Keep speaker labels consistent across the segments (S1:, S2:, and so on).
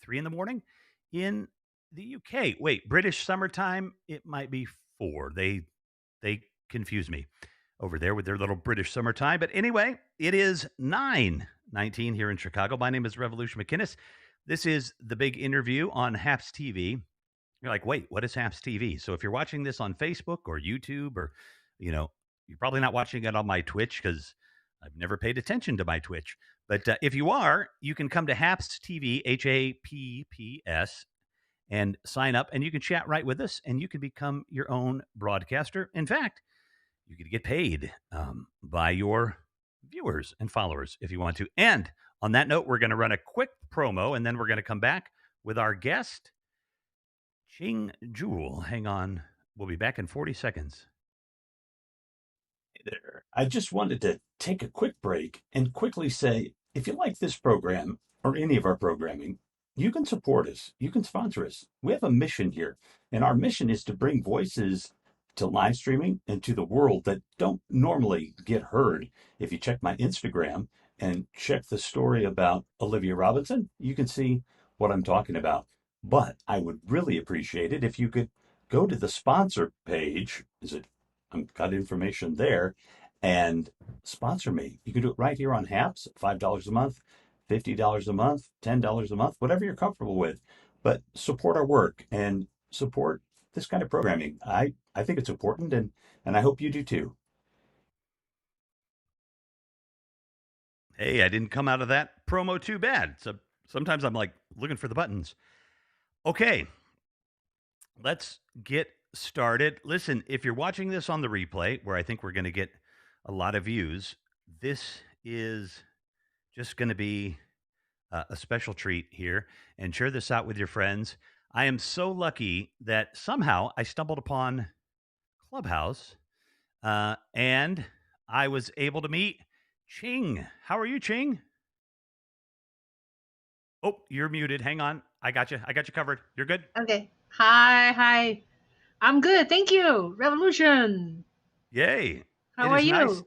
S1: 3 in the morning. In the UK, wait, British summertime, it might be 4. They confuse me over there with their little British summertime. But anyway, it is 9:19 here in Chicago. My name is Revolution McKinnis. This is the big interview on Haps TV. You're like, wait, what is Haps TV? So if you're watching this on Facebook or YouTube, or, you know, you're probably not watching it on my Twitch because I've never paid attention to my Twitch. But if you are, you can come to Haps TV, HAPPS, and sign up, and you can chat right with us, and you can become your own broadcaster. In fact, you could get paid by your viewers and followers if you want to. And on that note, we're going to run a quick promo, and then we're going to come back with our guest, Ching Juhl. Hang on. We'll be back in 40 seconds.
S2: Hey there. I just wanted to take a quick break and quickly say, if you like this program or any of our programming, you can support us. You can sponsor us. We have a mission here, and our mission is to bring voices to live streaming and to the world that don't normally get heard. If you check my Instagram and check the story about Olivia Robinson, you can see what I'm talking about. But I would really appreciate it if you could go to the sponsor page. I've got information there, and sponsor me. You can do it right here on Haps, $5 a month, $50 a month, $10 a month, whatever you're comfortable with. But support our work and support this kind of programming. I think it's important, and I hope you do too.
S1: Hey, I didn't come out of that promo too bad. So sometimes I'm like looking for the buttons. Okay, let's get started. Listen, if you're watching this on the replay, where I think we're going to get a lot of views, this is just going to be a special treat here. And share this out with your friends. I am so lucky that somehow I stumbled upon Clubhouse, and I was able to meet Ching. How are you, Ching? Oh, you're muted. Hang on. I got you. I got you covered. You're good?
S3: Okay. Hi. I'm good. Thank you. Revolution.
S1: Yay.
S3: How are you?
S1: Nice.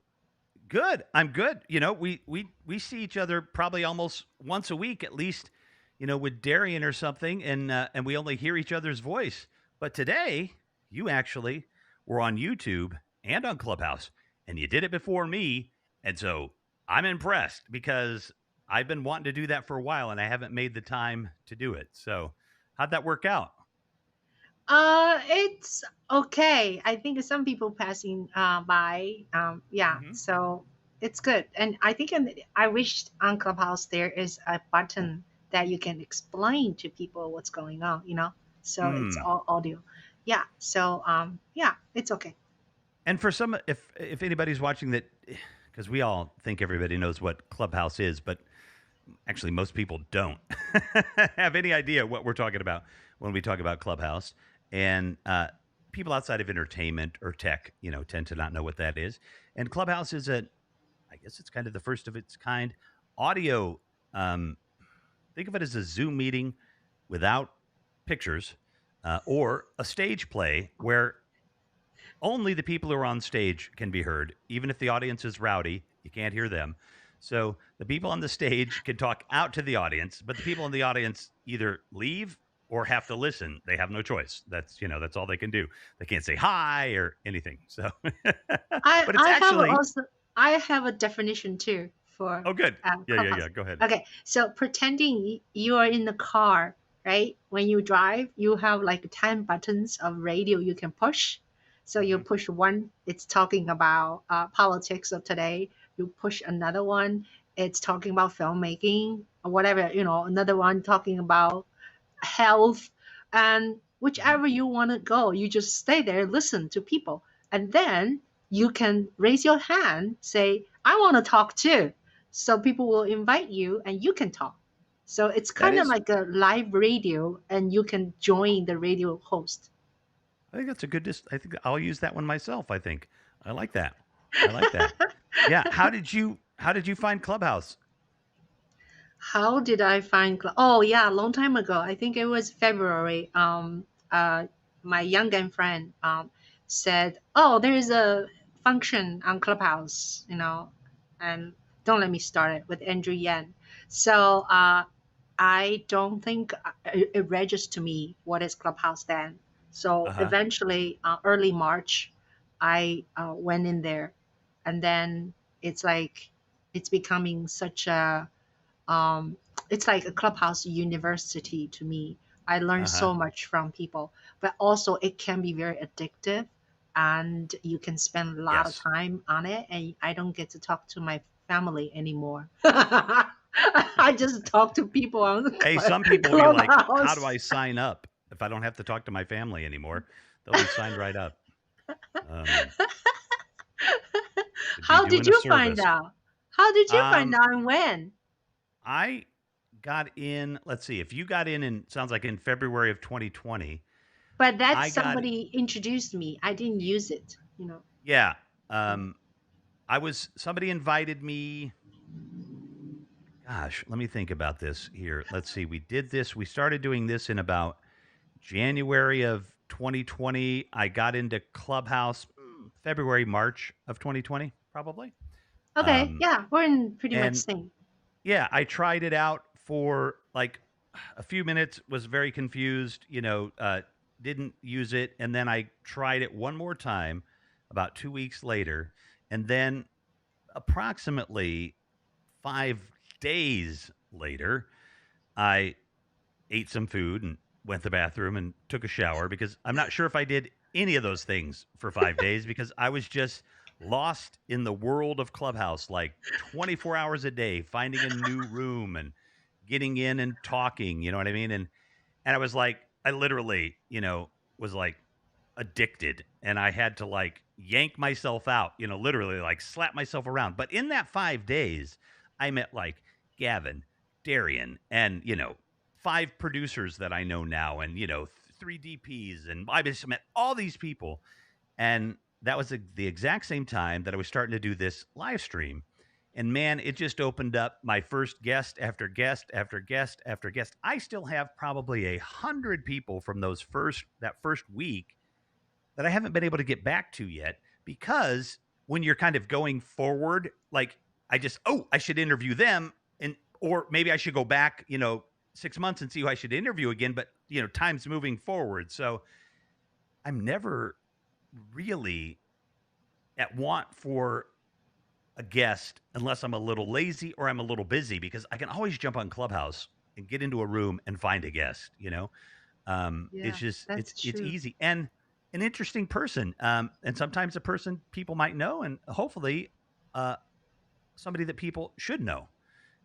S1: Good. I'm good. You know, we see each other probably almost once a week at least, you know, with Darian or something, and we only hear each other's voice. But today, you actually were on YouTube and on Clubhouse, and you did it before me. And so I'm impressed because I've been wanting to do that for a while, and I haven't made the time to do it. So how'd that work out?
S3: It's okay. I think some people passing by. So it's good. And I think I wish on Clubhouse there is a button that you can explain to people what's going on, you know? So it's all audio. Yeah. So it's okay.
S1: And for some, if anybody's watching that, because we all think everybody knows what Clubhouse is, but actually most people don't have any idea what we're talking about when we talk about Clubhouse. And people outside of entertainment or tech, you know, tend to not know what that is. And Clubhouse is I guess it's kind of the first of its kind audio. Think of it as a Zoom meeting without pictures, or a stage play where only the people who are on stage can be heard. Even if the audience is rowdy, you can't hear them. So the people on the stage can talk out to the audience, but the people in the audience either leave or have to listen. They have no choice. That's all they can do. They can't say hi or anything. So,
S3: I have a definition too for.
S1: Oh, good. Yeah. Go ahead.
S3: Okay, so pretending you are in the car, right? When you drive, you have like 10 buttons of radio you can push. So you push one, it's talking about politics of today. You push another one, it's talking about filmmaking or whatever. Another one talking about health, and whichever you want to go, you just stay there, listen to people, and then you can raise your hand, say, I want to talk too. So people will invite you and you can talk. So it's kind of like a live radio, and you can join the radio host.
S1: I think that's a good. I think I'll use that one myself. I think I like that. Yeah. How did you find Clubhouse?
S3: How did I find Oh yeah, a long time ago. I think it was February. My young friend said, "Oh, there is a function on Clubhouse, and don't let me start it with Andrew Yan." So I don't think it registered to me what is Clubhouse then. So
S1: Uh-huh.
S3: eventually, early March, I went in there, and then it's like it's becoming such a um, it's like a Clubhouse university to me. I learned
S1: Uh-huh.
S3: so much from people, but also it can be very addictive, and you can spend a lot of
S1: Yes.
S3: time on it. And I don't get to talk to my family anymore. I just talk to people on the
S1: Hey, some people will be like, how do
S3: Clubhouse.
S1: I sign up if I don't have to talk to my family anymore? They'll be signed right up. Um, It'd be
S3: How did
S1: doing a
S3: you find
S1: service.
S3: out? How did you find
S1: Um,
S3: out and when?
S1: I got in, let's see, if you got in sounds like in February of 2020,
S3: But that's
S1: I got,
S3: somebody introduced me. I didn't use it,
S1: yeah, somebody invited me. Gosh, let me think about this here. Let's see. We started doing this in about January of 2020. I got into Clubhouse February, March of 2020, probably.
S3: Okay,
S1: Um,
S3: yeah, we're in pretty much
S1: and
S3: same.
S1: yeah, I tried it out for like a few minutes, was very confused, didn't use it. And then I tried it one more time about 2 weeks later. And then approximately 5 days later, I ate some food and went to the bathroom and took a shower because I'm not sure if I did any of those things for 5 days because I was just lost in the world of Clubhouse, like 24 hours a day, finding a new room and getting in and talking. You know what I mean? And I was like, I literally, was like addicted, and I had to like yank myself out, literally like slap myself around. But in that 5 days, I met like Gavin, Darian, and, five producers that I know now, and, three DPs. And I just met all these people. And that was the exact same time that I was starting to do this live stream. And man, it just opened up my first guest after guest after guest after guest. I still have probably 100 people from that first week that I haven't been able to get back to yet because when you're kind of going forward, like I should interview them, and or maybe I should go back, 6 months and see who I should interview again. But time's moving forward, so I'm never really at want for a guest unless I'm a little lazy or I'm a little busy because I can always jump on Clubhouse and get into a room and find a guest. It's
S3: Yeah,
S1: just
S3: that's
S1: it's
S3: true.
S1: easy and an interesting person, and sometimes a person people might know, and hopefully uh, somebody that people should know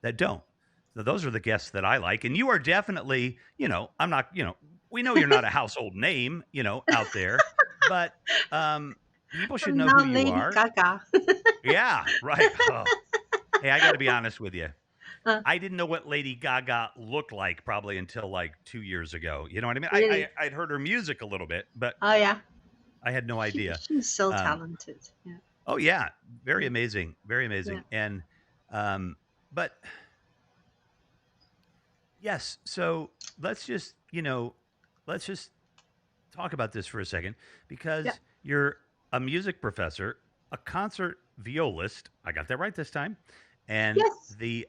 S1: that don't. So those are the guests that I like, and you are definitely, I'm not, we know you're not a household name, out there, but people should
S3: I'm
S1: know who
S3: not
S1: you
S3: Lady
S1: are.
S3: Gaga.
S1: Yeah, right. Oh. Hey, I got to be honest with you.
S3: Uh,
S1: I didn't know what Lady Gaga looked like probably until like 2 years ago. You know what I mean?
S3: really?
S1: I'd heard her music a little bit, but
S3: Oh yeah,
S1: I had no idea.
S3: she's so
S1: Um,
S3: talented. Yeah,
S1: oh yeah, very
S3: yeah,
S1: amazing, very
S3: yeah,
S1: amazing. And but yes, so let's just let's just talk about this for a second
S3: yeah.
S1: because you're a music professor, a concert violist. I got that right this time, and
S3: Yes.
S1: the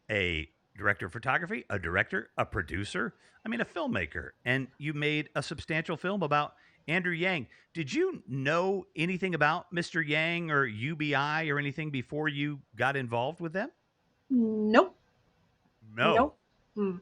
S1: a director of photography, a director, a producer. I mean, a filmmaker, and you made a substantial film about Andrew Yang. Did you know anything about Mr. Yang or UBI or anything before you got involved with them?
S3: Nope.
S1: No.
S3: Nope. Mm.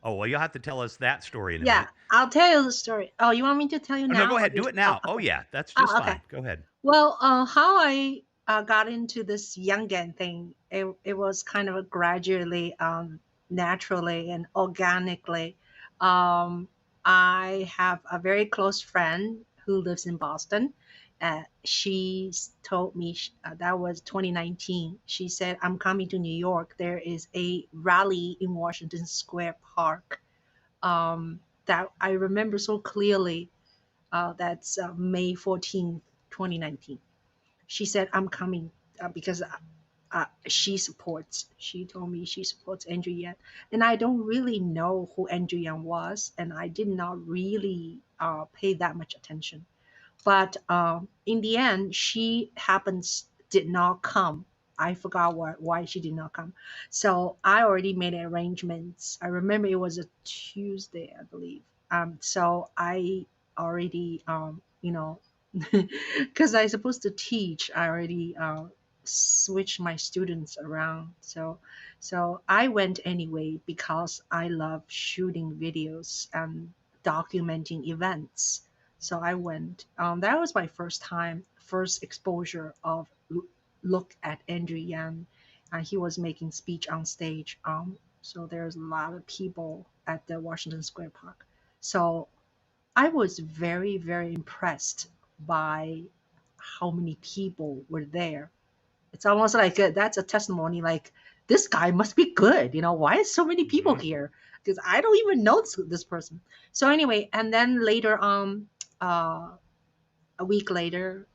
S1: Oh well, you'll have to tell us that story in a
S3: Yeah,
S1: minute.
S3: I'll tell you the story. Oh, you want me to tell you
S1: Oh no, go
S3: now or
S1: ahead, do
S3: just?
S1: it
S3: Oh,
S1: now. Oh
S3: okay.
S1: yeah, that's just
S3: Oh, okay.
S1: fine. Go ahead.
S3: Well, how I got into this Yangan thing, it was kind of a gradually, naturally, and organically. Um, I have a very close friend who lives in Boston. She told me that was 2019. She said, "I'm coming to New York. There is a rally in Washington Square Park." That I remember so clearly. That's May 14th, 2019. She said, "I'm coming because she told me she supports Andrew Yang. And I don't really know who Andrew Yang was, and I did not really pay that much attention. But in the end, she did not come. I forgot why she did not come. So I already made arrangements. I remember it was a Tuesday, I believe. So I already, because I supposed to teach, I already switched my students around. So I went anyway because I love shooting videos and documenting events. So I went. That was my first exposure of look at Andrew Yang. He was making speech on stage. So there's a lot of people at the Washington Square Park. So I was very, very impressed by how many people were there. It's almost like that's a testimony. Like, this guy must be good. Why is so many people
S1: Hmm.
S3: here? Because I don't even know this person. So anyway, and then later on, uh, a week later,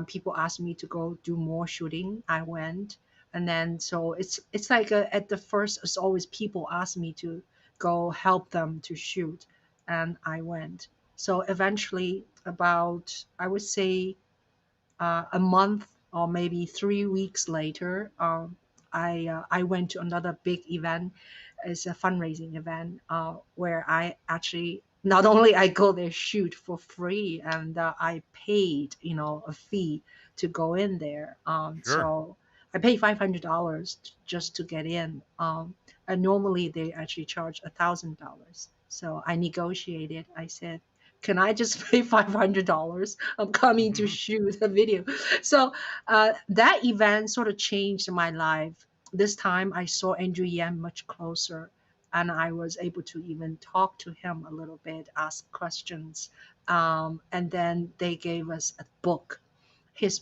S3: people asked me to go do more shooting. I went, and then so it's like at the first, it's always people ask me to go help them to shoot, and I went. So eventually, about, I would say, a month or maybe 3 weeks later, I went to another big event. It's a fundraising event where I actually, not only I go there shoot for free, and I paid a fee to go in there.
S1: Sure.
S3: So I paid $500 just to get in. And normally they actually charge $1,000. So I negotiated. I said, can I just pay $500? I'm coming to
S1: Hmm.
S3: shoot a video. So that event sort of changed my life. This time I saw Andrew Yang much closer, and I was able to even talk to him a little bit, ask questions. And then they gave us a book, his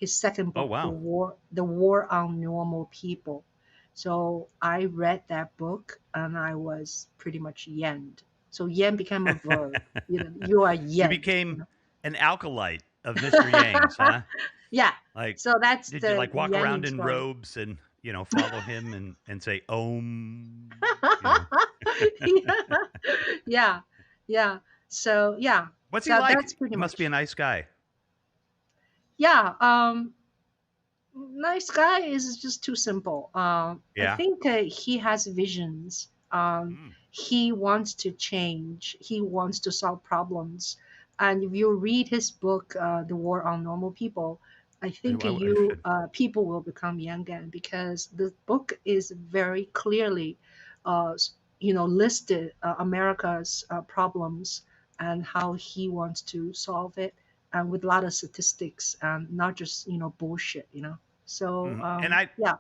S3: second
S1: Oh,
S3: book,
S1: wow.
S3: The War on Normal People. So I read that book and I was pretty much yenned. So yen became a verb. You are
S1: You
S3: yenned.
S1: became an acolyte of Mr. Yang's, huh?
S3: Yeah.
S1: Like,
S3: So that's
S1: did you
S3: the
S1: like walk
S3: yenning
S1: around in
S3: story.
S1: robes and follow him and say Om? You know,
S3: Yeah. Yeah. Yeah. So yeah.
S1: what's he
S3: So that's
S1: like?
S3: pretty
S1: He must be a
S3: much.
S1: nice guy.
S3: Yeah. Nice guy is just too simple. I
S1: Yeah.
S3: think he has visions.
S1: Mm,
S3: He wants to change. He wants to solve problems. And if you read his book, The War on Normal People, I think
S1: I
S3: you
S1: should.
S3: people will become young again, because the book is very clearly, listed America's problems and how he wants to solve it, and with a lot of statistics and not just bullshit. So
S1: Mhm.
S3: yeah,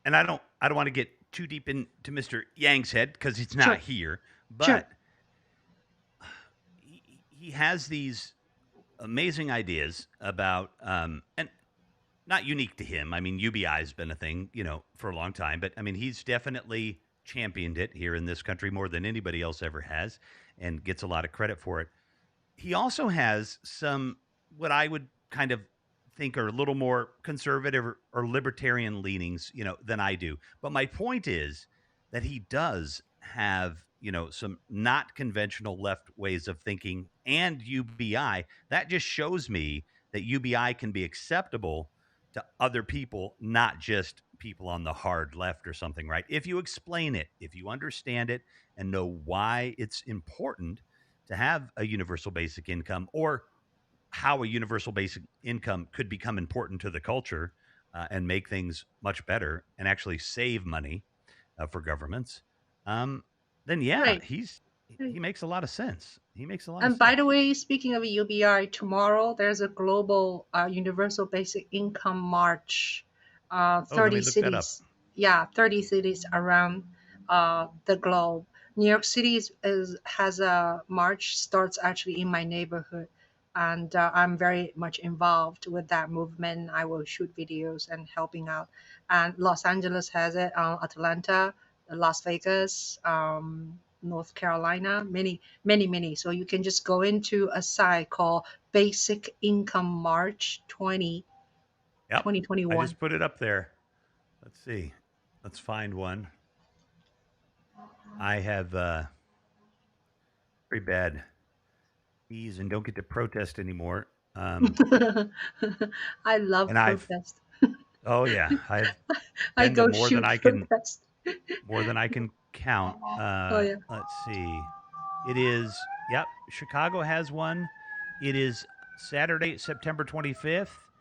S1: I don't want to get too deep into Mr. Yang's head because he's not
S3: sure,
S1: here,
S3: sure,
S1: but he has these amazing ideas about and not unique to him. I mean, UBI has been a thing, for a long time, but I mean, he's definitely championed it here in this country more than anybody else ever has and gets a lot of credit for it. He also has some what I would kind of think are a little more conservative or libertarian leanings, than I do. But my point is that he does have, some not conventional left ways of thinking and UBI. That just shows me that UBI can be acceptable to other people, not just people on the hard left or something, right? If you explain it, if you understand it and know why it's important to have a universal basic income or how a universal basic income could become important to the culture and make things much better and actually save money for governments, um, then yeah,
S3: right.
S1: he makes a lot of sense. He makes a lot of
S3: And by the
S1: sense.
S3: way, speaking of UBI, tomorrow there's a global universal basic income march.
S1: Oh, let
S3: 30
S1: me look that up.
S3: cities, yeah, 30 cities around the globe. New York City has a march, starts actually in my neighborhood. And I'm very much involved with that movement. I will shoot videos and helping out. And Los Angeles has it, Atlanta, Las Vegas, North Carolina, many, many, many. So you can just go into a site called Basic Income March
S1: Yep,
S3: twenty
S1: I
S3: one.
S1: just put it up there. Let's see. Let's find one. I have pretty bad knees and don't get to protest anymore.
S3: I love
S1: And I've
S3: protest.
S1: Oh yeah, I've
S3: I
S1: been to
S3: go shoot protest.
S1: more than I can count.
S3: Oh yeah.
S1: Let's see. It is, yep, Chicago has one. It is Saturday, September 25th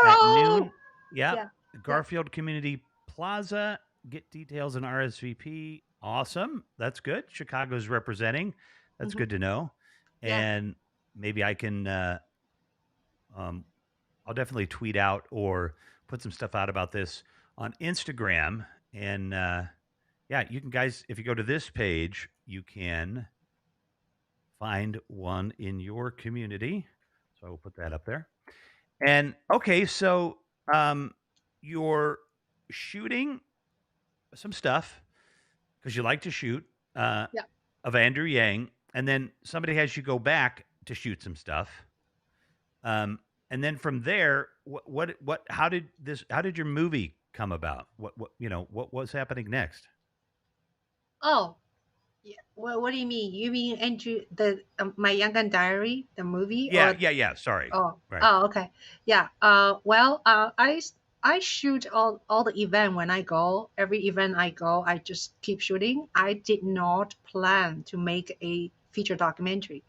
S1: at
S3: Tomorrow.
S1: noon. Yep,
S3: Yeah. Yeah.
S1: Garfield Community Plaza. Get details and RSVP. Awesome. That's good. Chicago's representing. That's
S3: Hmm.
S1: good to know.
S3: Yeah.
S1: And maybe I can, um, I'll definitely tweet out or put some stuff out about this on Instagram. And yeah, you can guys, if you go to this page, you can find one in your community. So I will put that up there. And okay, so you're shooting some stuff because you like to shoot uh,
S3: Yeah.
S1: of Andrew Yang, and then somebody has you go back to shoot some stuff. And then from there, how did your movie come about? What was happening next?
S3: Oh, yeah. What do you mean? You mean Andrew the My Young Diary, the movie,
S1: Yeah,
S3: or
S1: yeah, yeah. Sorry.
S3: oh,
S1: Right.
S3: oh, okay. Yeah. Well, I shoot all the event when I go. Every event I go, I just keep shooting. I did not plan to make a feature documentary.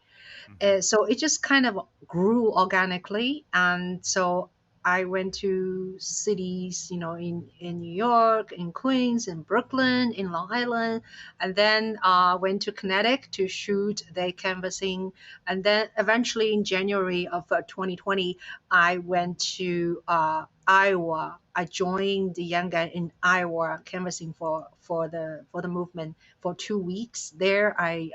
S1: Mm-hmm.
S3: So it just kind of grew organically, and so I went to cities, in New York, in Queens, in Brooklyn, in Long Island, and then went to Connecticut to shoot the canvassing, and then eventually in January of 2020, I went to Iowa. I joined the young guy in Iowa canvassing for the movement for 2 weeks. There, I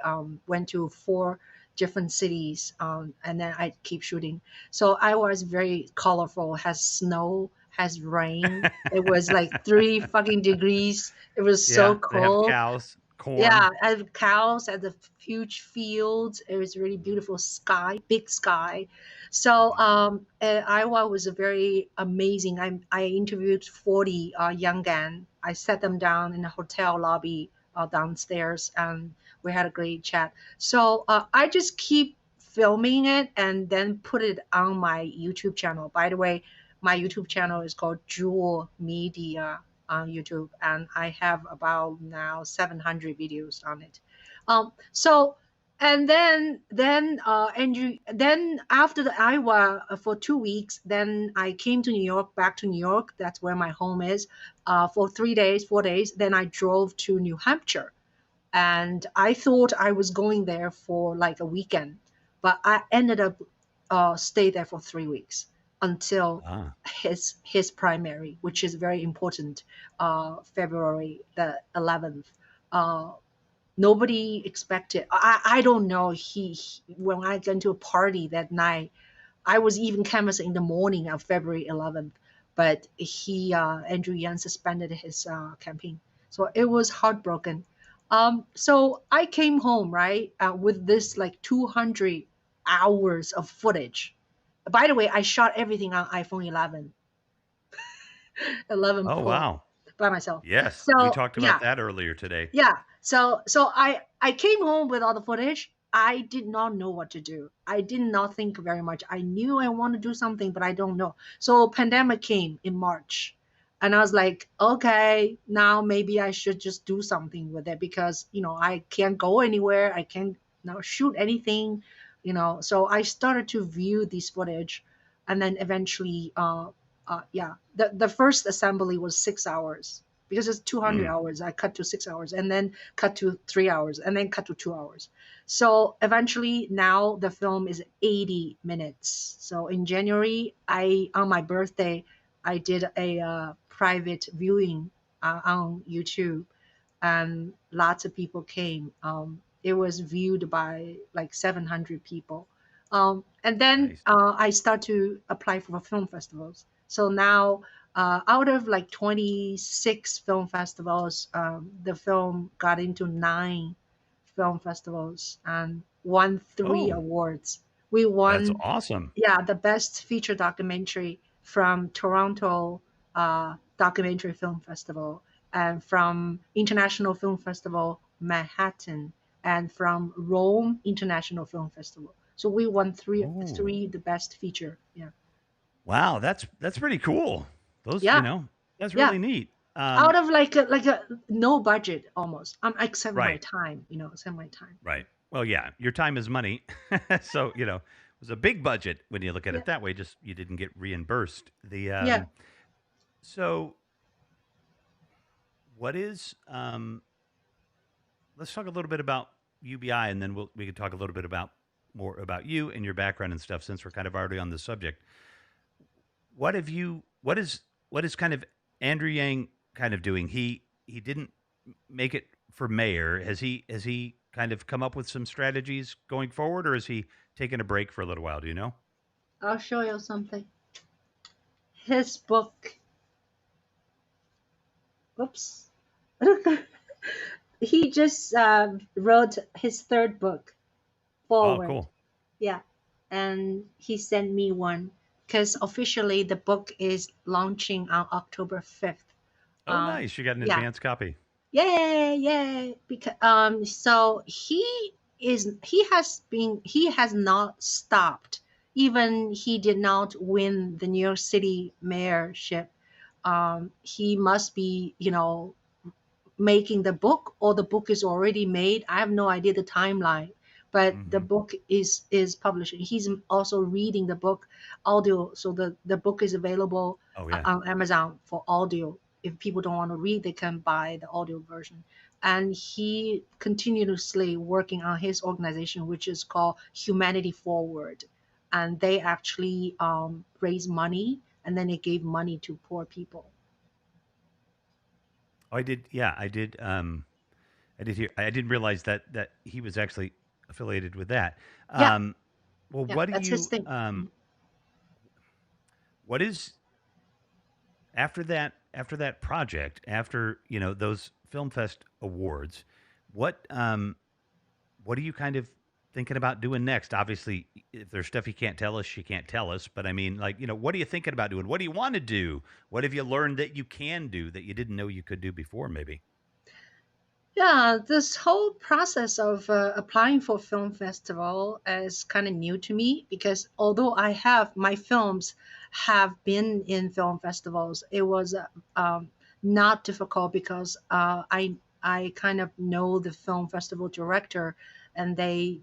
S3: went to four different cities, and then I keep shooting. So I was very colorful, has snow, has rain. It was like 3 fucking degrees. It was so
S1: Yeah, they have
S3: cold.
S1: cows, corn.
S3: Yeah, I have cows at the huge fields. It was really
S1: Mhm,
S3: beautiful sky, big sky. So
S1: mhm.
S3: Iowa was a very amazing. I interviewed 40 young men. I sat them down in a hotel lobby downstairs, and we had a great chat. So I just keep filming it and then put it on my YouTube channel. By the way, my YouTube channel is called Jewel Media on YouTube, and I have about now 700 videos on it. So and then Andrew, then after the Iowa for 2 weeks, then I came to New York, back to New York. That's where my home is. For 3 days, 4 days. Then I drove to New Hampshire, and I thought I was going there for like a weekend, but I ended up stay there for 3 weeks until
S1: Ah,
S3: his primary, which is very important, February the 11th. Uh, Nobody expected. I don't know. When I went to a party that night, I was even canvassing in the morning of February 11th, but Andrew Yang suspended his campaign. So it was heartbroken. So I came home, right, with this like 200 hours of footage. By the way, I shot everything on iPhone 11, 11
S1: oh
S3: Pro
S1: wow.
S3: by myself.
S1: Yes, we
S3: So
S1: talked about
S3: yeah,
S1: that earlier today.
S3: yeah. So I came home with all the footage. I did not know what to do. I did not think very much. I knew I want to do something, but I don't know. So pandemic came in March, and I was like, okay, now maybe I should just do something with it, because I can't go anywhere. I can't now shoot anything. So I started to view this footage, and then eventually, yeah, the first assembly was 6 hours, because it's 200
S1: Mm,
S3: hours. I cut to 6 hours, and then cut to 3 hours, and then cut to 2 hours. So eventually now the film is 80 minutes. So in January, on my birthday, I did a private viewing on YouTube, and lots of people came. It was viewed by like 700 people. And then
S1: nice.
S3: I start to apply for film festivals. So now, out of like 26 film festivals, the film got into 9 film festivals and won 3 awards. We
S1: That's
S3: won,
S1: awesome.
S3: yeah, the best feature documentary from Toronto Documentary Film Festival, and from International Film Festival Manhattan, and from Rome International Film Festival. So we won three
S1: Oh,
S3: three the best feature. Yeah.
S1: wow, that's pretty cool. Those,
S3: Yeah,
S1: that's
S3: yeah.
S1: really neat.
S3: Out of like a no budget almost. Except my
S1: Right,
S3: time, except my time.
S1: right. Well, yeah, your time is money. So, it was a big budget when you look at
S3: Yeah,
S1: it that way, just you didn't get reimbursed.
S3: yeah.
S1: So what is, let's talk a little bit about UBI, and then we can talk a little bit about more about you and your background and stuff, since we're kind of already on the subject. What is kind of Andrew Yang kind of doing? He didn't make it for mayor. Has he kind of come up with some strategies going forward, or is he taking a break for a little while? Do you know?
S3: I'll show you something. His book. Oops. He just wrote his third book,
S1: Oh,
S3: Forward.
S1: cool.
S3: Yeah, and he sent me one because officially the book is launching on October 5th.
S1: Oh, nice. You got an
S3: Yeah,
S1: advance copy.
S3: yay, yay! Because so he has not stopped. Even he did not win the New York City mayorship. He must be, making the book, or the book is already made. I have no idea the timeline, but the
S1: Hmm.
S3: book is publishing. He's also reading the book audio, so the book is available
S1: Oh, yeah.
S3: on Amazon for audio. If people don't want to read, they can buy the audio version. And he continuously working on his organization, which is called Humanity Forward, and they actually raise money, and then they gave money to poor people.
S1: Oh, I did. Yeah, I did. I did hear. I didn't realize that he was actually affiliated with that.
S3: Yeah,
S1: Um, well,
S3: yeah, that's his thing.
S1: what is after that project, after those film fest awards, what what are you kind of thinking about doing next? Obviously, if there's stuff you can't tell us, you can't tell us, but I mean, like, what are you thinking about doing? What do you want to do? What have you learned that you can do that you didn't know you could do before, maybe?
S3: Yeah, this whole process of applying for film festival is kind of new to me, because although I have my films have been in film festivals, it was not difficult because I kind of know the film festival director, and they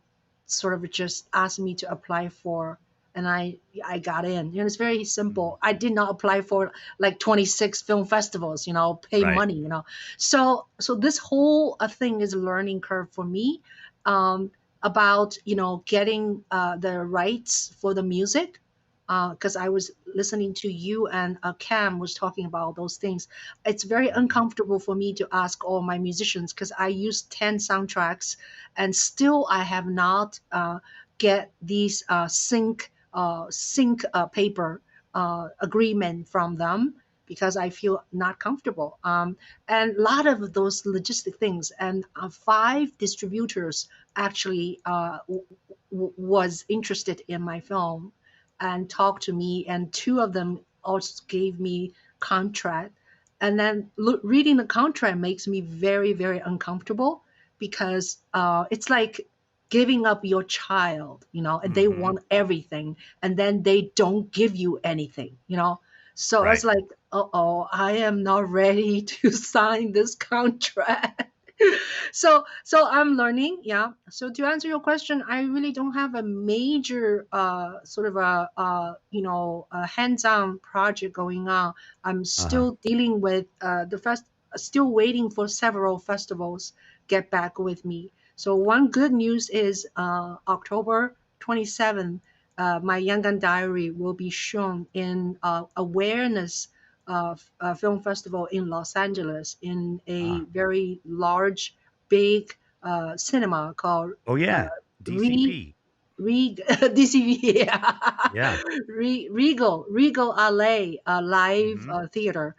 S3: sort of just asked me to apply for, and I got in. It's very
S1: Mhm.
S3: simple. I did not apply for like 26 film festivals, pay
S1: Right.
S3: money, so this whole thing is a learning curve for me, um, about getting the rights for the music, because I was listening to you, and Cam was talking about those things. It's very
S1: Mhm.
S3: uncomfortable for me to ask all my musicians, because I use 10 soundtracks, and still I have not get these sync paper agreement from them, because I feel not comfortable. And a lot of those logistic things, and five distributors actually was interested in my film and talked to me, and two of them also gave me contract. And then reading the contract makes me very, very uncomfortable, because it's like giving up your child, and they
S1: Mhm.
S3: want everything, and then they don't give you anything. So I was
S1: Right.
S3: like, oh, I am not ready to sign this contract. So I'm learning. Yeah. So to answer your question, I really don't have a major sort of a hands-on project going on. I'm
S1: Uh-huh.
S3: still dealing with still waiting for several festivals get back with me. So one good news is October 27th, my Yangon Diary will be shown in awareness film festival in Los Angeles, in a
S1: Ah.
S3: very large, big cinema called
S1: Oh,
S3: uh,
S1: yeah.
S3: Re
S1: DCP.
S3: DCV,
S1: Yeah.
S3: Regal LA live
S1: Mhm.
S3: theater.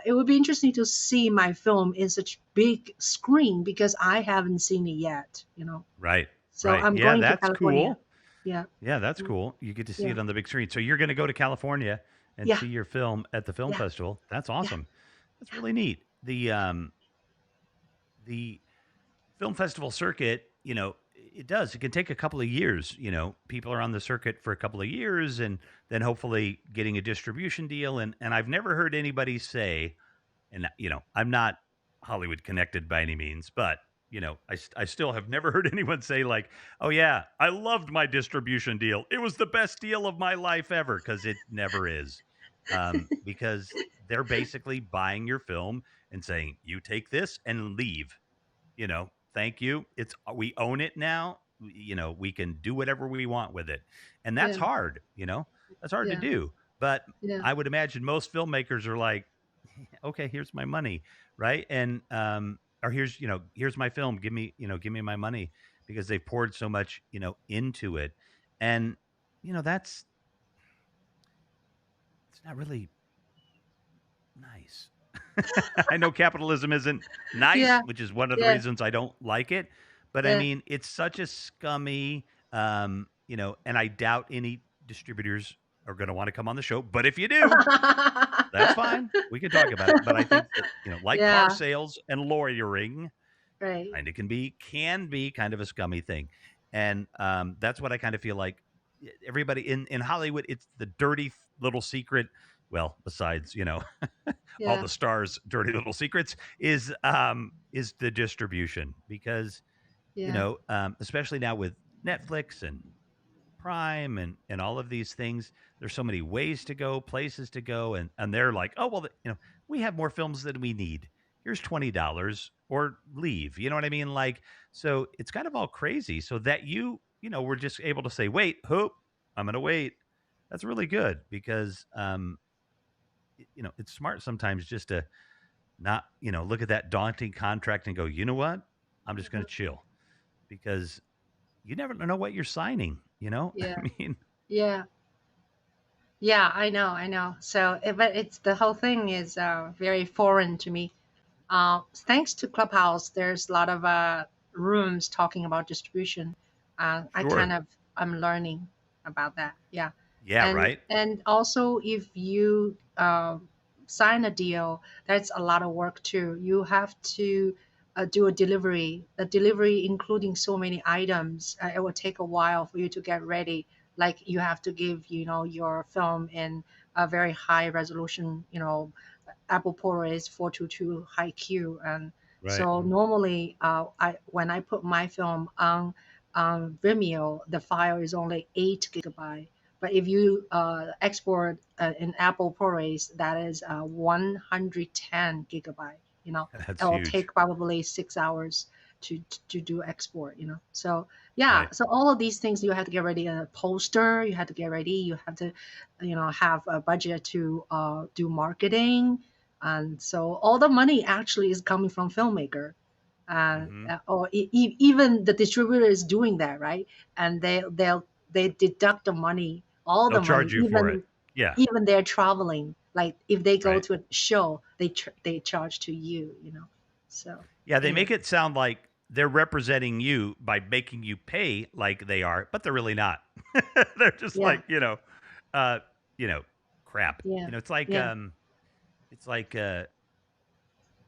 S3: It would be interesting to see my film in such big screen, because I haven't seen it yet.
S1: Right.
S3: So
S1: Right.
S3: I'm
S1: Yeah,
S3: going to
S1: that's
S3: California.
S1: cool.
S3: Yeah,
S1: Yeah, that's cool. You get to see
S3: yeah,
S1: it on the big screen. So you're going to go to California and
S3: yeah,
S1: see your film at the film
S3: yeah,
S1: festival. That's
S3: yeah,
S1: awesome. That's really neat. The film festival circuit, it does. It can take a couple of years. People are on the circuit for a couple of years, and then hopefully getting a distribution deal. And I've never heard anybody say, and I'm not Hollywood connected by any means, but I still have never heard anyone say like, "Oh yeah, I loved my distribution deal. It was the best deal of my life ever," because it never is. Because they're basically buying your film and saying, "You take this and leave." Thank you. We own it now. We can do whatever we want with it. And that's
S3: Yeah.
S1: hard, that's hard to
S3: Yeah.
S1: do. But
S3: Yeah.
S1: I would imagine most filmmakers are like, okay, here's my money. Right. And, or here's my film. Give me my money because they poured so much, into it. And, that's, it's not really nice. I know capitalism isn't nice,
S3: Yeah.
S1: which is one of the
S3: Yeah.
S1: reasons I don't like it. But I
S3: Yeah.
S1: mean, it's such a scummy, and I doubt any distributors are going to want to come on the show. But if you do, that's fine. We can talk about it. But I think that, like car
S3: Yeah.
S1: sales and lawyering,
S3: Right.
S1: kind of can be kind of a scummy thing. And that's what I kind of feel like everybody in Hollywood, it's the dirty little secret. Well, besides, all
S3: Yeah.
S1: the stars' dirty little secrets is the distribution because
S3: Yeah.
S1: especially now with Netflix and Prime and all of these things, there's so many ways to go, places to go, and they're like, oh well, we have more films than we need. Here's $20 or leave. You know what I mean? Like, so it's kind of all crazy. So that we're just able to say, wait, hope I'm gonna wait. That's really good because it's smart sometimes just to not, look at that daunting contract and go, you know what? I'm just going
S3: Mhm.
S1: to chill because you never know what you're signing,
S3: Yeah.
S1: I mean,
S3: Yeah. Yeah. I know. I know. So, but it's the whole thing is very foreign to me. Thanks to Clubhouse, there's a lot of rooms talking about distribution. I kind
S1: sure.
S3: of I'm learning about that. Yeah,
S1: Yeah, right.
S3: and also if you sign a deal, that's a lot of work too. You have to do a delivery. A delivery including so many items. It will take a while for you to get ready. Like you have to give your film in a very high resolution Apple ProRes 422 high Q. And
S1: Right.
S3: so normally, I when I put my film on Vimeo, the file is only 8 GB. But if you export in Apple ProRes, that is 110 GB.
S1: That's
S3: It will
S1: huge.
S3: take probably 6 hours to do export. So yeah,
S1: Right.
S3: so all of these things you have to get ready. A poster, you have to get ready. You have to, have a budget to do marketing, and so all the money actually is coming from filmmaker,
S1: Hmm.
S3: or even the distributor is doing that, right? And they deduct the money, all
S1: They'll
S3: the money,
S1: charge you for it.
S3: even
S1: Yeah.
S3: even they're traveling. Like if they go
S1: Right.
S3: to a show, they charge to you, So
S1: Yeah. They
S3: anyway,
S1: make it sound like they're representing you by making you pay like they are, but they're really not. They're just
S3: yeah,
S1: like, uh, you know, crap.
S3: yeah,
S1: It's like,
S3: yeah,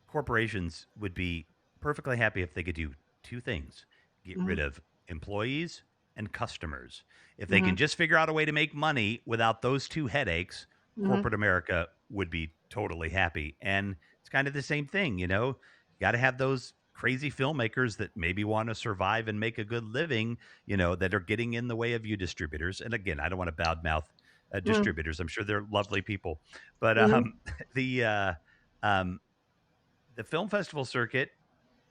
S1: corporations would be perfectly happy if they could do two things: get
S3: mm-hmm,
S1: rid of employees and customers. If they
S3: mm-hmm,
S1: can just figure out a way to make money without those two headaches,
S3: mm-hmm,
S1: corporate America would be totally happy. And it's kind of the same thing, you got to have those crazy filmmakers that maybe want to survive and make a good living, that are getting in the way of you distributors. And again, I don't want to badmouth distributors. I'm sure they're lovely people, but
S3: mm-hmm,
S1: the um, the film festival circuit,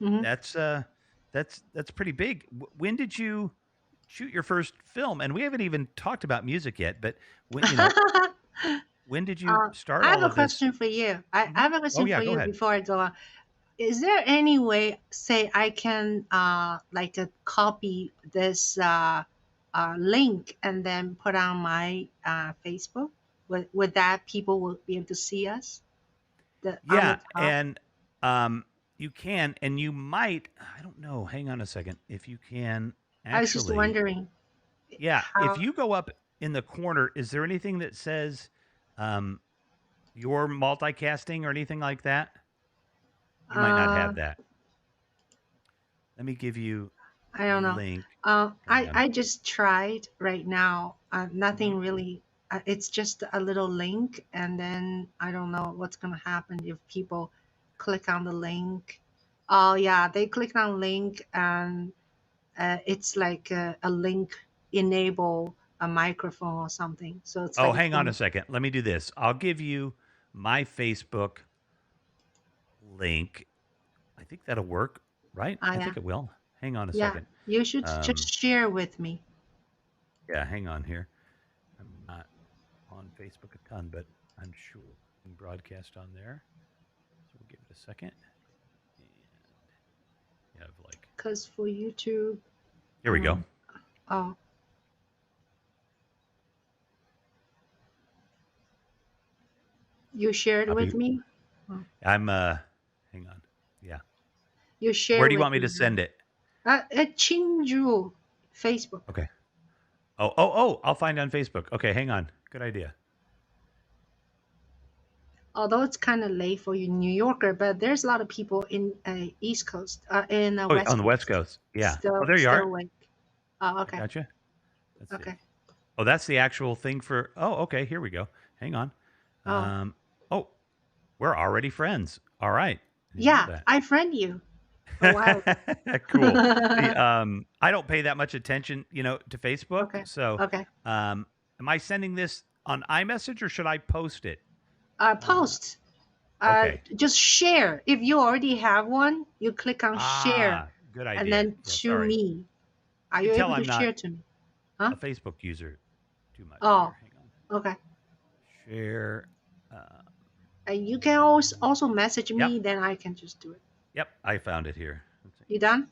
S3: mm-hmm.
S1: that's pretty big. When did you shoot your first film? And we haven't even talked about music yet, but when when did you start
S3: I have
S1: all
S3: a
S1: of this?
S3: question for you. I
S1: Mhm.
S3: have a
S1: Oh
S3: question
S1: yeah,
S3: for
S1: go
S3: you
S1: ahead.
S3: before I go on. Is there any way, say, I can like copy this link and then put on my Facebook? Would that people will be able to see us on the
S1: Yeah,
S3: top?
S1: and you can, and you might. I don't know. Hang on a second. If you can
S3: I was just
S1: actually,
S3: wondering
S1: yeah. If
S3: how.
S1: you go up in the corner, is there anything that says um, your multicasting or anything like that? You might not
S3: Uh,
S1: have that. Let me give you.
S3: I don't know.
S1: link. Hang
S3: I
S1: on.
S3: I just tried right now. Nothing really. It's just a little link, and then I don't know what's gonna happen if people click on the link. Oh yeah, they click on link, and it's like a link enable a microphone or something. So it's
S1: Oh,
S3: like it's
S1: hang on a
S3: gonna.
S1: second. Let me do this. I'll give you my Facebook link. I think that'll work, right?
S3: Ah
S1: I
S3: yeah,
S1: think it will. Hang on a
S3: yeah.
S1: second.
S3: You should
S1: Um,
S3: just share with me.
S1: yeah, hang on here. I'm not on Facebook a ton, but I'm sure we can broadcast on there. So we'll give it a second. And you have like,
S3: Cause for YouTube,
S1: here we go.
S3: oh, you shared with
S1: Copy.
S3: me. Oh,
S1: I'm, hang on. Yeah.
S3: you
S1: Where
S3: share
S1: do you
S3: with
S1: want me
S3: me
S1: to
S3: now.
S1: send it?
S3: At Ching Juhl, Facebook.
S1: Okay. Oh, I'll find on Facebook. Okay, hang on. Good idea.
S3: Although it's kind of late for you, New Yorker, but there's a lot of people in East Coast, in
S1: Oh,
S3: West
S1: on the West
S3: Coast,
S1: Coast. Yeah. Oh,
S3: still
S1: there you
S3: still
S1: are.
S3: awake. Oh,
S1: I
S3: okay,
S1: gotcha. Let's see.
S3: okay.
S1: Oh, that's the actual thing for. Oh, okay. Here we go. Hang on.
S3: Oh,
S1: Oh, we're already friends. All right. I didn't know
S3: yeah,
S1: that.
S3: I friend you a while
S1: Cool. The
S3: ago.
S1: I don't pay that much attention, to Facebook.
S3: Okay,
S1: So,
S3: okay.
S1: am I sending this on iMessage or should I post it?
S3: Post.
S1: Okay.
S3: Just share. If you already have one, you click on share,
S1: Good
S3: and
S1: idea.
S3: then
S1: Yeah.
S3: to
S1: Sorry.
S3: me. Are
S1: You
S3: you
S1: can tell
S3: able to
S1: I'm not
S3: share to me? Huh?
S1: a Facebook user too much
S3: Oh,
S1: here. Hang on.
S3: okay.
S1: Share. Uh,
S3: And you can also message
S1: yep.
S3: me, then I can just do it.
S1: Yep. I found it here. Let's see.
S3: You done?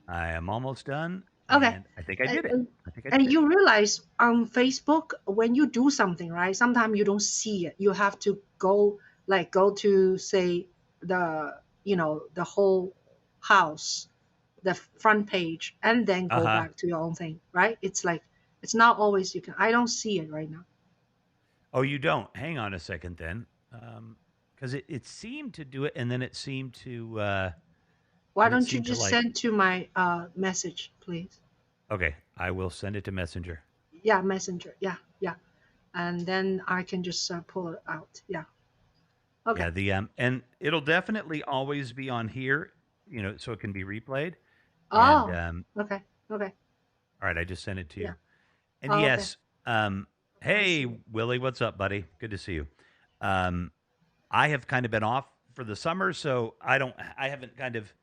S1: I am almost done,
S3: Okay.
S1: and I think I
S3: And,
S1: did it.
S3: and
S1: I think I did
S3: and
S1: it.
S3: you realize on Facebook when you do something, right? Sometimes you don't see it. You have to go to say the whole house, the front page, and then
S1: Uh
S3: go
S1: huh.
S3: back to your own thing, right? It's like it's not always you can. I don't see it right now.
S1: Oh, you don't. Hang on a second then, because it seemed to do it, and
S3: Why
S1: then it
S3: don't you
S1: seemed to
S3: just
S1: like.
S3: send to my message, please?
S1: Okay, I will send it to Messenger.
S3: Yeah, messenger. Yeah, yeah. And then I can just pull it out. Yeah. Okay.
S1: Yeah, and it'll definitely always be on here, so it can be replayed. And
S3: Oh, okay. Okay.
S1: all right, I just sent it to
S3: Yeah.
S1: you. And
S3: Oh, okay.
S1: yes,
S3: I
S1: hey
S3: see it.
S1: Willie, what's up, buddy? Good to see you. Um, I have kind of been off for the summer, so I haven't kind of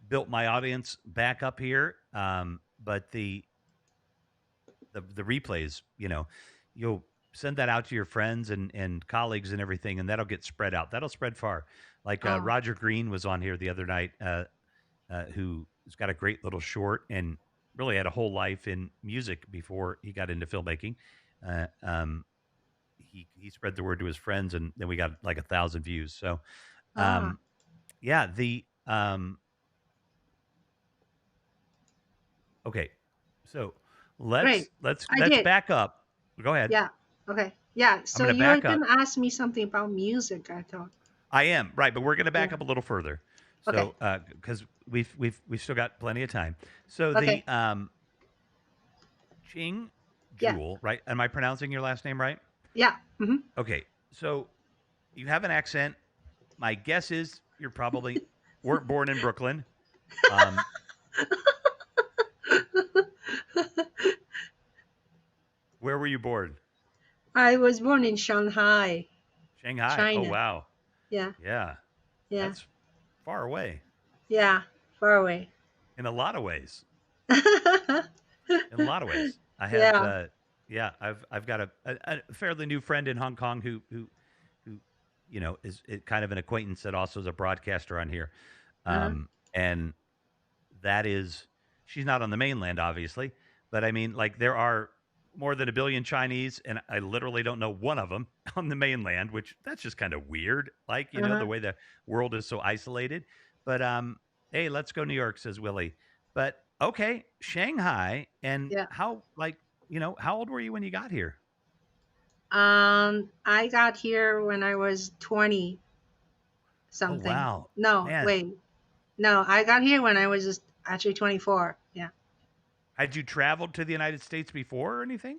S1: built my audience back up here. But the replays, you'll send that out to your friends and colleagues and everything, and that'll get spread out. That'll spread far. Like
S3: Oh,
S1: Roger Green was on here the other night, who's got a great little short and really had a whole life in music before he got into filmmaking. Uh, um, he spread the word to his friends, and then we got like 1,000 views. So,
S3: ah,
S1: um, yeah, the okay. So let's
S3: great.
S1: let's
S3: I
S1: let's
S3: did.
S1: back up. Go ahead.
S3: Yeah. Okay. Yeah.
S1: I'm
S3: So
S1: going to
S3: you're
S1: back
S3: gonna
S1: up.
S3: ask me something about music, I thought.
S1: I am right, but we're going to
S3: Yeah.
S1: back up a little further.
S3: Okay.
S1: So, because we've still got plenty of time. So the
S3: Okay.
S1: Ching
S3: Yeah.
S1: Juhl, right? Am I pronouncing your last name right?
S3: Yeah.
S1: Okay. So you have an accent. My guess is you're probably weren't born in Brooklyn. Um, where were you born?
S3: I was born in Shanghai,
S1: Shanghai. Oh
S3: China.
S1: wow.
S3: Yeah.
S1: Yeah,
S3: Yeah.
S1: that's far away
S3: Yeah. Far away.
S1: in a lot of ways. In a lot of ways, I have.
S3: Yeah.
S1: Yeah, I've got a fairly new friend in Hong Kong who is kind of an acquaintance that also is a broadcaster on here,
S3: Uh-huh.
S1: and that is she's not on the mainland, obviously, but I mean, like there are more than a billion Chinese, and I literally don't know one of them on the mainland, which that's just kind of weird. Like the
S3: Uh-huh.
S1: way the world is so isolated. But hey, let's go New York, says Willie. But okay, Shanghai, and
S3: Yeah.
S1: how old were you when you got here?
S3: I got here when I was 20
S1: Oh
S3: something.
S1: wow,
S3: No,
S1: man.
S3: wait. No, I got here when I was just Actually 24. Yeah.
S1: Had you traveled to the United States before or anything?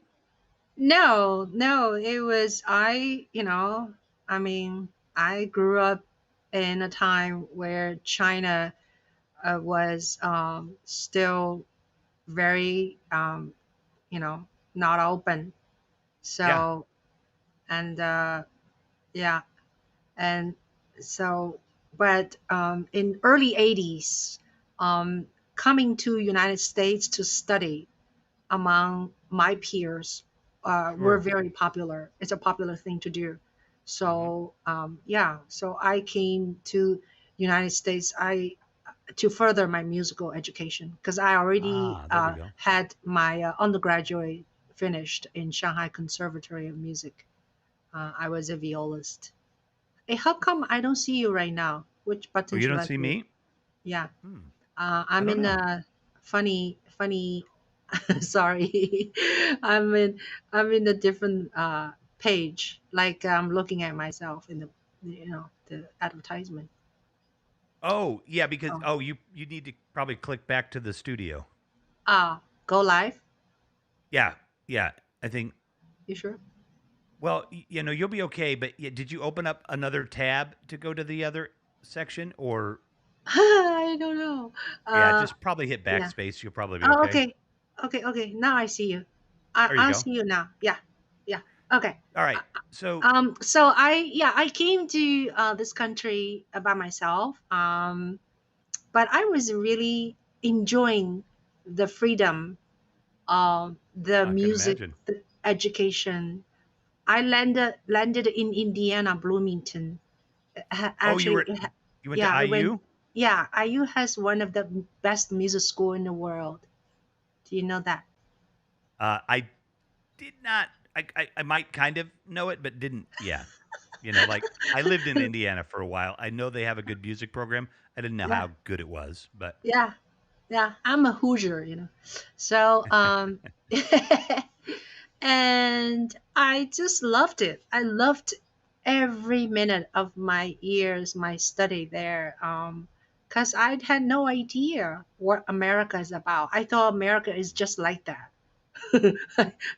S3: No, no, it was I mean, I grew up in a time where China was still very not open.
S1: Yeah,
S3: So and yeah, and so but in early 80s, um, coming to United States to study among my peers were
S1: sure.
S3: very popular. It's a popular thing to do.
S1: Hmm.
S3: So yeah, so I came to United States I to further my musical education because I already
S1: Ah, there we go.
S3: had my undergraduate finished in Shanghai Conservatory of Music. I was a violist. Hey, how come I don't see you right now? Which
S1: Oh,
S3: button
S1: you
S3: should
S1: don't
S3: I
S1: see
S3: push?
S1: me?
S3: Yeah,
S1: Hmm. I
S3: I'm
S1: don't
S3: in
S1: know.
S3: a funny. Sorry, I'm in I'm in a different page. Like I'm looking at myself in the advertisement.
S1: Oh, yeah, because
S3: Oh,
S1: you need to probably click back to the studio.
S3: go live.
S1: Yeah, yeah. I think.
S3: You sure?
S1: Well, you'll be okay. But did you open up another tab to go to the other section, or
S3: I don't know.
S1: yeah,
S3: Uh,
S1: just probably hit
S3: yeah.
S1: backspace. You'll probably be
S3: Oh,
S1: okay.
S3: okay, okay. Now I see you.
S1: There you
S3: I'll
S1: go.
S3: see you now. Yeah, yeah. Okay.
S1: All right. So,
S3: So I came to this country by myself. But I was really enjoying the freedom, the
S1: I can
S3: music,
S1: imagine.
S3: the education. I landed in Indiana, Bloomington.
S1: Oh,
S3: Actually,
S1: you went to
S3: yeah, I went.
S1: IU?
S3: Yeah, IU has one of the best music school in the world. Do you know that?
S1: I did not. I might kind of know it, but didn't. Yeah, like I lived in Indiana for a while. I know they have a good music program. I didn't know
S3: Yeah,
S1: how good it was, but
S3: yeah, yeah. I'm a Hoosier. So and I just loved it. I loved every minute of my years, my study there. Because I had no idea what America is about. I thought America is just like that.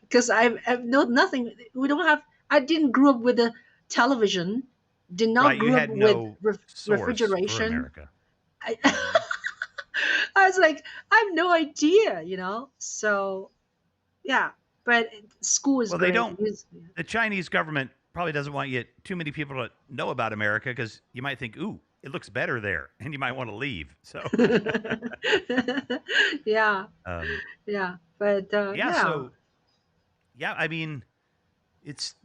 S3: Because I've know nothing. We don't have. I didn't grow up with a television. Did not
S1: right, you
S3: grow up
S1: had
S3: with
S1: no source for
S3: refrigeration.
S1: America.
S3: I,
S1: Hmm.
S3: I was like, I have no idea. So yeah, but school is
S1: Well, they
S3: great.
S1: don't. The Chinese government probably doesn't want you too many people to know about America because you might think, "Ooh, it looks better there," and you might want to leave. So,
S3: Yeah,
S1: um,
S3: yeah, but
S1: yeah.
S3: yeah,
S1: So, yeah. I mean, it's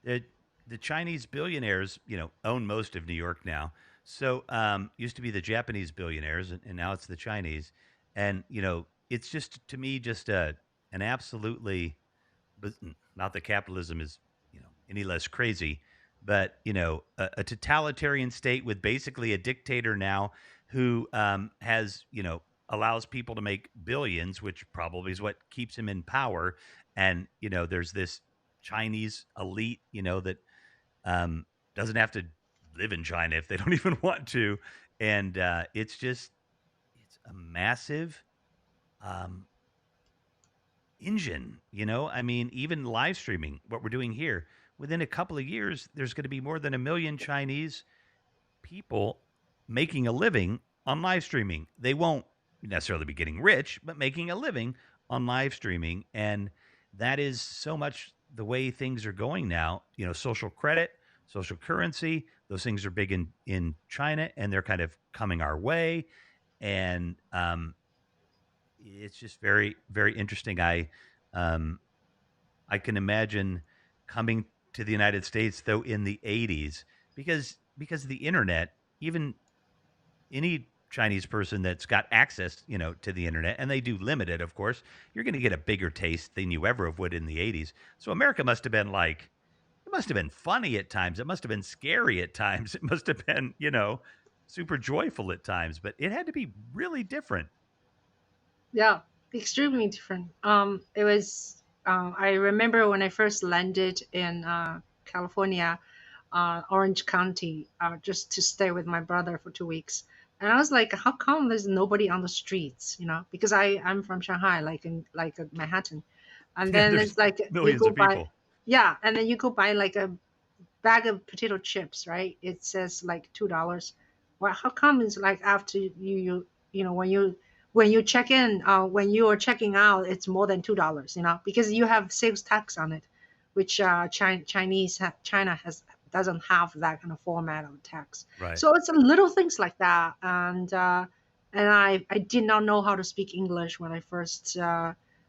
S1: the the Chinese billionaires, own most of New York now. So used to be the Japanese billionaires, and now it's the Chinese. And it's just to me just an absolutely, but not that capitalism is any less crazy, but a totalitarian state with basically a dictator now who has allows people to make billions, which probably is what keeps him in power. And there's this Chinese elite, that um, doesn't have to live in China if they don't even want to, and it's a massive um, engine. I mean, even live streaming, what we're doing here, within a couple of years, there's going to be more than 1 million Chinese people making a living on live streaming. They won't necessarily be getting rich, but making a living on live streaming. And that is so much the way things are going now. Social credit, social currency, those things are big in China and they're kind of coming our way. And it's just very, very interesting. Um, I can imagine coming to the United States though in the 80s because of the internet, even any Chinese person that's got access, to the internet, and they do limit it, of course, you're going to get a bigger taste than you ever would in the 80s. So America must have been like, it must have been funny at times. It must have been scary at times. It must have been, super joyful at times, but it had to be really different.
S3: yeah, extremely different. It was. I remember when I first landed in California, Orange County, just to stay with my brother for 2 weeks. And I was like, how come there's nobody on the streets? Because I'm from Shanghai, like Manhattan, and
S1: Yeah,
S3: then
S1: there's
S3: it's like you
S1: millions
S3: go
S1: of
S3: buy,
S1: people.
S3: yeah, and then you go buy like a bag of potato chips, right? It says like $2. Well, how come it's like after when you check in, when you are checking out, it's more than $2, because you have sales tax on it, which China has doesn't have that kind of format of tax.
S1: Right.
S3: So it's a little things like that, and I did not know how to speak English when I first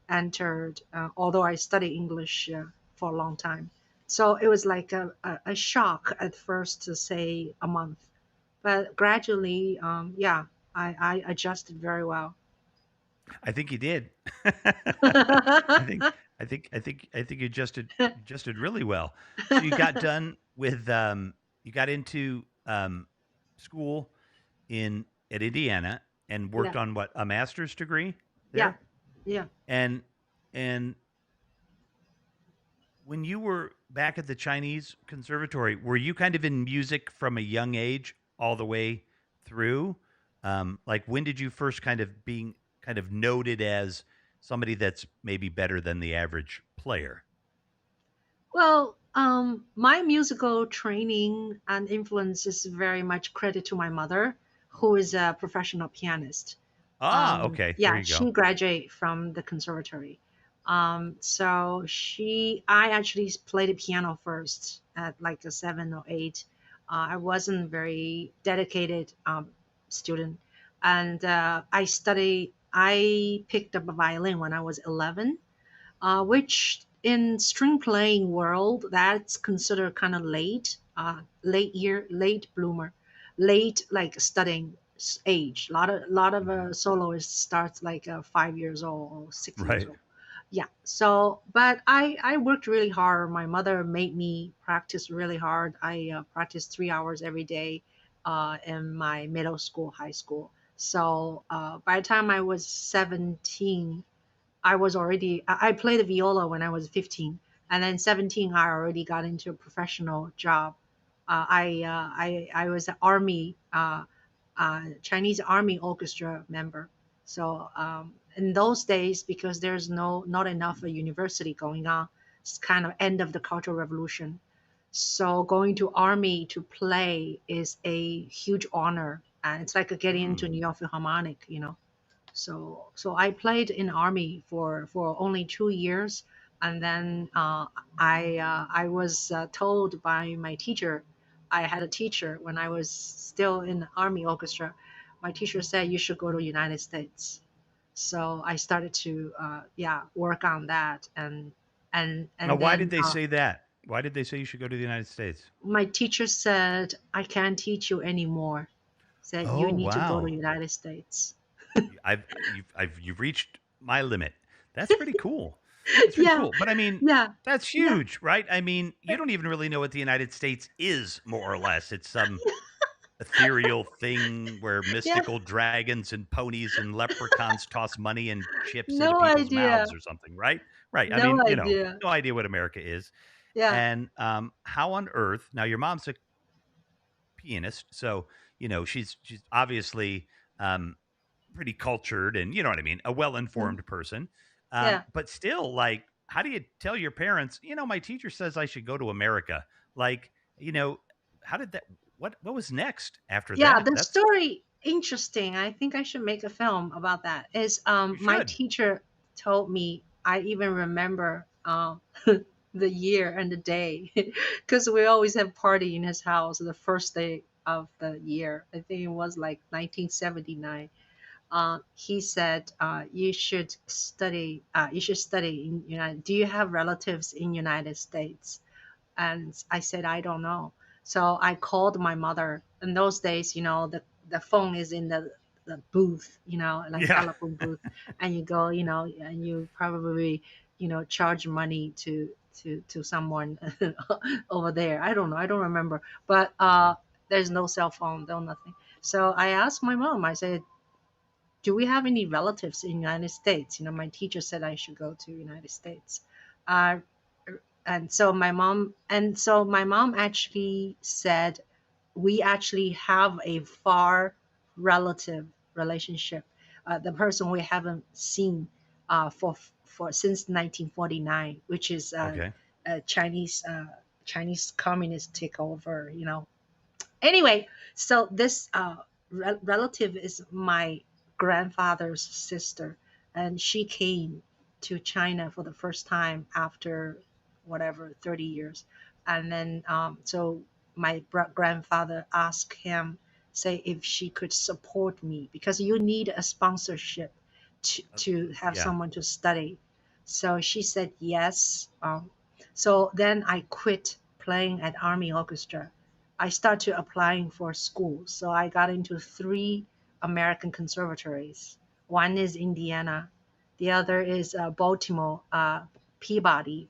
S3: entered, although I studied English for a long time. So it was like a shock at first to say a month, but gradually, yeah, I adjusted very well.
S1: I think you did. I think I think you adjusted really well. So you got done with you got into school in at Indiana and
S3: Yeah,
S1: worked on what, a master's degree
S3: yeah,
S1: there?
S3: yeah,
S1: And and when you were back at the Chinese Conservatory, were you kind of in music from a young age all the way through? Like when did you first kind of being kind of noted as somebody that's maybe better than the average player?
S3: Well, my musical training and influence is very much credit to my mother, who is a professional pianist.
S1: Ah, okay, there
S3: Yeah,
S1: you go.
S3: she graduated from the conservatory. So I actually played the piano first at like a 7 or 8. I wasn't very dedicated student, and I picked up a violin when I was 11, which in string playing world that's considered kind of late bloomer, late like studying age. A lot of
S1: Mhm.
S3: soloists starts like 5 years old or 6 years
S1: Right.
S3: old. Yeah. So, but I worked really hard. My mother made me practice really hard. I practiced 3 hours every day in my middle school, high school. So by the time I was 17, I played the viola when I was 15, and then 17 I already got into a professional job. I was an army Chinese Army orchestra member. So in those days, because there's not enough university going on, it's kind of end of the Cultural Revolution. So going to Army to play is a huge honor, and it's like getting
S1: Mm.
S3: into New York Philharmonic. So I played in Army for only 2 years, and then I was told by my teacher. I had a teacher when I was still in the Army orchestra. My teacher said you should go to United States. So I started to work on that,
S1: Now,
S3: and
S1: why did
S3: then
S1: they say that? Why did they say you should go to the United States?
S3: my teacher said I can't teach you anymore. Said you
S1: Oh,
S3: need to go to
S1: wow.
S3: United States.
S1: You've reached my limit. That's pretty cool. That's pretty
S3: Yeah,
S1: cool. But I mean,
S3: yeah,
S1: that's
S3: yeah.
S1: huge, right? I mean, you don't even really know what the United States is, more or less. It's some ethereal thing where
S3: Yeah,
S1: mystical dragons and ponies and leprechauns toss money and chips into
S3: no
S1: people's
S3: idea.
S1: mouths or something, right? Right. I
S3: No
S1: mean,
S3: idea.
S1: no idea what America is.
S3: Yeah.
S1: And how on earth? Now, your mom's a pianist, so she's obviously um, pretty cultured and you know what I mean, a
S3: Mm,
S1: well-informed person.
S3: yeah.
S1: But still, like, how do you tell your parents, my teacher says I should go to America? Like, you know, how did that what was next after
S3: Yeah,
S1: that?
S3: the
S1: That's
S3: story interesting. I think I should make a film about that. Is
S1: You
S3: my
S1: should.
S3: teacher told me, I even remember the year and the day because we always have party in his house the first day of the year. I think it was like 1979. He said, you should study in United. Do you have relatives in United States? And I said, I don't know. So I called my mother. In those days, the phone is in the booth, like
S1: Yeah.
S3: telephone booth, and you go, and you probably, charge money to someone over there. I don't know. I don't remember. But
S1: Mhm.
S3: there's no cell phone, no nothing. So I asked my mom. I said, do we have any relatives in United States? My teacher said I should go to United States. Uh, and so my mom actually said we actually have a far relative relationship, the person we haven't seen for since 1949, which is
S1: Okay.
S3: Chinese communist takeover. Anyway, so this relative is my grandfather's sister, and she came to China for the first time after whatever 30 years. And then, so my grandfather asked him, say, if she could support me because you need a sponsorship to have
S1: Yeah.
S3: someone to study. So she said yes. So then I quit playing at Army Orchestra. I started applying for schools. So I got into three American conservatories. One is Indiana, the other is Baltimore, Peabody,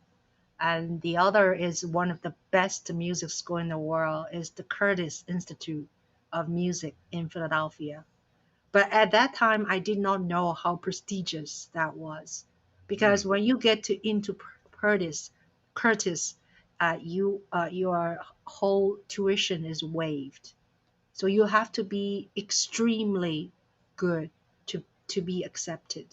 S3: and the other is one of the best music school in the world is the Curtis Institute of Music in Philadelphia. But at that time, I did not know how prestigious that was, because
S1: Mm.
S3: when you get into Curtis, your whole tuition is waived. So you have to be extremely good to be accepted.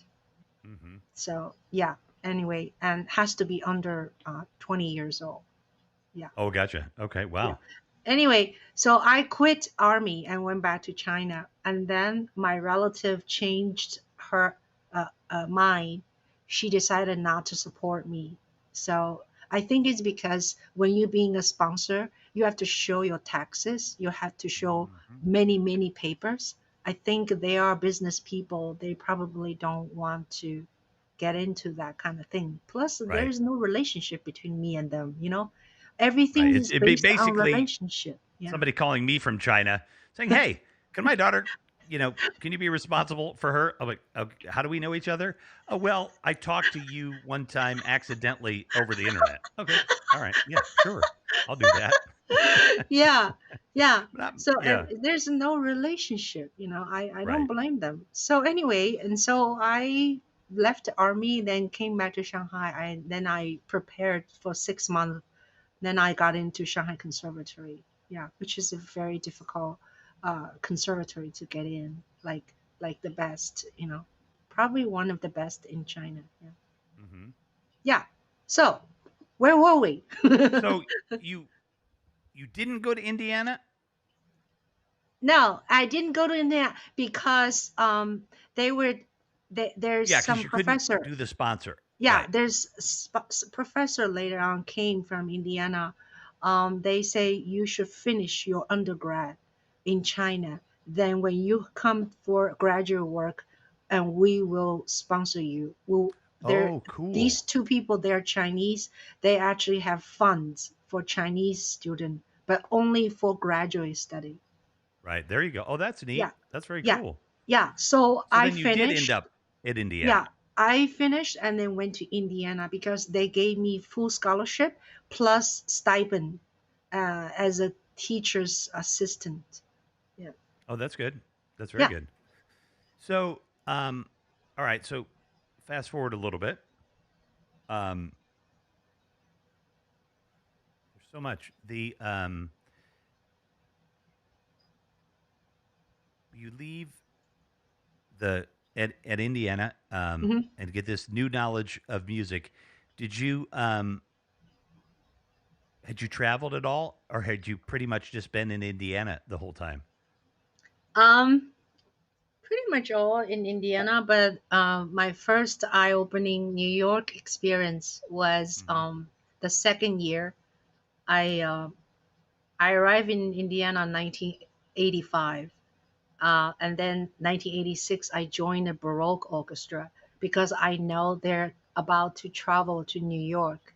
S1: Hmm.
S3: So yeah. Anyway, and has to be under 20 years old. Yeah.
S1: Oh, gotcha. Okay.
S3: Yeah.
S1: Wow.
S3: Anyway, so I quit army and went back to China, and then my relative changed her mind. She decided not to support me. So I think it's because when you're being a sponsor, you have to show your taxes. You have to show
S1: Hmm.
S3: many papers. I think they are business people. They probably don't want to get into that kind of thing. Plus, there
S1: Right.
S3: is no relationship between me and them.
S1: Right.
S3: Everything is
S1: It'd be
S3: based on
S1: basically
S3: relationship. Yeah.
S1: somebody calling me from China saying, "Hey, can my daughter, can you be responsible for her?" I'm like, "Okay, how do we know each other?" Oh, well, I talked to you one time accidentally over the internet. Okay, all right, yeah, sure, I'll do that.
S3: Yeah. Yeah.
S1: But
S3: So, and
S1: yeah,
S3: there's no relationship. I don't
S1: right.
S3: blame them. So anyway, and so I left the army, then came back to Shanghai. Then I prepared for 6 months. Then I got into Shanghai Conservatory. Yeah, which is a very difficult conservatory to get in. Like the best. Probably one of the best in China. Yeah.
S1: Hmm.
S3: Yeah. So, where were we?
S1: So you you didn't go to Indiana?
S3: No, I didn't go to India because they were there's
S1: Yeah, because
S3: some
S1: you couldn't
S3: professor.
S1: do the sponsor,
S3: Yeah,
S1: right?
S3: there's professor later on came from Indiana. They say you should finish your undergrad in China. Then when you come for graduate work, and we will sponsor you. There
S1: Oh, cool.
S3: these two people, they're Chinese. They actually have funds for Chinese student, but only for graduate study.
S1: Right there, you go. Oh, that's
S3: Yeah,
S1: neat. That's very
S3: yeah,
S1: cool.
S3: yeah. So
S1: So
S3: I
S1: then you did end
S3: finished.
S1: up at
S3: Yeah,
S1: Indiana.
S3: I finished and then went to Indiana because they gave me full scholarship plus stipend as a teacher's assistant. Yeah,
S1: Oh, that's good. That's very
S3: yeah.
S1: good. So, all right. So, fast forward a little bit. Um, there's so much. You leave the at Indiana
S3: Hmm.
S1: and get this new knowledge of music. Did you had you traveled at all, or had you pretty much just been in Indiana the whole time?
S3: Um, Pretty much all in Indiana, but my first eye-opening New York experience was
S1: Hmm.
S3: the second year. I I arrived in Indiana in 1985. And then 1986, I joined the Baroque Orchestra because I know they're about to travel to New York.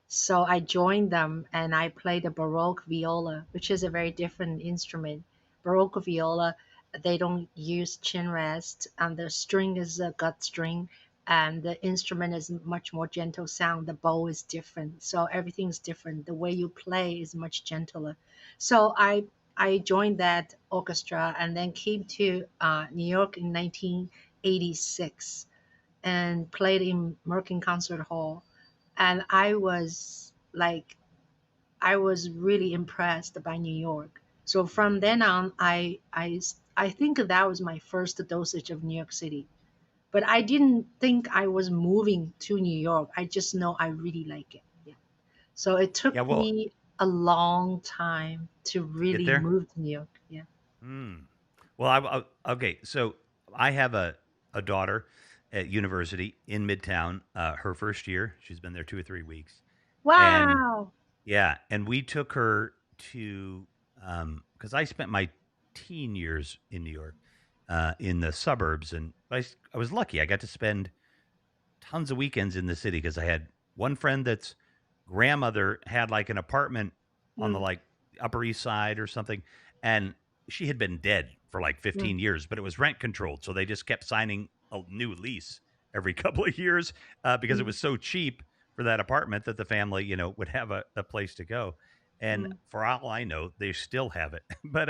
S3: So I joined them and I played the Baroque viola, which is a very different instrument. Baroque viola, they don't use chin rest, and the string is a gut string, and the instrument is much more gentle sound. The bow is different, so everything's different. The way you play is much gentler. So I joined that orchestra and then came to New York in 1986 and played in Merkin Concert Hall, and I was really impressed by New York. So from then on, I think that was my first dosage of New York City. But I didn't think I was moving to New York. I just know I really like it. Yeah. So it
S1: Yeah,
S3: took
S1: well,
S3: me a long time to
S1: to get
S3: really
S1: there.
S3: move to New York. Yeah.
S1: Hmm. Well, okay. So I have a daughter at university in Midtown. Her first year, she's been there 2 or 3 weeks, and
S3: Wow.
S1: yeah, and we took her to because I spent my teen years in New York, in the suburbs, and I was lucky. I got to spend tons of weekends in the city because I had one friend that's grandmother had like an apartment on the
S3: Mm,
S1: like Upper East Side or something, and she had been dead for like
S3: mm,
S1: 15 years, but it was rent controlled, so they just kept signing a new lease every couple of years because it
S3: mm,
S1: was so cheap for that apartment that the family, would have a place to go. And
S3: mm.
S1: for all I know, they still have it, but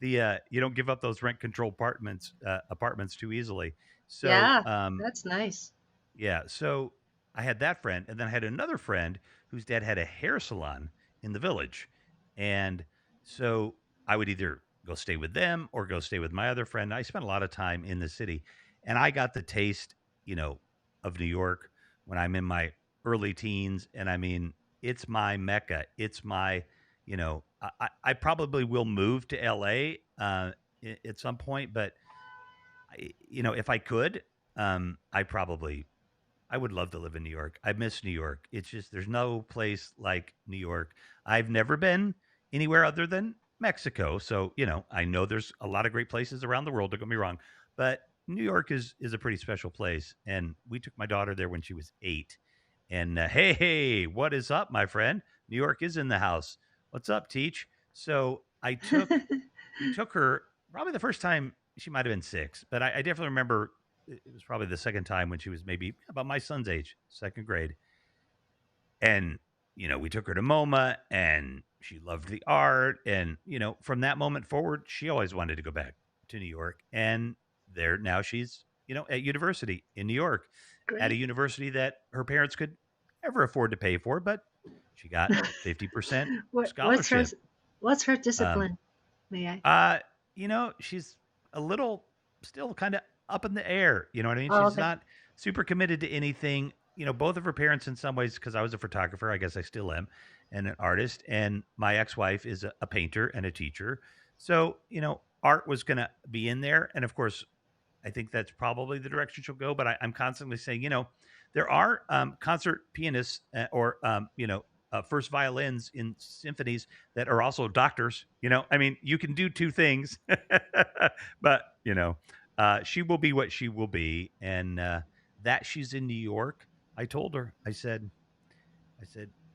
S1: the you don't give up those rent controlled apartments too easily. So
S3: Yeah, that's nice.
S1: yeah. So I had that friend, and then I had another friend whose dad had a hair salon in the village. And so I would either go stay with them or go stay with my other friend. I spent a lot of time in the city, and I got the taste, you know, of New York when I'm in my early teens. And I mean, it's my mecca. It's my, I probably will move to LA at some point, but if I could, I probably I would love to live in New York. I miss New York. It's just there's no place like New York. I've never been anywhere other than Mexico, so I know there's a lot of great places around the world. Don't get me wrong, but New York is a pretty special place. And we took my daughter there when she was 8. And hey, what is up, my friend? New York is in the house. What's up, Teach? So we took her probably the first time she might have been 6, but I definitely remember it was probably the second time when she was maybe about my son's age, second grade. And, we took her to MoMA and she loved the art. And, from that moment forward, she always wanted to go back to New York. And there now she's, at university in New York, at a
S3: Great.
S1: university that her parents could ever afford to pay for, but she got 50%
S3: What
S1: scholarship.
S3: what's her
S1: Um,
S3: discipline? May I?
S1: Uh, she's a little still kind of up in the air. You know what I mean?
S3: Oh,
S1: She's
S3: okay.
S1: not super committed to anything. Both of her parents, in some ways, because I was a photographer, I guess I still am, and an artist. And my ex wife is a painter and a teacher. So, art was going to be in there. And of course, I think that's probably the direction she'll go. But I'm constantly saying, there are concert pianists first violins in symphonies that are also doctors. I mean, you can do two things, but she will be what she will be, and that she's in New York. I told her, I said,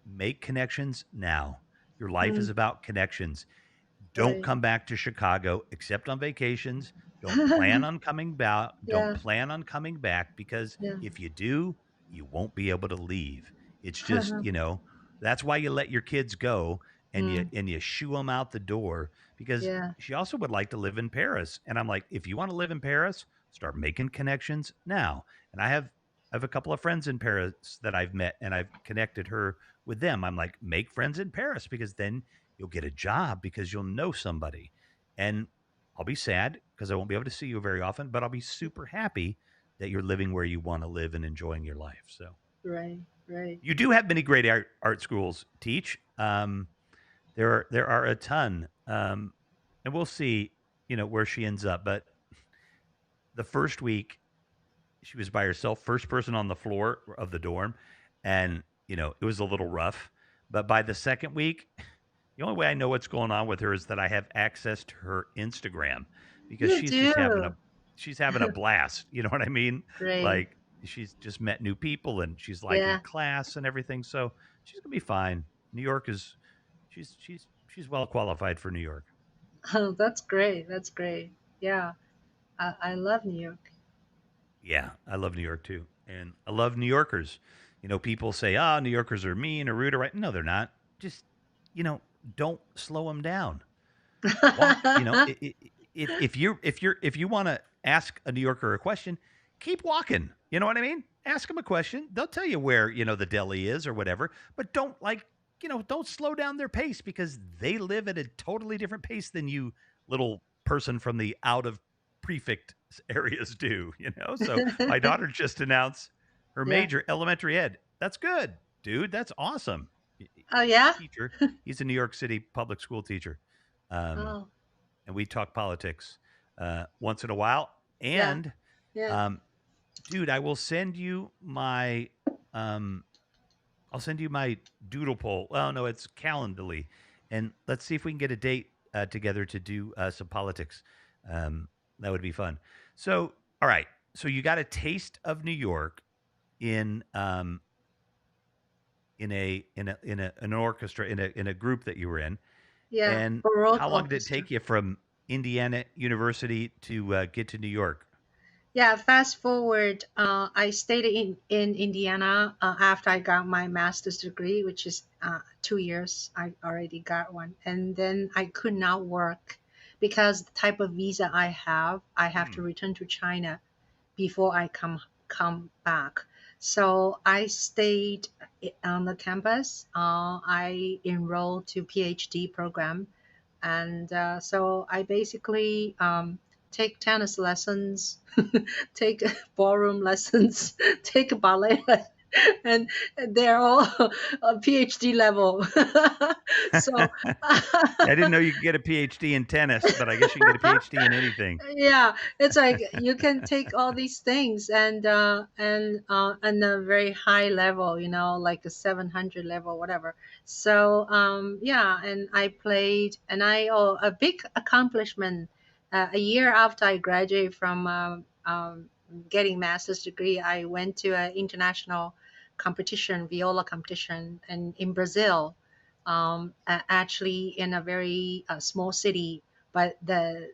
S1: make connections now. Your life is
S3: Mm,
S1: about connections. Don't
S3: right.
S1: come back to Chicago except on vacations. Don't plan on coming back. Don't
S3: Yeah.
S1: plan on coming back because
S3: Yeah.
S1: if you do, you won't be able to leave. It's just, that's why you let your kids go and you
S3: Mm,
S1: and you shoo them out the door because
S3: yeah.
S1: she also would like to live in Paris. And I'm like, if you want to live in Paris, start making connections now. And I have a couple of friends in Paris that I've met and I've connected her with them. I'm like, make friends in Paris because then you'll get a job because you'll know somebody. And I'll be sad because I won't be able to see you very often, but I'll be super happy that you're living where you want to live and enjoying your life. So
S3: Right. Right.
S1: you do have many great art schools. Teach. There are a ton, and we'll see, where she ends up. But the first week she was by herself, first person on the floor of the dorm, and it was a little rough. But by the second week, the only way I know what's going on with her is that I have access to her Instagram because
S3: You
S1: she's just having a
S3: do.
S1: she's having a blast. You know what I mean?
S3: Right.
S1: Like she's just met new people and she's liking
S3: Yeah.
S1: class and everything. So she's gonna be fine. New York is she's well qualified for New York.
S3: Oh, that's great. That's great. Yeah. I love New York.
S1: Yeah, I love New York too, and I love New Yorkers. People say, "Ah, New Yorkers are mean or rude or right." No, they're not. Just you know, don't slow them down. Walk. If you want to ask a New Yorker a question, keep walking. You know what I mean? Ask them a question. They'll tell you where the deli is or whatever. But don't slow down their pace because they live at a totally different pace than you, little person from the out of prefect areas do, So my daughter just announced her
S3: Yeah.
S1: major elementary ed. That's good, dude. That's awesome.
S3: Oh
S1: He's
S3: yeah.
S1: a teacher. He's a New York City public school teacher.
S3: Oh
S1: And we talk politics once in a while.
S3: yeah.
S1: And
S3: Yeah.
S1: um, dude, I will send you my um, I'll send you my doodle poll. Oh no, it's Calendly, and let's see if we can get a date together to do some politics. That would be fun. So, all right. So you got a taste of New York in an orchestra in a group that you were in,
S3: Yeah.
S1: and
S3: Baroque
S1: how long did it
S3: orchestra.
S1: take you from Indiana University to get to New York?
S3: Yeah, fast forward, I stayed in Indiana after I got my master's degree, which is 2 years. I already got one. And then I could not work because the type of visa I have to
S1: Hmm.
S3: return to China before I come back. So I stayed on the campus. I enrolled to PhD program, and so I basically take tennis lessons, take ballroom lessons, take ballet, and they're all a PhD level. So
S1: I didn't know you could get a PhD in tennis, but I guess you can get a PhD in anything.
S3: yeah, it's like you can take all these things and a very high level, like a 700 level, whatever. So yeah, and I played, and a big accomplishment. A year after I graduated from getting master's degree, I went to an international competition, viola competition, and in Brazil, actually in a very small city, but the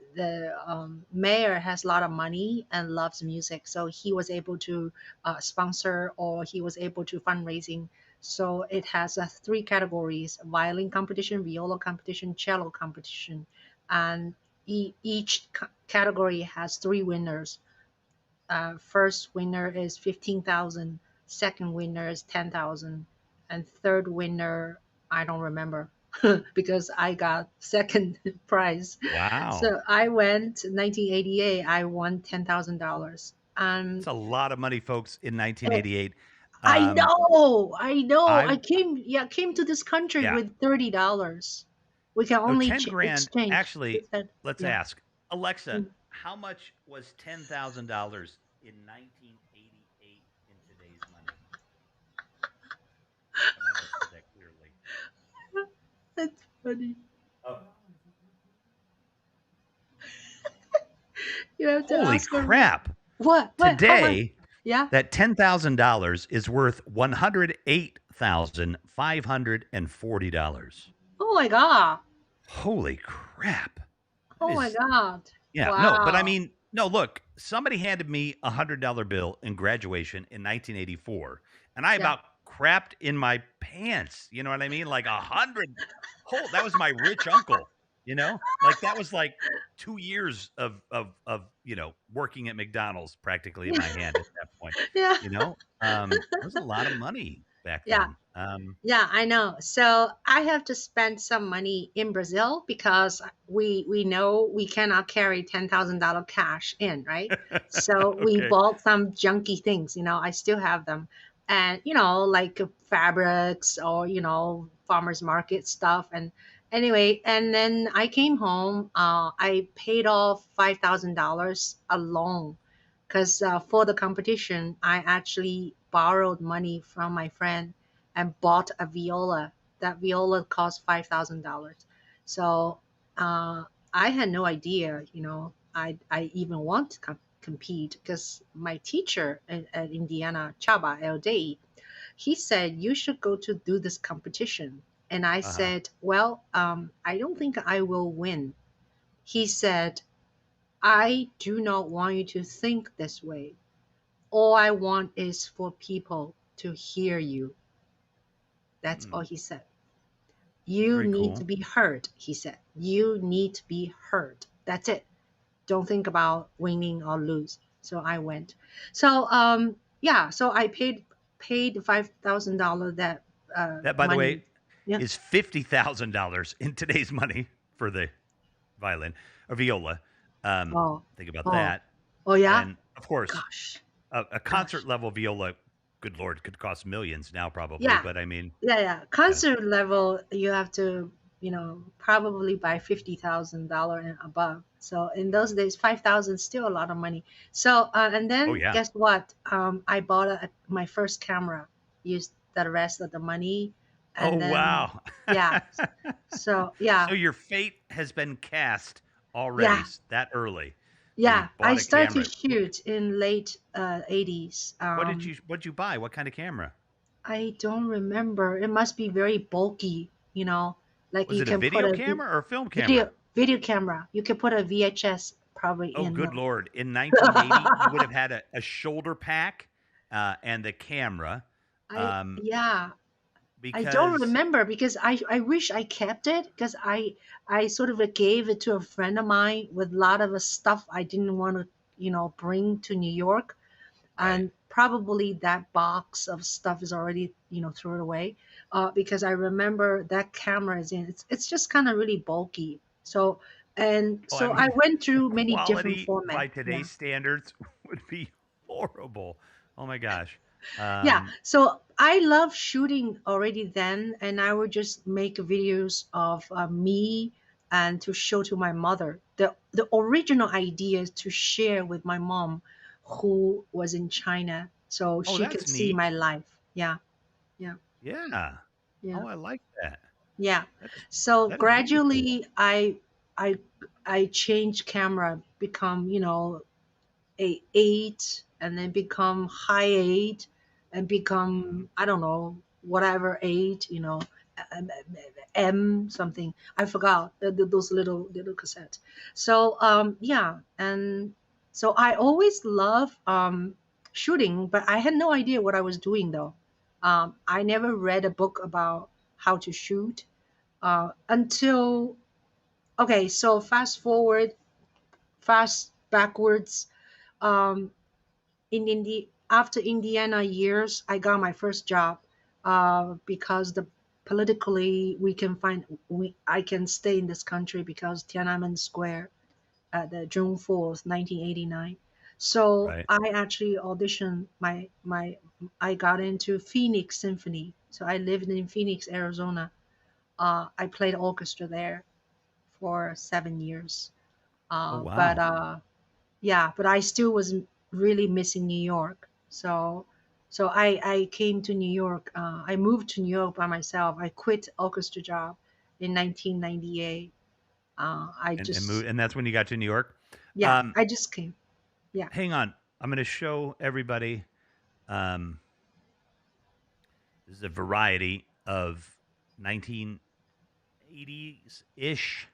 S3: mayor has a lot of money and loves music, so he was able to sponsor, or he was able to fundraising. So it has three categories: violin competition, viola competition, cello competition, and each category has three winners. First winner is 15,000, second winner is 10,000, and third winner, I don't remember because I got second prize.
S1: Wow.
S3: So I went 1988, I won $10,000.
S1: That's a lot of money, folks, in
S3: Oh,
S1: 1988.
S3: I
S1: Um,
S3: know, I know.
S1: I
S3: Came to this country
S1: Yeah.
S3: with $30. We can
S1: So
S3: only
S1: 10 grand.
S3: exchange.
S1: Actually, let's
S3: Yeah.
S1: ask Alexa,
S3: Mm.
S1: how much was $10,000 in 1988 in today's money? I might not have said that clearly.
S3: That's funny.
S1: Oh,
S3: You have to
S1: holy
S3: ask her.
S1: crap.
S3: What? What? How much?
S1: Today,
S3: Yeah.
S1: that $10,000 is worth $108,540.
S3: Oh my God.
S1: Holy crap. That
S3: Oh my
S1: is
S3: God.
S1: Yeah, no, but I
S3: Wow.
S1: mean, no, look, somebody handed me a $100 bill in graduation in 1984, and I
S3: Yeah.
S1: about crapped in my pants. You know what I mean? Like 100. That was my rich uncle. Like that was like 2 years of working at McDonald's practically in my hand at that point.
S3: Yeah.
S1: It was a lot of money back
S3: Yeah.
S1: then.
S3: Yeah, I know. So I have to spend some money in Brazil because we know we cannot carry $10,000 cash in, right? So we
S1: Okay.
S3: bought some junky things. I still have them, and like fabrics or farmers market stuff. And anyway, and then I came home. I paid off $5,000 alone because for the competition, I actually borrowed money from my friend and bought a viola. That viola cost $5,000. So I had no idea, I even want to compete because my teacher at Indiana, Chaba El Day, he said, you should go to do this competition. And I
S1: Uh-huh.
S3: said, well, I don't think I will win. He said, I do not want you to think this way. All I want is for people to hear you. That's all
S1: Hmm.
S3: he said.
S1: That's
S3: You
S1: very
S3: need to
S1: cool.
S3: be heard, he said. You need to be heard. That's it. Don't think about winning or lose. So I went. So yeah, so I paid $5,000 that
S1: That, by the way,
S3: money. Yeah.
S1: is $50,000 in today's money for the violin or viola.
S3: Oh,
S1: Think about
S3: oh,
S1: that.
S3: oh, yeah.
S1: And of course,
S3: Gosh,
S1: a
S3: gosh.
S1: concert level viola, good lord, could cost millions now probably.
S3: Yeah,
S1: But I mean,
S3: yeah.
S1: yeah.
S3: Concert level, you have to, probably buy $50,000 and above. So in those days, 5,000 still a lot of money. So and
S1: Oh
S3: then
S1: yeah.
S3: guess what? I bought my first camera, used the rest of the money,
S1: Oh
S3: and then
S1: wow.
S3: yeah. So
S1: So
S3: yeah,
S1: your fate has been cast already
S3: yeah,
S1: that early, where you
S3: yeah. I
S1: bought a
S3: started to
S1: camera.
S3: shoot in late 80s.
S1: What'd you buy? What kind of camera?
S3: I don't remember. It must be very bulky, like
S1: Was
S3: you
S1: it a
S3: can put
S1: video
S3: a
S1: camera or a film camera?
S3: video camera. You can put a VHS probably
S1: Oh,
S3: in
S1: good
S3: there.
S1: lord. In 1980, you would have had a shoulder pack and the camera
S3: I
S1: um,
S3: Yeah, I don't
S1: because,
S3: remember because I wish I kept it because I sort of gave it to a friend of mine with a lot of the stuff I didn't want to bring to New York,
S1: right.
S3: and probably that box of stuff is already thrown away, because I remember that camera is in it's just kind of really bulky. So and
S1: Oh, I
S3: so I
S1: mean,
S3: went
S1: the
S3: through many different
S1: quality
S3: format.
S1: by
S3: Yeah.
S1: today's standards would be horrible. Oh my gosh.
S3: Yeah,
S1: Um,
S3: so I love shooting already then, and I would just make videos of me and to show to my mother. The original idea is to share with my mom, who was in China, so
S1: oh,
S3: she
S1: that's
S3: could see
S1: neat.
S3: my life. Yeah, yeah,
S1: Yeah.
S3: yeah,
S1: Oh, I like that.
S3: yeah.
S1: That is
S3: So
S1: that is really cool.
S3: gradually, I I changed camera, become a eight, and then become high eight, and
S1: Mhm.
S3: become I don't know whatever eight, M something. I forgot those little cassettes. So yeah, and so I always love shooting, but I had no idea what I was doing though. I never read a book about how to shoot until okay. So fast backwards. Um, after Indiana years, I got my first job because the politically I can stay in this country because Tiananmen Square at the June 4th, 1989. So
S1: Right.
S3: I actually auditioned I got into Phoenix Symphony. So I lived in Phoenix, Arizona. I played orchestra there for 7 years.
S1: Oh
S3: But
S1: wow.
S3: yeah, but I still was really missing New York. So I came to New York. I moved to New York by myself. I quit orchestra job in 1998. I
S1: And move
S3: just
S1: and that's when you got to New York.
S3: Yeah,
S1: Um,
S3: I just came. Yeah.
S1: hang on. I'm going to show everybody um, this is a variety of 1980s ish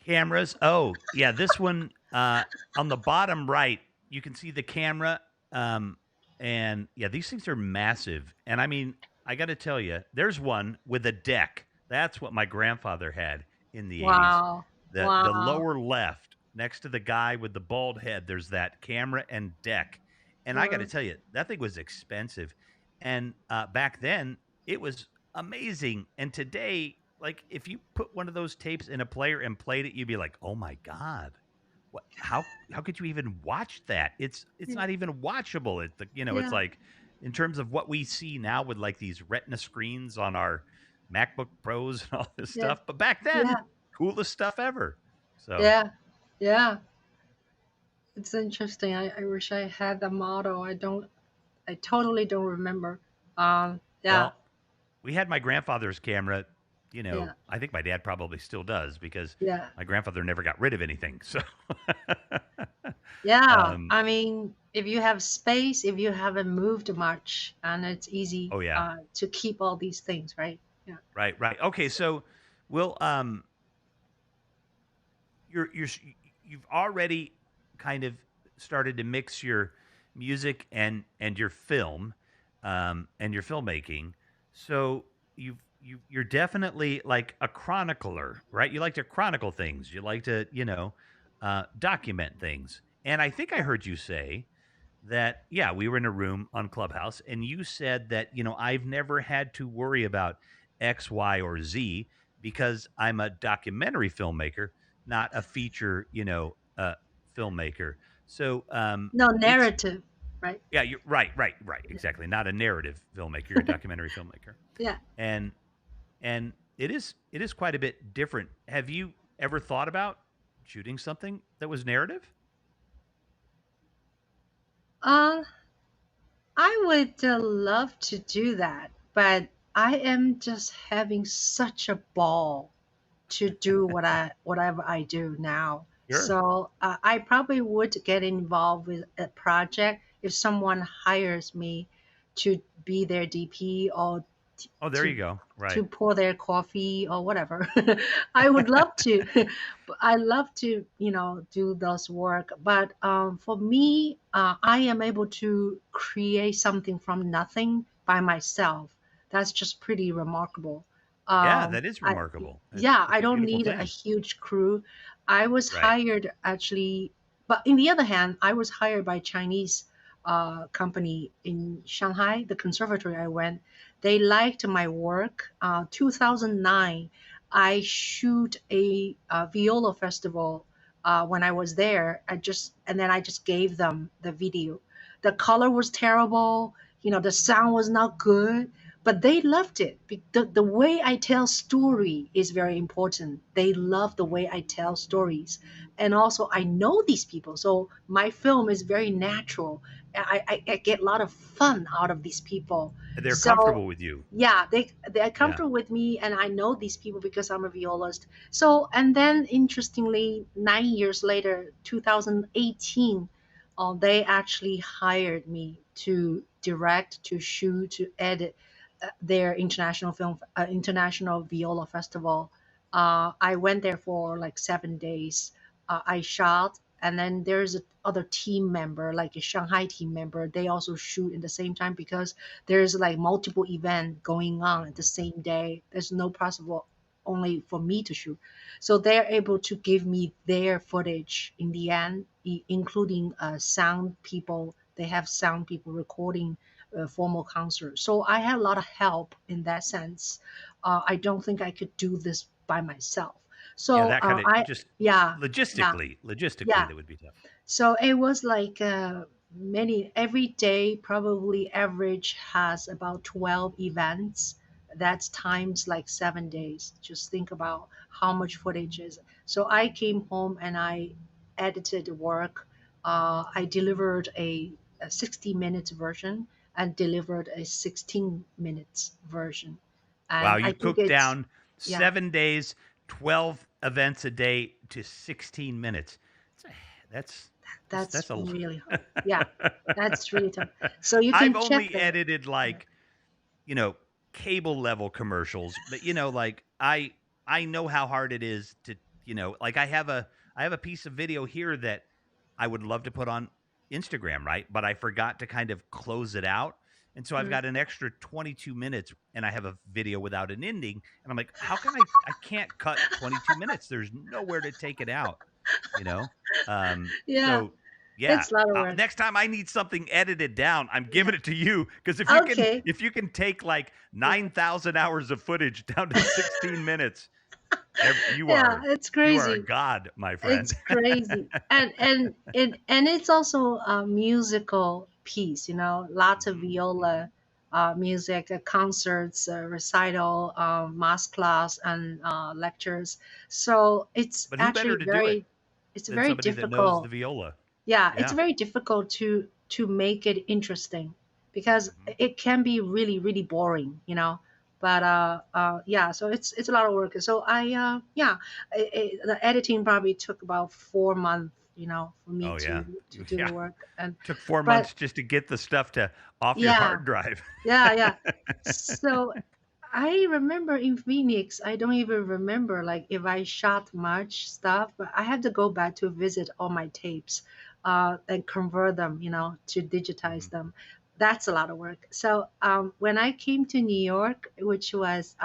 S1: cameras. Oh, yeah, this one on the bottom right, you can see the camera. Um, and yeah, these things are massive. And I mean, I got to tell you, there's one with a deck. That's what my grandfather had in the 80s.
S3: Wow.
S1: The
S3: Wow.
S1: lower left, next to the guy with the bald head, there's that camera and deck. And I got to
S3: Uh,
S1: tell you, that thing was expensive. And back then, it was amazing. And today, like if you put one of those tapes in a player and played it, you'd be like, "Oh my god, what? How could you even watch that? It's
S3: yeah.
S1: not even watchable." It's it's
S3: Yeah.
S1: like in terms of what we see now with like these Retina screens on our MacBook Pros and all this
S3: Yeah.
S1: stuff. But back then,
S3: Yeah.
S1: coolest stuff ever. So
S3: Yeah. Yeah. It's interesting. I wish I had the model. I totally don't remember. Yeah.
S1: well, we had my grandfather's camera.
S3: Yeah.
S1: I think my dad probably still does because
S3: Yeah.
S1: my grandfather never got rid of anything. So,
S3: Yeah,
S1: um,
S3: I mean, if you have space, if you haven't moved much, and it's easy
S1: oh yeah,
S3: to keep all these things, right? Yeah.
S1: right, right. Okay, so we'll you're you've already kind of started to mix your music and your film and your filmmaking. So you're definitely like a chronicler, right? You like to chronicle things. You like to, document things. And I think I heard you say that yeah, we were in a room on Clubhouse and you said that, I've never had to worry about X, Y, or Z because I'm a documentary filmmaker. not a feature, filmmaker. So
S3: No
S1: it's
S3: narrative, right?
S1: yeah, you're right, exactly. Not a narrative filmmaker, you're a documentary filmmaker,
S3: Yeah.
S1: and it is quite a bit different. Have you ever thought about shooting something that was narrative?
S3: Uh, I would love to do that, but I am just having such a ball to do whatever I do now.
S1: Sure.
S3: So I probably would get involved with a project if someone hires me to be their DP or
S1: Oh, there you
S3: to
S1: go. Right.
S3: to pour their coffee or whatever. I would love to. I love to, do those work. But for me, I am able to create something from nothing by myself. That's just pretty remarkable.
S1: Yeah, that is
S3: I
S1: remarkable.
S3: Yeah,
S1: It's
S3: I
S1: a
S3: don't
S1: beautiful
S3: need a
S1: thing.
S3: huge crew. I was
S1: Right.
S3: hired actually, but in the other hand, I was hired by Chinese company in Shanghai, the conservatory I went. They liked my work. 2009, I shoot a viola festival when I was there. I just gave them the video. The color was terrible. The sound was not good, but they loved it. The way I tell story is very important. They love the way I tell stories, and also I know these people, so my film is very natural. I get a lot of fun out of these people.
S1: They're
S3: So
S1: comfortable with you.
S3: yeah, they're
S1: Yeah.
S3: comfortable with me, and I know these people because I'm a violist. So, and then interestingly, 9 years later, 2018, they actually hired me to direct, to shoot, to edit their international viola festival. I went there for like 7 days. I shot, and then there's a other team member, like a Shanghai team member. They also shoot in the same time because there's like multiple event going on at the
S1: Mhm.
S3: same day. There's no possible only for me to shoot. So they're able to give me their footage in the end, including sound people. They have sound people recording formal concert. So I had a lot of help in that sense. I don't think I could do this by myself.
S1: Yeah,
S3: So
S1: that kind of
S3: I
S1: just
S3: yeah yeah
S1: logistically
S3: yeah.
S1: that would be tough.
S3: So it was like many every day probably average has about 12 events. That's times like 7 days. Just think about how much footage is. So I came home and I edited the work. I delivered a 60 minutes version and delivered a 16 minutes version.
S1: Wow,
S3: And I
S1: you
S3: think
S1: cooked
S3: it's,
S1: down
S3: yeah,
S1: 7 days, 12 events a day to 16 minutes. That's that's
S3: that's
S1: that's a lot.
S3: really hard. Yeah, that's really tough. So you
S1: I've
S3: can check
S1: only
S3: there.
S1: edited like you know, cable level commercials, but like I know how hard it is to, like I have a piece of video here that I would love to put on Instagram, right? But I forgot to kind of close it out. And so I've
S3: Mm.
S1: got an extra 22 minutes and I have a video without an ending. And I'm like, how can I can't cut 22 minutes. There's nowhere to take it out, you know?
S3: Yeah,
S1: So yeah,
S3: it's a lot of work.
S1: next time I need something edited down, I'm
S3: Yeah.
S1: giving it to you because if you can
S3: Okay.
S1: if you can take like
S3: Yeah.
S1: 9,000 hours of footage down to 16 minutes, you
S3: Yeah,
S1: are
S3: it's
S1: you are a
S3: crazy.
S1: god, my
S3: It's
S1: friend.
S3: crazy. And it's also a musical piece, lots of
S1: Mhm,
S3: viola
S1: mhm.
S3: music, concerts, recital, mass class, and lectures. So it's
S1: But who better
S3: actually
S1: to do it
S3: it's
S1: than
S3: very
S1: somebody that knows the
S3: difficult.
S1: viola?
S3: Yeah, it's
S1: Yeah.
S3: very difficult to make it interesting because
S1: Mhm.
S3: it can be really really boring, but yeah, so it's a lot of work. So yeah, the editing probably took about 4 months, for me
S1: Oh
S3: to
S1: yeah.
S3: to do the
S1: Yeah.
S3: work. And
S1: Took 4
S3: but
S1: months just to get the stuff to off your
S3: yeah,
S1: hard drive.
S3: yeah. So I remember in Phoenix, I don't even remember like if I shot much stuff, but I had to go back to visit all my tapes, and convert them, to digitize
S1: Mhm.
S3: them. That's a lot of work. So when I came to New York, which was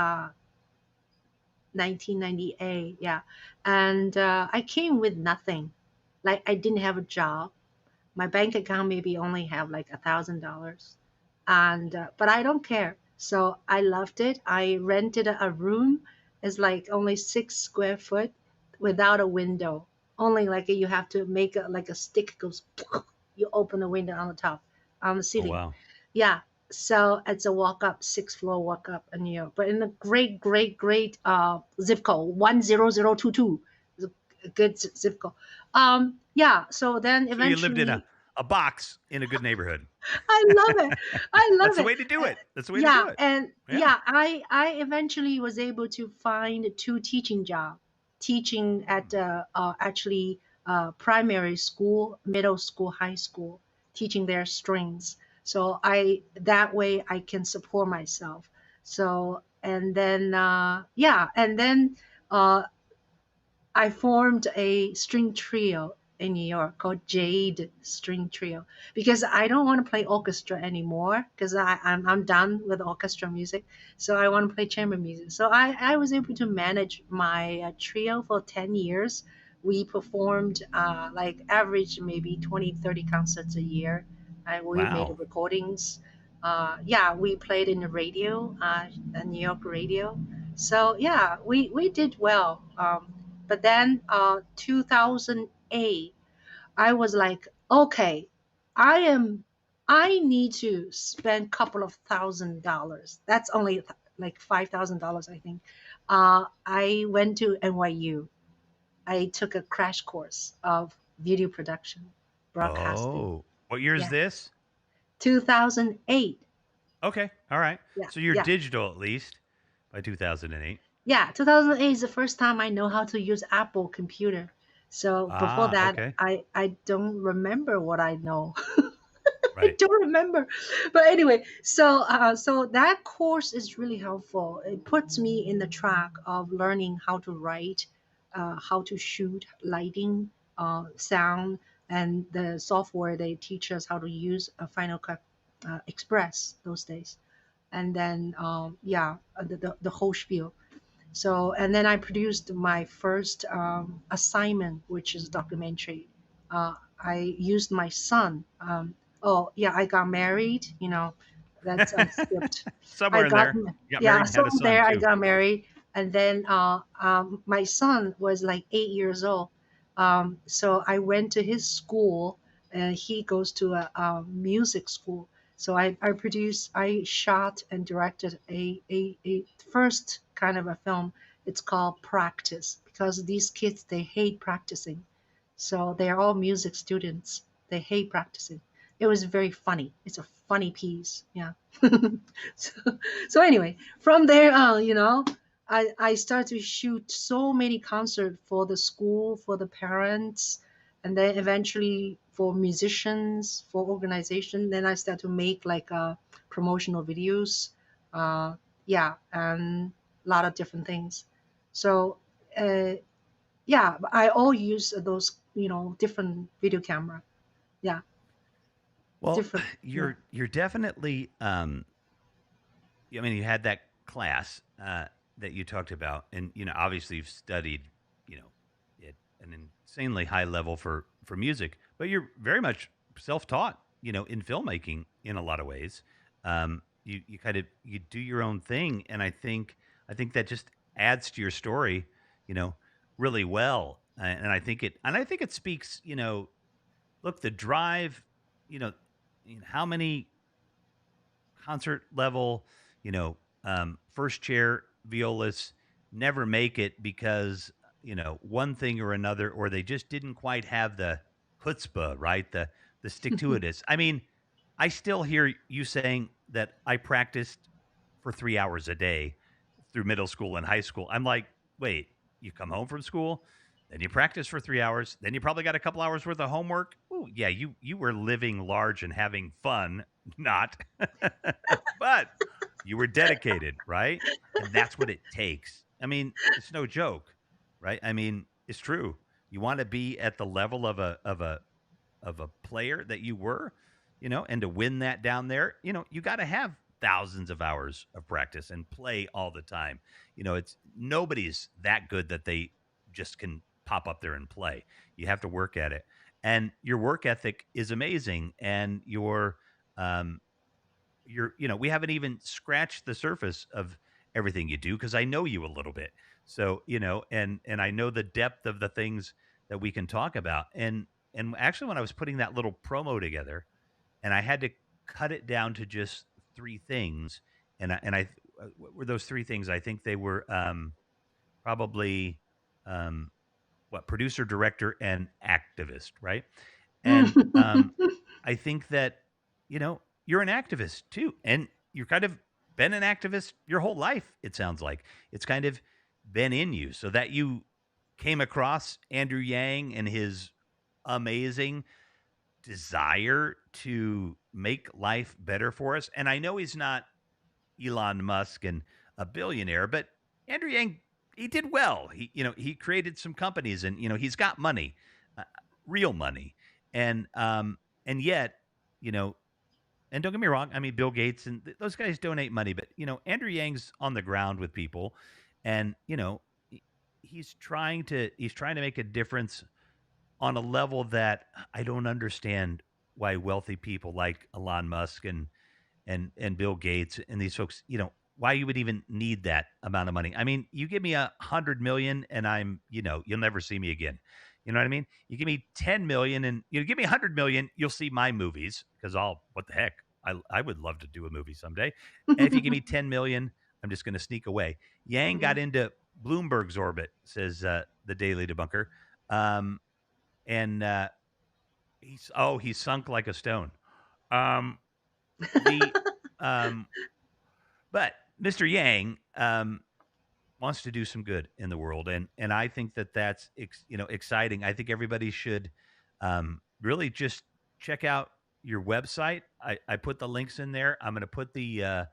S3: 1998, yeah, and I came with nothing. Like I didn't have a job. My bank account maybe only have like $1,000, and but I don't care. So I loved it. I rented a room. It's like only 6 square foot. without a window. Only like you have to make like a stick goes. You open the window on the top, on the
S1: Oh,
S3: ceiling.
S1: wow.
S3: Yeah. So it's a walk up, sixth floor walk up in New York, but in a great, great, great zip code 10022. It's a good zip code. Yeah. So then
S1: So you lived in
S3: eventually,
S1: a box in a good neighborhood.
S3: I love it. I
S1: That's
S3: love
S1: the
S3: it.
S1: way to do
S3: Uh,
S1: it. That's the way to
S3: yeah,
S1: do it.
S3: and
S1: Yeah.
S3: yeah, I eventually was able to find two teaching job, teaching at actually primary school, middle school, high school, teaching their strings. So I that way I can support myself. So and then yeah, and then uh, I formed a string trio in New York called Jade String Trio because I don't want to play orchestra anymore because I'm done with orchestra music. So I want to play chamber music. So I was able to manage my trio for 10 years. We performed like average maybe 20, 30 concerts a year. We made
S1: Wow.
S3: recordings. Yeah, we played in the radio, the New York radio. So yeah, we did well. But then 2008, I was like, okay, I am, I need to spend a couple of $1,000. That's only like $5,000, I think. I went to NYU. I took a crash course of video production, broadcasting.
S1: Oh, what year is
S3: Yeah,
S1: this?
S3: 2008.
S1: Okay. All right.
S3: Yeah,
S1: So you're
S3: yeah.
S1: digital at least by 2008.
S3: Yeah, 2008 is the first time I know how to use Apple computer. So before
S1: Ah,
S3: that,
S1: okay.
S3: I don't remember what I know. I
S1: Right.
S3: don't remember. But anyway, so that course is really helpful. It puts me in the track of learning how to write, how to shoot, lighting, sound, and the software they teach us how to use a Final Cut Express those days. And then yeah, the whole spiel. So, and then I produced my first assignment, which is documentary. I used my son. Oh, yeah, I got married. That's I skipped. I
S1: Somewhere in
S3: got,
S1: there, you got
S3: yeah,
S1: married and
S3: so
S1: had a son
S3: there I
S1: too.
S3: got married. And then my son was like 8 years old. So I went to his school, and he goes to a music school. So I shot and directed a first kind of a film. It's called Practice because these kids, they hate practicing. So they're all music students. They hate practicing. It was very funny. It's a funny piece. Yeah. so, so anyway, from there on, I started to shoot so many concerts for the school, for the parents, and then eventually for musicians, for organization. Then I start to make like promotional videos, uh, yeah, and a lot of different things. So uh, yeah, I all use those different video camera. Yeah,
S1: Well,
S3: different. Yeah.
S1: you're definitely I mean, you had that class that you talked about, and obviously you've studied, you know, at an insanely high level for music, but you're very much self-taught, in filmmaking in a lot of ways. You kind of you do your own thing, and I think that just adds to your story, you know, really well. And I think it speaks, look, the drive, you know, how many concert level, first chair violists never make it because, one thing or another, or they just didn't quite have the chutzpah, right? The stick to itiveness. I mean, I still hear you saying that I practiced for 3 hours a day through middle school and high school. I'm like, wait, you come home from school, then you practice for 3 hours, then you probably got a couple hours worth of homework. Oh yeah, you were living large and having fun, not, but you were dedicated, right? And that's what it takes. I mean, it's no joke, right? I mean, it's true. You want to be at the level of a player that you were, and to win that down there, you got to have thousands of hours of practice and play all the time. It's nobody's that good that they just can pop up there and play. You have to work at it. And your work ethic is amazing, and um we haven't even scratched the surface of everything you do because I know you a little bit. So, and I know the depth of the things that we can talk about. And actually when I was putting that little promo together and I had to cut it down to just three things, what were those three things? I think they were probably um what producer, director, and activist, right? And I think that you're an activist too, and you're kind of been an activist your whole life. It sounds like it's kind of been in you, so that you came across Andrew Yang and his amazing desire to make life better for us. And I know he's not Elon Musk and a billionaire, but Andrew Yang, he did well. He created some companies, and he's got money, uh, real money, and yet, you know, and don't get me wrong, I mean Bill Gates and those guys donate money, but Andrew Yang's on the ground with people, and he's trying to make a difference on a level that I don't understand why wealthy people like Elon Musk and Bill Gates and these folks, why you would even need that amount of money. I mean, you give me 100 million and you'll never see me again. You know what I mean? You give me 10 million and you give me 100 million, you'll see my movies because what the heck? I would love to do a movie someday. And if you give me 10 million, I'm just going to sneak away. Yang got into Bloomberg's orbit, says the Daily Debunker. Um, and he's sunk like a stone. Um, the But Mr. Yang wants to do some good in the world, and I think that's exciting. I think everybody should really just check out your website. I put the links in there. I'm going to put the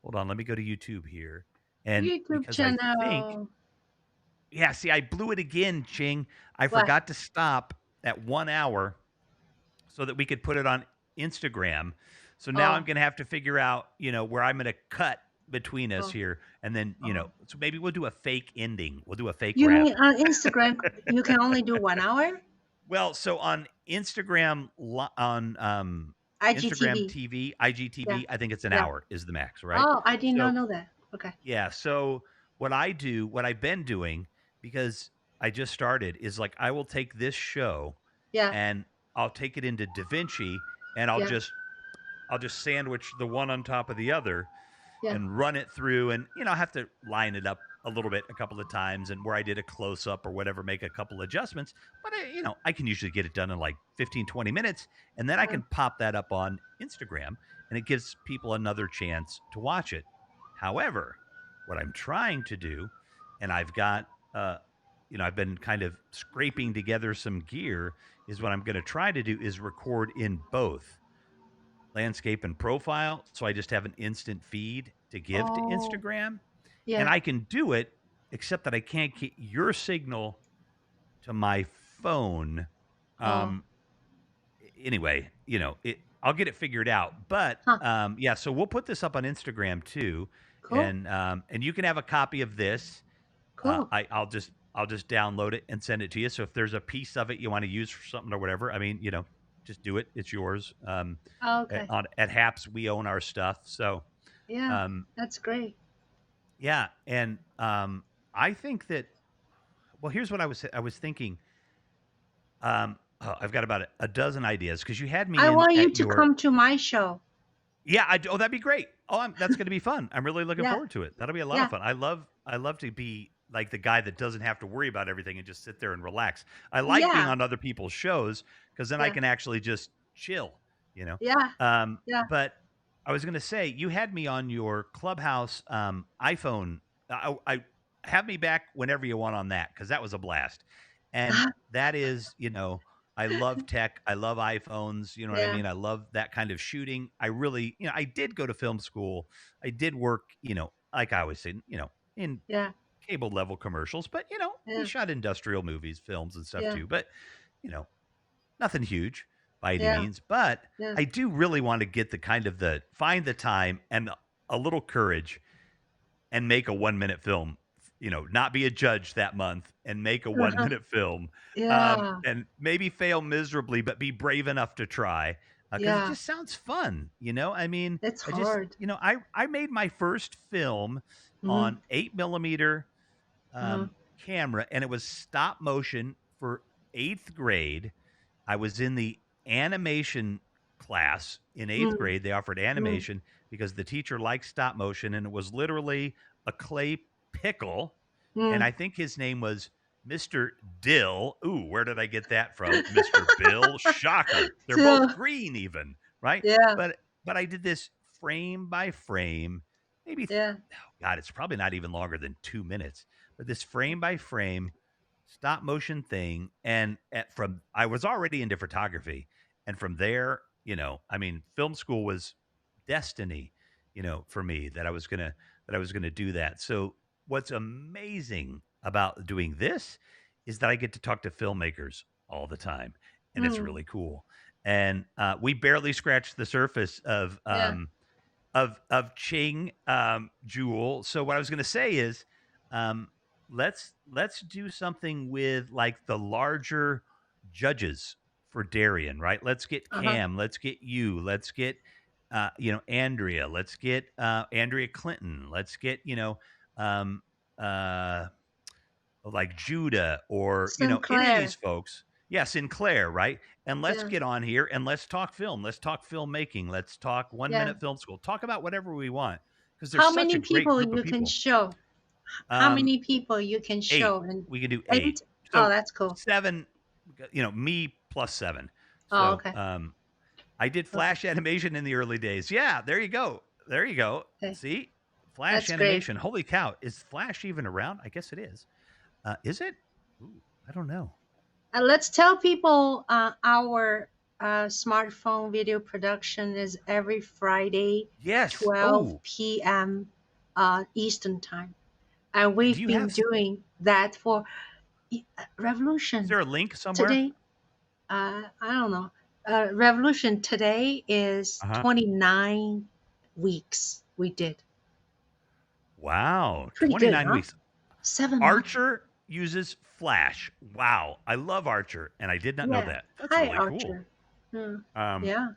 S1: hold on. Let me go to YouTube here, and
S3: YouTube
S1: because I think
S3: channel.
S1: yeah, see, I blew it again, Ching. I
S3: What?
S1: forgot to stop at 1 hour so that we could put it on Instagram. So now I'm
S3: Oh,
S1: going to have to figure out, where I'm going to cut between us
S3: oh,
S1: here. And then,
S3: oh.
S1: so maybe we'll do a fake ending. We'll do a fake
S3: You
S1: wrap.
S3: mean on Instagram you can only do 1 hour?
S1: Well, so on Instagram
S3: IGTV.
S1: TV,
S3: Yeah,
S1: IGTV, I think it's an
S3: yeah.
S1: hour is the max, right?
S3: Oh, I did not
S1: So
S3: know that. Okay.
S1: yeah. So what I've been doing, because I just started, is like I will take this show
S3: Yeah,
S1: and I'll take it into DaVinci and
S3: yeah,
S1: I'll just sandwich the one on top of the other
S3: yeah.
S1: and run it through, and I have to line it up a little bit a couple of times, and where I did a close up or whatever, make a couple adjustments, but I can usually get it done in like 15, 20 minutes, and then I
S3: Uh,
S1: can pop that up on Instagram, and it gives people another chance to watch it. However, what I'm trying to do, and I've been kind of scraping together some gear, is what I'm going to try to do is record in both landscape and profile. So I just have an instant feed to give to
S3: oh,
S1: Instagram. And
S3: yeah.
S1: I can do it, except that I can't get your signal to my phone.
S3: Oh,
S1: Um, anyway, I'll get it figured out. But
S3: huh.
S1: yeah, so we'll put this up on Instagram too.
S3: Cool,
S1: And you can have a copy of this.
S3: cool.
S1: I'll just download it and send it to you. So if there's a piece of it you want to use for something or whatever, I mean, just do it. It's yours.
S3: Okay.
S1: At Haps, we own our stuff. So
S3: Yeah,
S1: um,
S3: that's great.
S1: yeah, and I think that. Well, here's what I was thinking. I've got about a dozen ideas because you had me
S3: I
S1: in
S3: want you
S1: at
S3: to
S1: your.
S3: come to my show.
S1: Yeah, oh, that'd be great. Oh, that's going to be fun. I'm really looking
S3: Yeah,
S1: forward to it. That'll be a lot of
S3: yeah,
S1: fun. I love to be like the guy that doesn't have to worry about everything and just sit there and relax. I like being
S3: yeah,
S1: on other people's shows because then I
S3: yeah,
S1: can actually just chill, you know.
S3: yeah, yeah.
S1: But I was going to say you had me on your Clubhouse iPhone. I have me back whenever you want on that because that was a blast. And that is, I love tech. I love iPhones. You know what I
S3: Yeah,
S1: mean? I love that kind of shooting. I really, I did go to film school. I did work, like I always say, in
S3: yeah,
S1: cable level commercials, but we
S3: yeah,
S1: shot industrial movies, films and stuff
S3: yeah,
S1: too. But, you know, nothing huge by any
S3: yeah,
S1: means. But
S3: yeah.
S1: I do really want to get find the time and a little courage and make a 1 minute film, not be a judge that month and make a 1 minute film,
S3: Yeah,
S1: and maybe fail miserably, but be brave enough to try because it
S3: yeah.
S1: just sounds fun. I mean,
S3: It's
S1: I just,
S3: hard.
S1: I made my first film
S3: Mm-hmm.
S1: on 8 millimeter
S3: Mm-hmm.
S1: camera, and it was stop motion for 8th grade. I was in the animation class in 8th grade. They offered
S3: Mm-hmm.
S1: animation because the teacher liked stop motion, and it was literally a clay pickle. And
S3: Mm.
S1: I think his name was Mr. Dill. Ooh, where did I get that from? Mr. Bill. Shocker. They're
S3: So,
S1: both green, even, right?
S3: yeah,
S1: But I did this frame by frame, maybe
S3: yeah.
S1: oh God, it's probably not even longer than 2 minutes, but this frame by frame stop motion thing. And from I was already into photography, and from there, I mean, film school was destiny, for me that I was gonna do that. So what's amazing about doing this is that I get to talk to filmmakers all the time, and it's
S3: Mm.
S1: really cool. And we barely scratched the surface
S3: Yeah.
S1: of Ching Juhl. So what I was going to say is, um, let's do something with like the larger judges for Darien, right? Let's get
S3: Uh-huh.
S1: Cam, let's get you, let's get Andrea, let's get Andrea Clinton, let's get um, uh, like Judah or any of these
S3: Sinclair.
S1: folks. Yeah, Sinclair, right? And let's
S3: Yeah.
S1: get on here and let's talk film. Let's talk filmmaking. Let's talk one
S3: Yeah.
S1: minute film school. Talk about whatever we want because there's
S3: How
S1: such a
S3: many
S1: great
S3: people
S1: group of
S3: you can
S1: people.
S3: show? How
S1: Um,
S3: many people you can
S1: Eight.
S3: show? And
S1: We can do eight.
S3: 8? Oh,
S1: So
S3: that's cool.
S1: seven. Me plus seven.
S3: Oh,
S1: So
S3: okay.
S1: I did
S3: Okay.
S1: flash animation in the early days. Yeah, there you go. There you go.
S3: Okay.
S1: See, flash
S3: That's great.
S1: animation. Holy cow! Is Flash even around? I guess it is. Is it? Ooh, I don't know.
S3: Let's tell people our smartphone video production is every Friday,
S1: Yes.
S3: 12
S1: Oh,
S3: p.m. Eastern time. And
S1: and do
S3: we've
S1: you
S3: been
S1: have?
S3: doing that for
S1: Is
S3: Revolution
S1: there a link somewhere?
S3: today. I don't know. Revolution today is
S1: Uh huh.
S3: 29 weeks we did.
S1: Wow,
S3: Pretty good,
S1: 29
S3: huh?
S1: weeks.
S3: 7 months.
S1: Archer uses Flash. Wow, I love Archer, and I did not know
S3: Yeah.
S1: that. That's
S3: Hi,
S1: really cool.
S3: Archer. Hmm.
S1: Um,
S3: Yeah.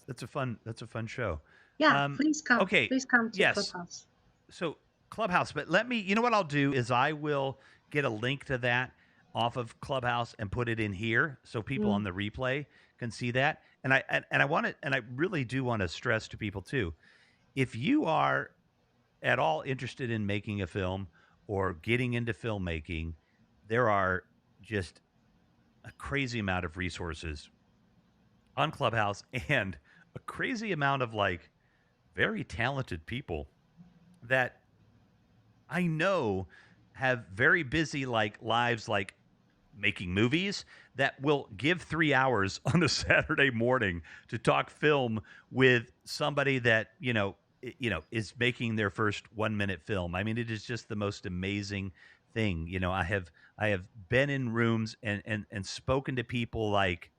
S1: that's a fun show.
S3: Yeah.
S1: Um,
S3: Please come.
S1: okay,
S3: Please come to
S1: yes.
S3: Clubhouse.
S1: So Clubhouse, but let me. You know what I'll do is I will get a link to that off of Clubhouse and put it in here so people on
S3: Mm,
S1: the replay can see that. And I want to, and I really do want to stress to people too. If you are at all interested in making a film or getting into filmmaking, there are just a crazy amount of resources on Clubhouse and a crazy amount of like very talented people that I know have very busy like lives, like making movies, that will give 3 hours on a Saturday morning to talk film with somebody that is making their first 1 minute film. I mean, it is just the most amazing thing. I have been in rooms and spoken to people like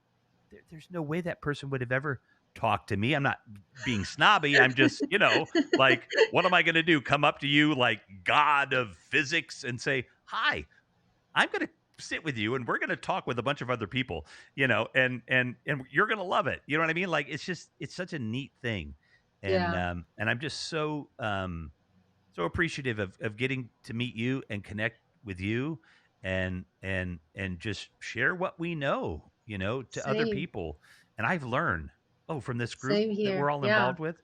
S1: there's no way that person would have ever talked to me. I'm not being snobby. I'm just, like, what am I going to do? Come up to you like God of physics and say, "Hi, I'm going to sit with you and we're going to talk with a bunch of other people, and you're going to love it." You know what I mean? Like it's such a neat thing. And
S3: yeah.
S1: I'm just so appreciative of getting to meet you and connect with you and just share what we know, to other
S3: Same.
S1: people. And I've learned, from this group
S3: Same
S1: that
S3: here.
S1: we're all
S3: Yeah.
S1: involved with.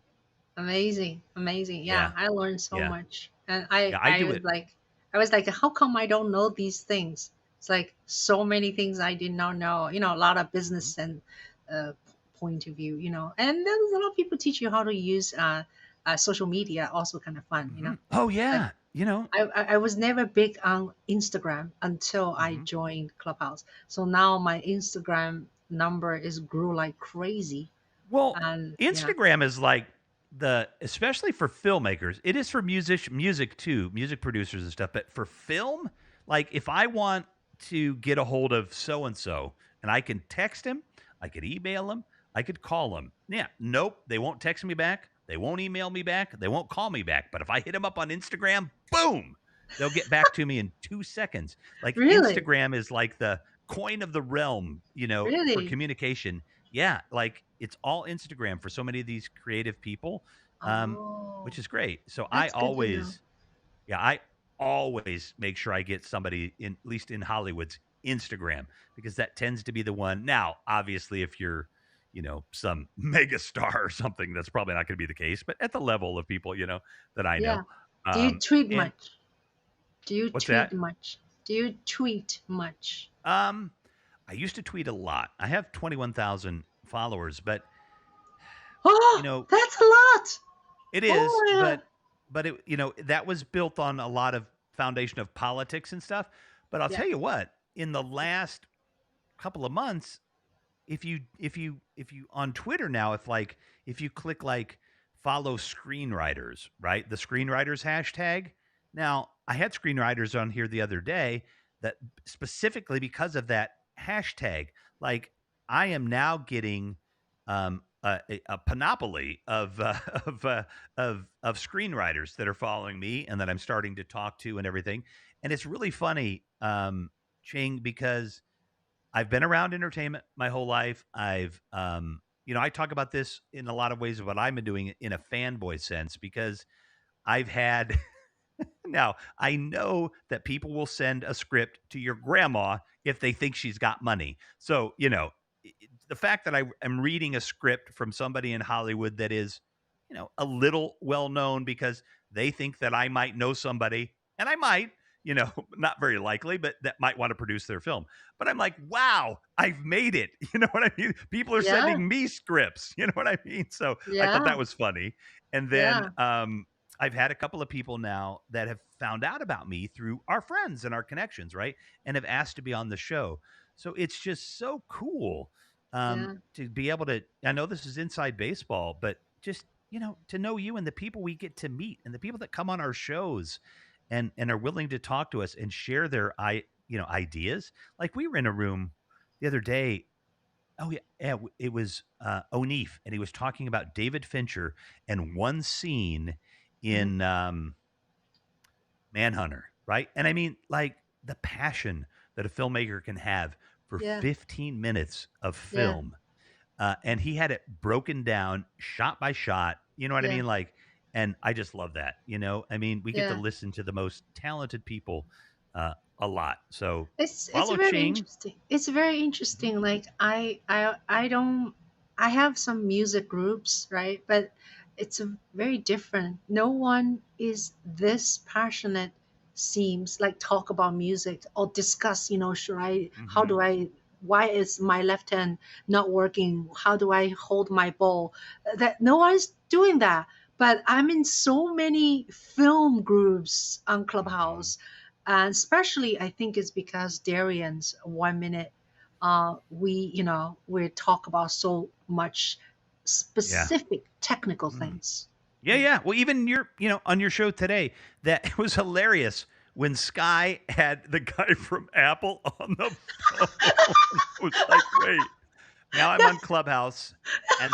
S3: Amazing. Amazing. Yeah.
S1: Yeah.
S3: I learned so
S1: Yeah.
S3: much. And
S1: Yeah. I
S3: I
S1: do
S3: was
S1: it.
S3: like, how come I don't know these things? It's like so many things I did not know. A lot of
S1: Mhm,
S3: business and uh, point of view. And then a lot of people teach you how to use social media. Also, kind of fun.
S1: Oh,
S3: Like
S1: yeah.
S3: I was never big on Instagram until I
S1: Mhm.
S3: joined Clubhouse. So now my Instagram number is grew like crazy.
S1: Well,
S3: And yeah.
S1: Instagram is like especially for filmmakers. It is for music too, music producers and stuff. But for film, like if I want to get a hold of so and so, and I can text him, I could email him, I could call him. Yeah, nope, they won't text me back, they won't email me back, they won't call me back. But if I hit them up on Instagram, boom, they'll get back to me in 2 seconds. Like
S3: Really?
S1: Instagram is like the coin of the realm, for
S3: Really?
S1: communication. Yeah, like it's all Instagram for so many of these creative people,
S3: Oh,
S1: which is great. So I
S3: that's good to know.
S1: always Yeah, I always make sure I get somebody in, at least in Hollywood's Instagram, because that tends to be the one. Now, obviously, if you're, some mega star or something, that's probably not going to be the case. But at the level of people, that I know,
S3: Yeah. Do you tweet
S1: and
S3: much? Do you
S1: what's
S3: tweet
S1: that?
S3: much? Do you tweet much?
S1: Um, I used to tweet a lot. I have 21,000 followers, but you
S3: Oh,
S1: know,
S3: that's a lot.
S1: it
S3: Oh
S1: is,
S3: my God.
S1: but it that was built on a lot of foundation of politics and stuff. But I'll
S3: Yeah.
S1: tell you what, in the last couple of months, if you on Twitter now, if you click like follow screenwriters, right? The screenwriters hashtag. Now, I had screenwriters on here the other day that specifically because of that hashtag, like I am now getting a panoply of of screenwriters that are following me and that I'm starting to talk to and everything. And it's really funny, Ching, because I've been around entertainment my whole life. I talk about this in a lot of ways of what I've been doing in a fanboy sense because I've had now, I know that people will send a script to your grandma if they think she's got money. So, the fact that I am reading a script from somebody in Hollywood that is, a little well known because they think that I might know somebody, and I might, not very likely, but that might want to produce their film. But I'm like, wow, I've made it. You know what I mean? People are
S3: Yeah.
S1: sending me scripts. You know what I mean? So I thought
S3: Yeah.
S1: that was funny. And then
S3: Yeah.
S1: I've had a couple of people now that have found out about me through our friends and our connections, right? And have asked to be on the show. So it's just so cool
S3: Yeah.
S1: to be able to. I know this is inside baseball, but just to know you and the people we get to meet and the people that come on our shows and are willing to talk to us and share their ideas. Like we were in a room the other day. Oh yeah, yeah. It was O'Neif, and he was talking about David Fincher and one scene
S3: Mhm.
S1: in Manhunter, right? And I mean, like the passion that a filmmaker can have for
S3: Yeah.
S1: 15 minutes of
S3: Yeah.
S1: film, and he had it broken down, shot by shot. You know what I
S3: Yeah.
S1: mean? Like, and I just love that. I mean, we get to
S3: Yeah.
S1: listen to the most talented people a lot. So
S3: It's
S1: follow
S3: very
S1: Ching.
S3: interesting. It's very
S1: Mhm.
S3: interesting. Like I don't I have some music groups, right? But it's a very different. No one is this passionate seems like talk about music or discuss, should I how
S1: Mhm.
S3: do I why is my left hand not working? How do I hold my bow? That no one's doing that. But I'm in so many film groups on
S1: Mhm.
S3: Clubhouse, and especially I think it's because Darian's 1 minute, we talk about so much
S1: Yeah.
S3: specific technical
S1: Mm.
S3: things.
S1: Yeah, yeah. Well, even on your show today, that it was hilarious when Sky had the guy from Apple on the phone. It was like, wait, now I'm on Clubhouse and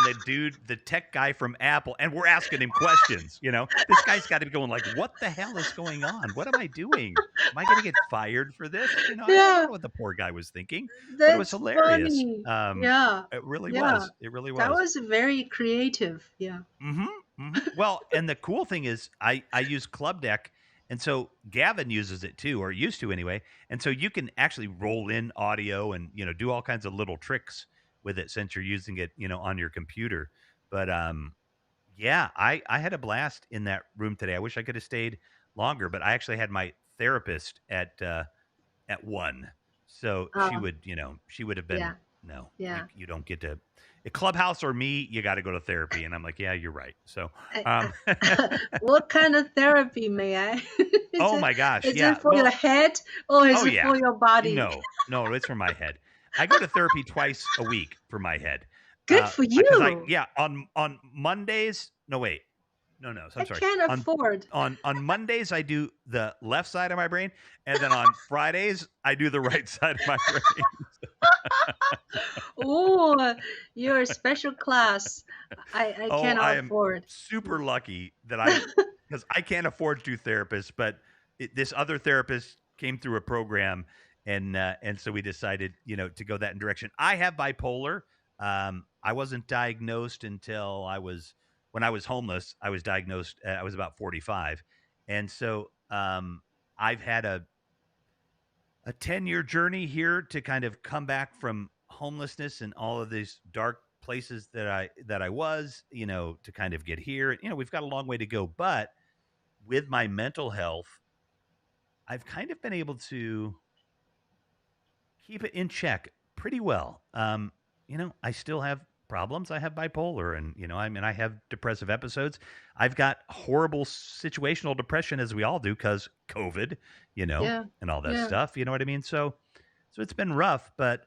S1: the tech guy from Apple, and we're asking him questions. This guy's got to be going like, what the hell is going on? What am I doing? Am I going to get fired for this? I don't
S3: Yeah,
S1: know what the poor guy was thinking, but it was
S3: that's
S1: hilarious.
S3: funny. Yeah,
S1: It really
S3: yeah,
S1: was. It really
S3: that
S1: was.
S3: was very creative. Yeah.
S1: Mhm, mhm. Well, and the cool thing is I use Club Deck, and so Gavin uses it too, or used to anyway, and so you can actually roll in audio and, do all kinds of little tricks with it since you're using it, on your computer. But, yeah, I had a blast in that room today. I wish I could have stayed longer, but I actually had my therapist at 1. So
S3: Um,
S1: she would have been,
S3: yeah,
S1: "No,
S3: yeah.
S1: you don't get to a Clubhouse or me, you gotta go to therapy." And I'm like, "Yeah, you're right." So,
S3: I,
S1: um
S3: what kind of therapy, may I? is
S1: oh
S3: it
S1: my gosh,
S3: is it
S1: yeah.
S3: for your
S1: Well,
S3: head or is
S1: oh,
S3: it
S1: yeah.
S3: for your body?
S1: No, no, it's for my head. I go to therapy twice a week for my head.
S3: Good for
S1: Because I
S3: you.
S1: yeah, on Mondays no, wait. No, so
S3: I
S1: I'm sorry.
S3: can't afford.
S1: On Mondays, I do the left side of my brain, and then on Fridays, I do the right side of my brain.
S3: Oh, you're a special class. I
S1: Oh, I
S3: cannot
S1: am
S3: afford.
S1: super lucky that because I can't afford to do therapists, but this other therapist came through a program, and so we decided, to go that direction. I have bipolar. I wasn't diagnosed until when I was homeless. I was diagnosed. I was about 45, and so um, I've had a 10-year journey here to kind of come back from homelessness and all of these dark places that I was, to kind of get here. We've got a long way to go, but with my mental health, I've kind of been able to keep it in check pretty well. I still have problems. I have bipolar and, I have depressive episodes. I've got horrible situational depression as we all do cuz COVID,
S3: Yeah.
S1: and all that
S3: Yeah.
S1: stuff, you know what I mean? So it's been rough, but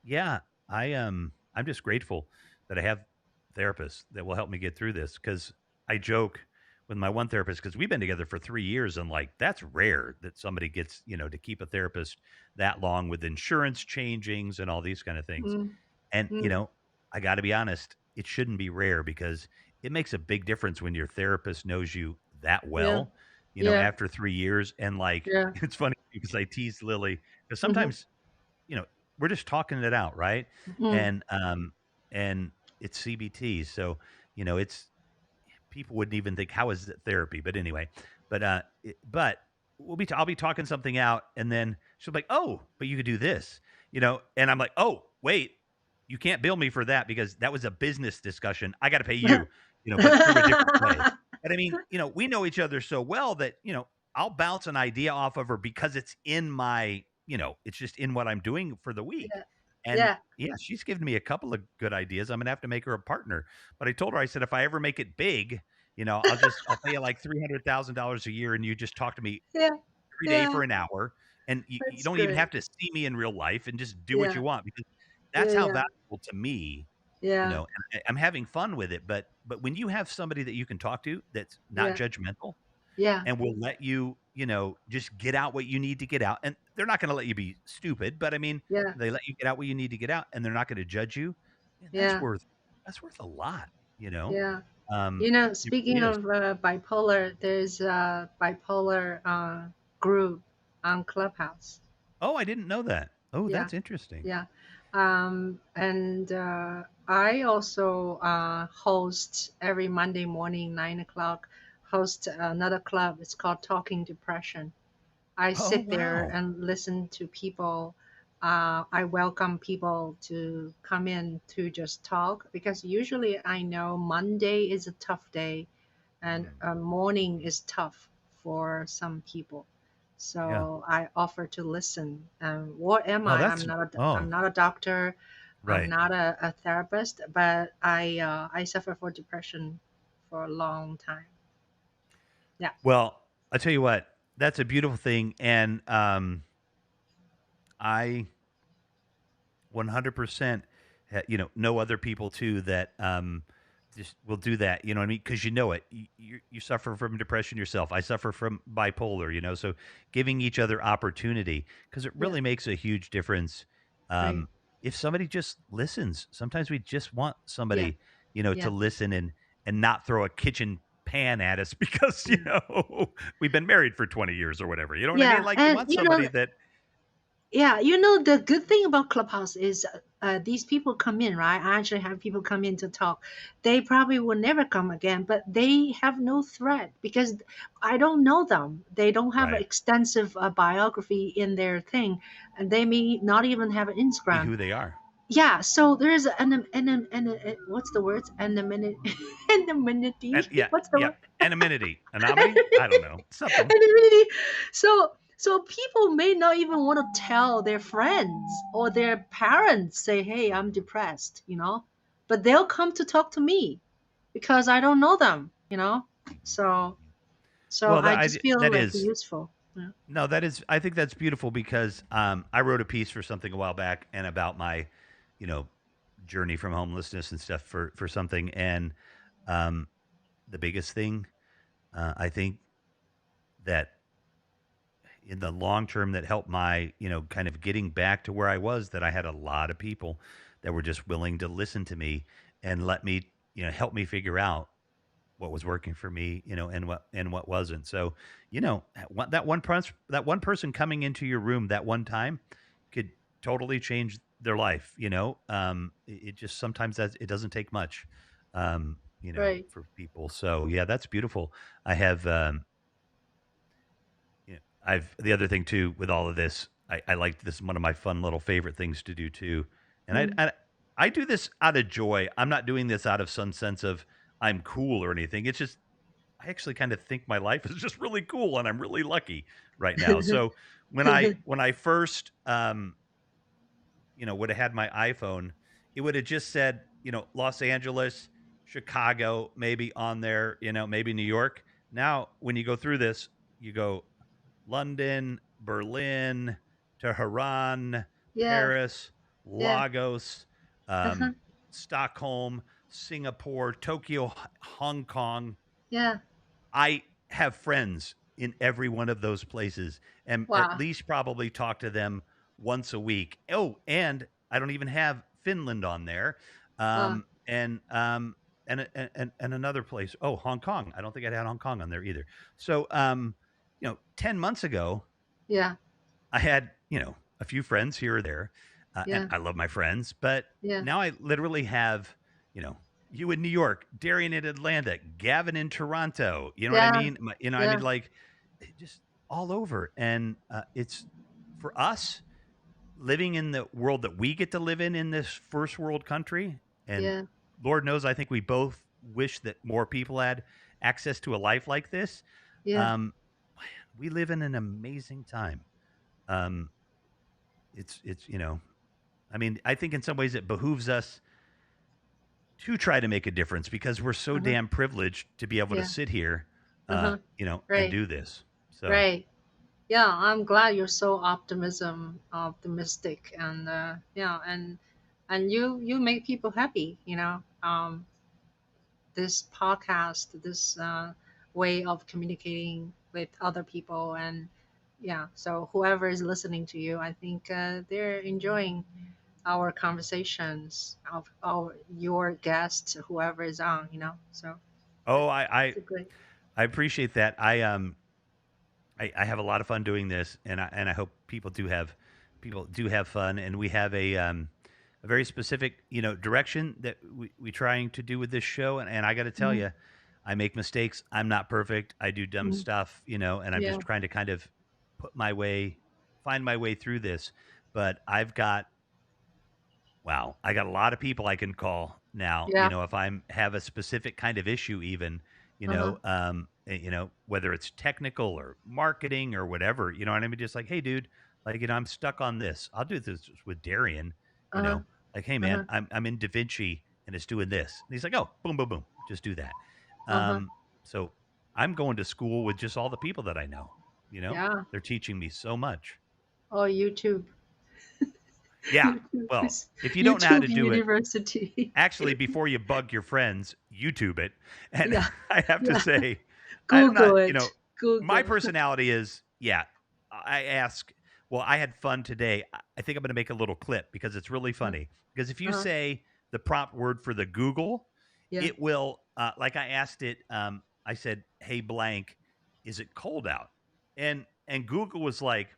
S1: yeah, I'm just grateful that I have therapists that will help me get through this cuz I joke with my one therapist because we've been together for 3 years and like that's rare that somebody gets, to keep a therapist that long with insurance changings and all these kind of things.
S3: Mm,
S1: And,
S3: mm,
S1: I got to be honest, it shouldn't be rare because it makes a big difference when your therapist knows you that
S3: yeah.
S1: well,
S3: Yeah.
S1: after 3 years. And like,
S3: Yeah.
S1: it's funny because I tease Lily because
S3: Mm-hmm.
S1: sometimes, you know, we're just talking it out, right?
S3: Mm,
S1: And it's CBT. So, it's people wouldn't even think how is it therapy, but anyway, but I'll be talking something out and then she'll be like, oh, but you could do this, and I'm like, oh wait, you can't bill me for that because that was a business discussion. I got to pay you, but through a different way. And I mean, we know each other so well that I'll bounce an idea off of her because it's in my, it's just in what I'm doing for the week.
S3: yeah.
S1: And
S3: Yeah.
S1: yeah, she's given me a couple of good ideas. I'm gonna have to make her a partner. But I told her, I said, if I ever make it big, I'll pay you like $300,000 a year, and you just talk to me
S3: Yeah.
S1: every day
S3: Yeah.
S1: for an hour, and you
S3: That's
S1: don't even
S3: great.
S1: have to see me in real life, and just do what
S3: Yeah.
S1: you want because
S3: Yeah.
S1: that's how
S3: Yeah.
S1: valuable to me.
S3: Yeah.
S1: And I'm having fun with it. But when you have somebody that you can talk to that's not
S3: Yeah.
S1: judgmental
S3: Yeah.
S1: and will let you, just get out what you need to get out, and they're not going to let you be stupid, but I mean,
S3: Yeah.
S1: they let you get out what you need to get out, and they're not going to judge you. Man,
S3: Yeah.
S1: that's worth a lot. You know,
S3: Yeah.
S1: it really
S3: Speaking
S1: is.
S3: of bipolar, there's a bipolar group on Clubhouse.
S1: Oh, I didn't know that. Oh,
S3: Yeah.
S1: that's interesting.
S3: Yeah. And I also host every Monday morning, 9 o'clock, host another club. It's called Talking Depression. I
S1: Oh,
S3: sit there
S1: wow.
S3: and listen to people. I welcome people to come in to just talk because usually I know Monday is a tough day and
S1: Mm,
S3: morning is tough for some people.
S1: yeah.
S3: So I offer to listen. What am
S1: Oh,
S3: I?
S1: that's
S3: I'm
S1: oh,
S3: not a doctor. I'm
S1: right.
S3: not a therapist, but I suffer for depression for a long time. Yeah.
S1: Well, I tell you what, that's a beautiful thing, and I 100%, know other people too that just will do that. You know what I mean? Because you know it. You suffer from depression yourself. I suffer from bipolar. So giving each other opportunity because it
S3: Yeah.
S1: really makes a huge difference.
S3: Right.
S1: Um, if somebody just listens, sometimes we just want
S3: Yeah.
S1: somebody, to
S3: Yeah.
S1: listen and not throw a kitchen pan at us because
S3: Yeah.
S1: we've been married for 20 years or whatever. You know what I mean?
S3: Yeah.
S1: Like you
S3: And
S1: want somebody that
S3: yeah, the good thing about Clubhouse is these people come in, right? I actually have people come in to talk. They probably will never come again, but they have no threat because I don't know them. They don't have an
S1: right,
S3: extensive biography in their thing, and they may not even have an
S1: be
S3: Instagram.
S1: who they are.
S3: Yeah, so there's what's the word?
S1: And
S3: Anonymity.
S1: yeah,
S3: What's the
S1: yeah.
S3: word?
S1: Anonymity. Anomaly? I don't know. Something.
S3: Anonymity. So people may not even want to tell their friends or their parents, say, "Hey, I'm depressed," but they'll come to talk to me because I don't know them, So
S1: Well,
S3: I just feel
S1: that
S3: like
S1: is
S3: useful. Yeah.
S1: no, that is. I think that's beautiful because I wrote a piece for something a while back and about my, you know, journey from homelessness and stuff for something. And um, the biggest thing I think that in the long term that helped my, kind of getting back to where I was, that I had a lot of people that were just willing to listen to me and let me, help me figure out what was working for me, and what wasn't. So, that one person coming into your room that one time could totally change their life. It just sometimes it doesn't take much,
S3: Right.
S1: for people. So yeah, that's beautiful. I have. the other thing too with all of this, I like this, one of my fun little favorite things to do too. And
S3: Mm.
S1: I do this out of joy. I'm not doing this out of some sense of I'm cool or anything. It's just I actually kind of think my life is just really cool and I'm really lucky right now. So when I first would have had my iPhone, it would have just said, Los Angeles, Chicago, maybe on there, maybe New York. Now, when you go through this, you go London, Berlin, Tehran,
S3: Yeah,
S1: Paris,
S3: yeah,
S1: Lagos,
S3: uh-huh,
S1: um, Stockholm, Singapore, Tokyo, Hong Kong.
S3: yeah.
S1: I have friends in every one of those places and at
S3: Wow.
S1: least probably talk to them once a week. Oh, and I don't even have Finland on there.
S3: Uh,
S1: And another place. Oh, Hong Kong. I don't think I'd had Hong Kong on there either. So 10 months ago,
S3: yeah,
S1: I had, a few friends here or there, and
S3: yeah,
S1: I love my friends, but
S3: yeah,
S1: now I literally have, you in New York, Darian in Atlanta, Gavin in Toronto. You know what I
S3: yeah,
S1: mean? I mean,
S3: yeah,
S1: like, just all over. And it's for us living in the world that we get to live in this first world country. And
S3: yeah,
S1: Lord knows, I think we both wish that more people had access to a life like this.
S3: yeah,
S1: Um, we live in an amazing time. Um, it's I mean, I think in some ways it behooves us to try to make a difference because we're so
S3: uh-huh,
S1: damn privileged to be able to
S3: yeah,
S1: sit here,
S3: uh-huh.
S1: and
S3: Right,
S1: do this. So,
S3: right. Yeah, I'm glad you're so optimistic, and yeah, and you make people happy. This podcast, this way of communicating with other people, and yeah, so whoever is listening to you, I think they're enjoying our conversations of your guests, whoever is on. So
S1: oh,
S3: it's a great.
S1: I appreciate that. I have a lot of fun doing this, and I hope people do have fun, and we have a very specific direction that we trying to do with this show, and I got to tell
S3: Mhm,
S1: you, I make mistakes. I'm not perfect. I do dumb
S3: mhm.
S1: stuff, and I'm
S3: Yeah,
S1: just trying to kind of find my way through this. But I've got Wow, I got a lot of people I can call now,
S3: yeah,
S1: if I'm have a specific kind of issue even,
S3: uh-huh,
S1: whether it's technical or marketing or whatever, and I'm just like, "Hey dude, like, I'm stuck on this." I'll do this with Darian,
S3: uh-huh,
S1: like, "Hey man,
S3: uh-huh,
S1: I'm in DaVinci and it's doing this." And he's like, "Oh, boom boom boom, just do that."
S3: uh-huh.
S1: So I'm going to school with just all the people that I know,
S3: Yeah.
S1: They're teaching me so much.
S3: Or YouTube.
S1: Yeah.
S3: YouTube
S1: Well,
S3: is
S1: if you don't know how
S3: YouTube
S1: to do it,
S3: University.
S1: actually, before you bug your friends, YouTube it. And
S3: Yeah,
S1: I have to
S3: yeah.
S1: say, I'm not,
S3: Google it.
S1: my
S3: Google.
S1: personality is, yeah, I ask, well, I had fun today. I think I'm going to make a little clip because it's really funny. Because if you
S3: Uh-huh.
S1: say the prompt word for the Google,
S3: Yeah.
S1: it will, like I asked it, I said, hey, blank, is it cold out? And Google was like,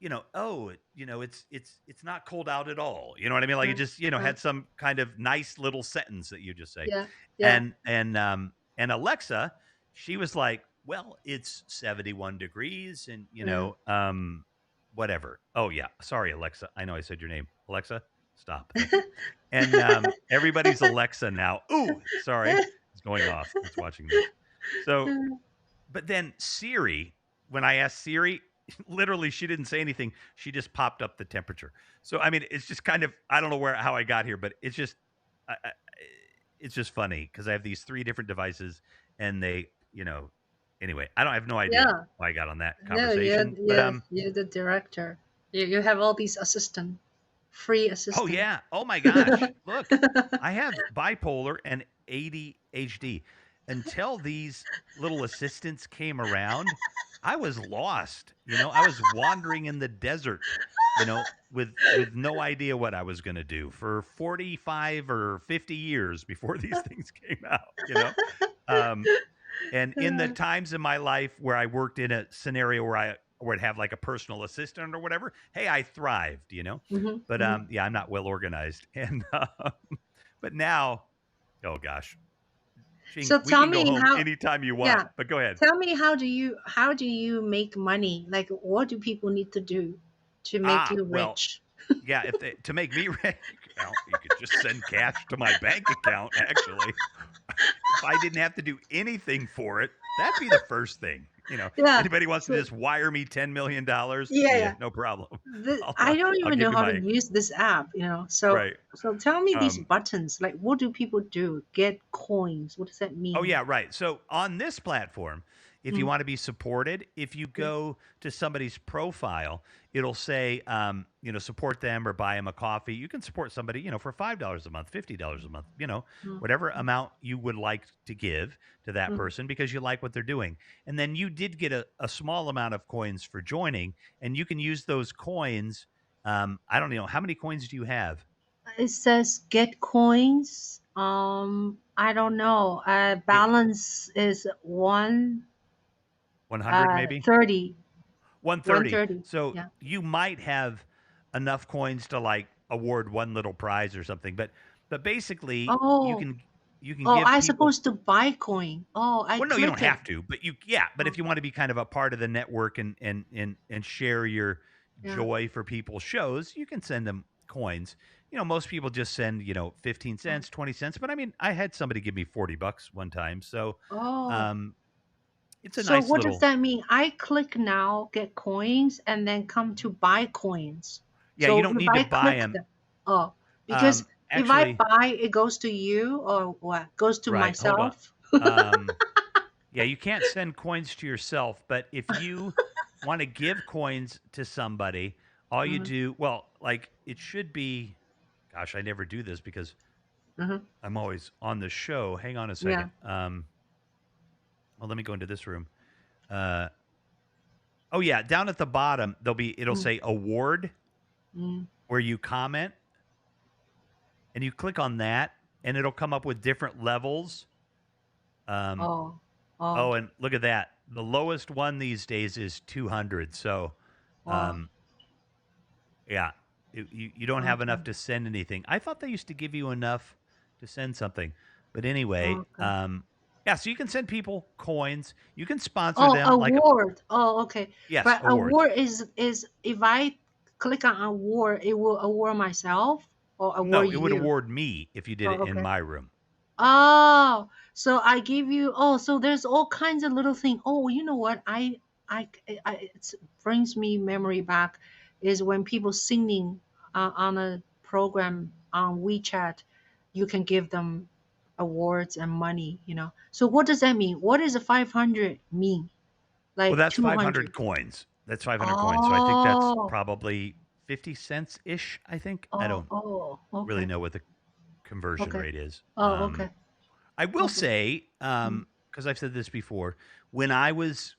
S1: it's not cold out at all. You know what I mean? Like it
S3: Uh,
S1: just,
S3: uh,
S1: had some kind of nice little sentence that you just say.
S3: yeah. Yeah.
S1: And Alexa, she was like, well, it's 71 degrees and
S3: Uh,
S1: whatever. Oh yeah. Sorry, Alexa. I know I said your name. Alexa, stop. Thank you. And everybody's Alexa now. Ooh, sorry. It's going off. It's watching this. So but then Siri, when I asked Siri, literally she didn't say anything. She just popped up the temperature. So I mean, it's just kind of I don't know how I got here, but it's just funny because I have these three different devices, and they, anyway, I have no idea
S3: yeah.
S1: why I got on that
S3: No, yeah,
S1: conversation, but
S3: yeah. You're the director. You have all these assistant, free
S1: oh
S3: assistant.
S1: yeah, oh my gosh, look, I have bipolar and ADHD. Until these little assistants came around, I was lost. I was wandering in the desert, with no idea what I was going to do for 45 or 50 years before these things came out. Um, and in the times in my life where I worked in a scenario where I would have like a personal assistant or whatever, hey, I thrived.
S3: Hmm.
S1: But
S3: Hmm.
S1: yeah, I'm not well organized. And but now, oh gosh, Ching,
S3: So
S1: we
S3: tell
S1: can go
S3: me
S1: home
S3: how.
S1: anytime you want,
S3: Yeah,
S1: but go ahead.
S3: tell me how do you make money? Like, what do people need to do to make you
S1: Well,
S3: rich?
S1: yeah, if they, to make me rich, well, you could just send cash to my bank account. Actually, if I didn't have to do anything for it, that'd be the first thing.
S3: Yeah.
S1: Anybody wants to
S3: So
S1: just wire me $10 million?
S3: yeah,
S1: Yeah,
S3: yeah.
S1: no problem.
S3: I don't
S1: I'll
S3: even
S1: give
S3: know
S1: you
S3: how to
S1: my
S3: use this app. So
S1: right.
S3: so tell me these
S1: Um,
S3: buttons. Like, what do people do? Get coins? What does that
S1: Oh
S3: mean?
S1: yeah, right. So on this platform, if you
S3: Mm,
S1: want to be supported, if you
S3: mm,
S1: go to somebody's profile, it'll say, support them or buy them a coffee. You can support somebody, for $5 a month, $50 a month,
S3: mm,
S1: whatever amount you would like to give to that
S3: mm.
S1: person because you like what they're doing. And then you did get a small amount of coins for joining, and you can use those coins. I don't know how many coins do you have?
S3: It says get coins. I don't know.
S1: It,
S3: Balance is
S1: 100 maybe.
S3: 30.
S1: 130.
S3: 130.
S1: So
S3: Yeah.
S1: you might have enough coins to like award one little prize or something, but basically
S3: Oh,
S1: you can
S3: oh,
S1: give
S3: I
S1: people.
S3: supposed to buy coin. Oh, I
S1: Well, no, you don't
S3: click it.
S1: have to, but yeah, but if
S3: Oh,
S1: you want to be kind of a part of the network and share your
S3: yeah.
S1: joy for people's shows, you can send them coins. Most people just send, 15
S3: Oh,
S1: cents, 20 cents, but I mean, I had somebody give me $40 one time. So,
S3: oh.
S1: um it's a
S3: So
S1: nice
S3: what does
S1: little.
S3: that mean? I click now, get coins, and then come to buy coins.
S1: Yeah, you
S3: So
S1: don't
S3: if
S1: need to
S3: I
S1: buy
S3: click
S1: them.
S3: the, oh, because if I
S1: Actually,
S3: buy, it goes to you or what? Goes to
S1: right, hold on.
S3: myself?
S1: Um, yeah, you can't send coins to yourself, but if you want to give coins to somebody, all you
S3: Hmm.
S1: do, well, like it should be, gosh, I never do this because
S3: Hmm.
S1: I'm always on the show. Hang on a
S3: Yeah.
S1: second. Well, let me go into this room. Uh, oh yeah, down at the bottom, it'll
S3: Mm,
S1: say award
S3: mm.
S1: where you comment and you click on that and it'll come up with different levels. Um,
S3: Oh, oh,
S1: Oh, and look at that. The lowest one these days is 200. So,
S3: wow.
S1: um, yeah, you don't have
S3: Okay.
S1: enough to send anything. I thought they used to give you enough to send something. But anyway,
S3: Okay.
S1: yeah, so you can send people coins. You can sponsor
S3: Oh,
S1: them like,
S3: award. Oh, okay.
S1: yes,
S3: But
S1: awards.
S3: award is if I click on award, it will award myself or award
S1: No, it would
S3: you.
S1: award me if you did it
S3: Oh,
S1: in
S3: okay.
S1: my room.
S3: Oh, so I give you. Oh, so there's all kinds of little things. Oh, you know what? It brings me memory back. Is when people singing on a program on WeChat, you can give them awards and money. So what does that mean? What does a 500 mean?
S1: Well,
S3: Like
S1: that's
S3: 200?
S1: 500 coins. That's 500 coins. So I think that's
S3: Oh,
S1: probably 50 cents ish, I think. I
S3: oh,
S1: don't
S3: oh.
S1: really
S3: Okay,
S1: know what the conversion
S3: okay.
S1: rate is.
S3: Oh, okay,
S1: I will
S3: okay.
S1: say,
S3: Mm,
S1: because I've said this before, when I was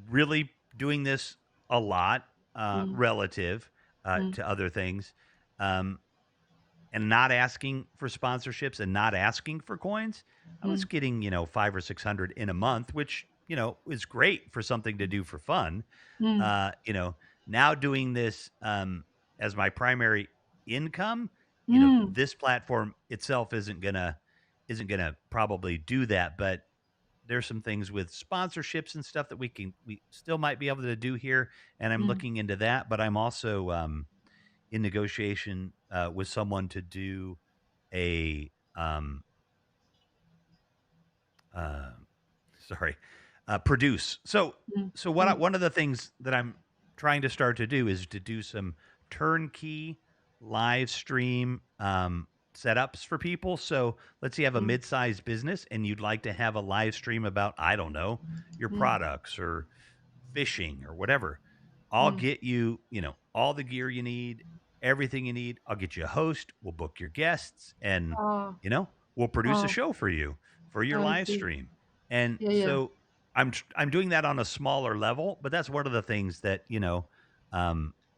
S1: really doing this a lot,
S3: mm,
S1: relative
S3: mm,
S1: to other things, um, and not asking for sponsorships and not asking for coins, I was
S3: mm,
S1: getting, 500 or 600 in a month, which, is great for something to do for fun.
S3: mm,
S1: Uh, you know, Now doing this as my primary income,
S3: mm,
S1: this platform itself isn't gonna probably do that, but there's some things with sponsorships and stuff that we still might be able to do here, and I'm
S3: mm.
S1: looking into that. But I'm also in negotiation with someone to do a uh, sorry, produce.
S3: Mm,
S1: So
S3: mm,
S1: one of the things that I'm trying to start to do is to do some turnkey live stream setups for people. So let's say you have a
S3: mm,
S1: mid-sized business and you'd like to have a live stream about, I don't know, your
S3: mm,
S1: products or fishing or whatever. I'll
S3: mm.
S1: get you, all the gear you need, everything you need. I'll get you a host. We'll book your guests and,
S3: Oh,
S1: we'll produce a
S3: oh,
S1: show for you for your
S3: I
S1: live
S3: see.
S1: stream. And
S3: Yeah, yeah,
S1: so I'm doing that on a smaller level, but that's one of the things that,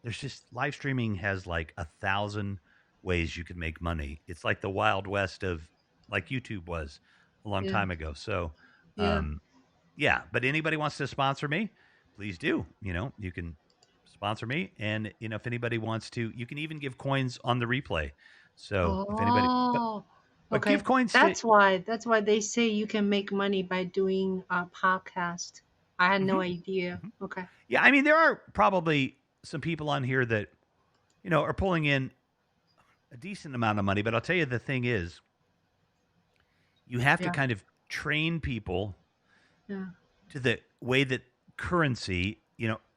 S1: there's just live streaming has like 1,000 ways you can make money. It's like the wild west of like YouTube was a long
S3: yeah,
S1: time ago. So,
S3: yeah.
S1: um, yeah, but anybody wants to sponsor me, please do. You can sponsor me, and if anybody wants to, you can even give coins on the replay. So if anybody, but
S3: Oh,
S1: But
S3: Okay.
S1: give coins to.
S3: That's why they say you can make money by doing a podcast. I had no
S1: Mhm,
S3: idea.
S1: mhm.
S3: Okay.
S1: Yeah, I mean, there are probably some people on here that are pulling in a decent amount of money. But I'll tell you, the thing is, you have to
S3: Yeah.
S1: kind of train people
S3: Yeah.
S1: to the way that currency,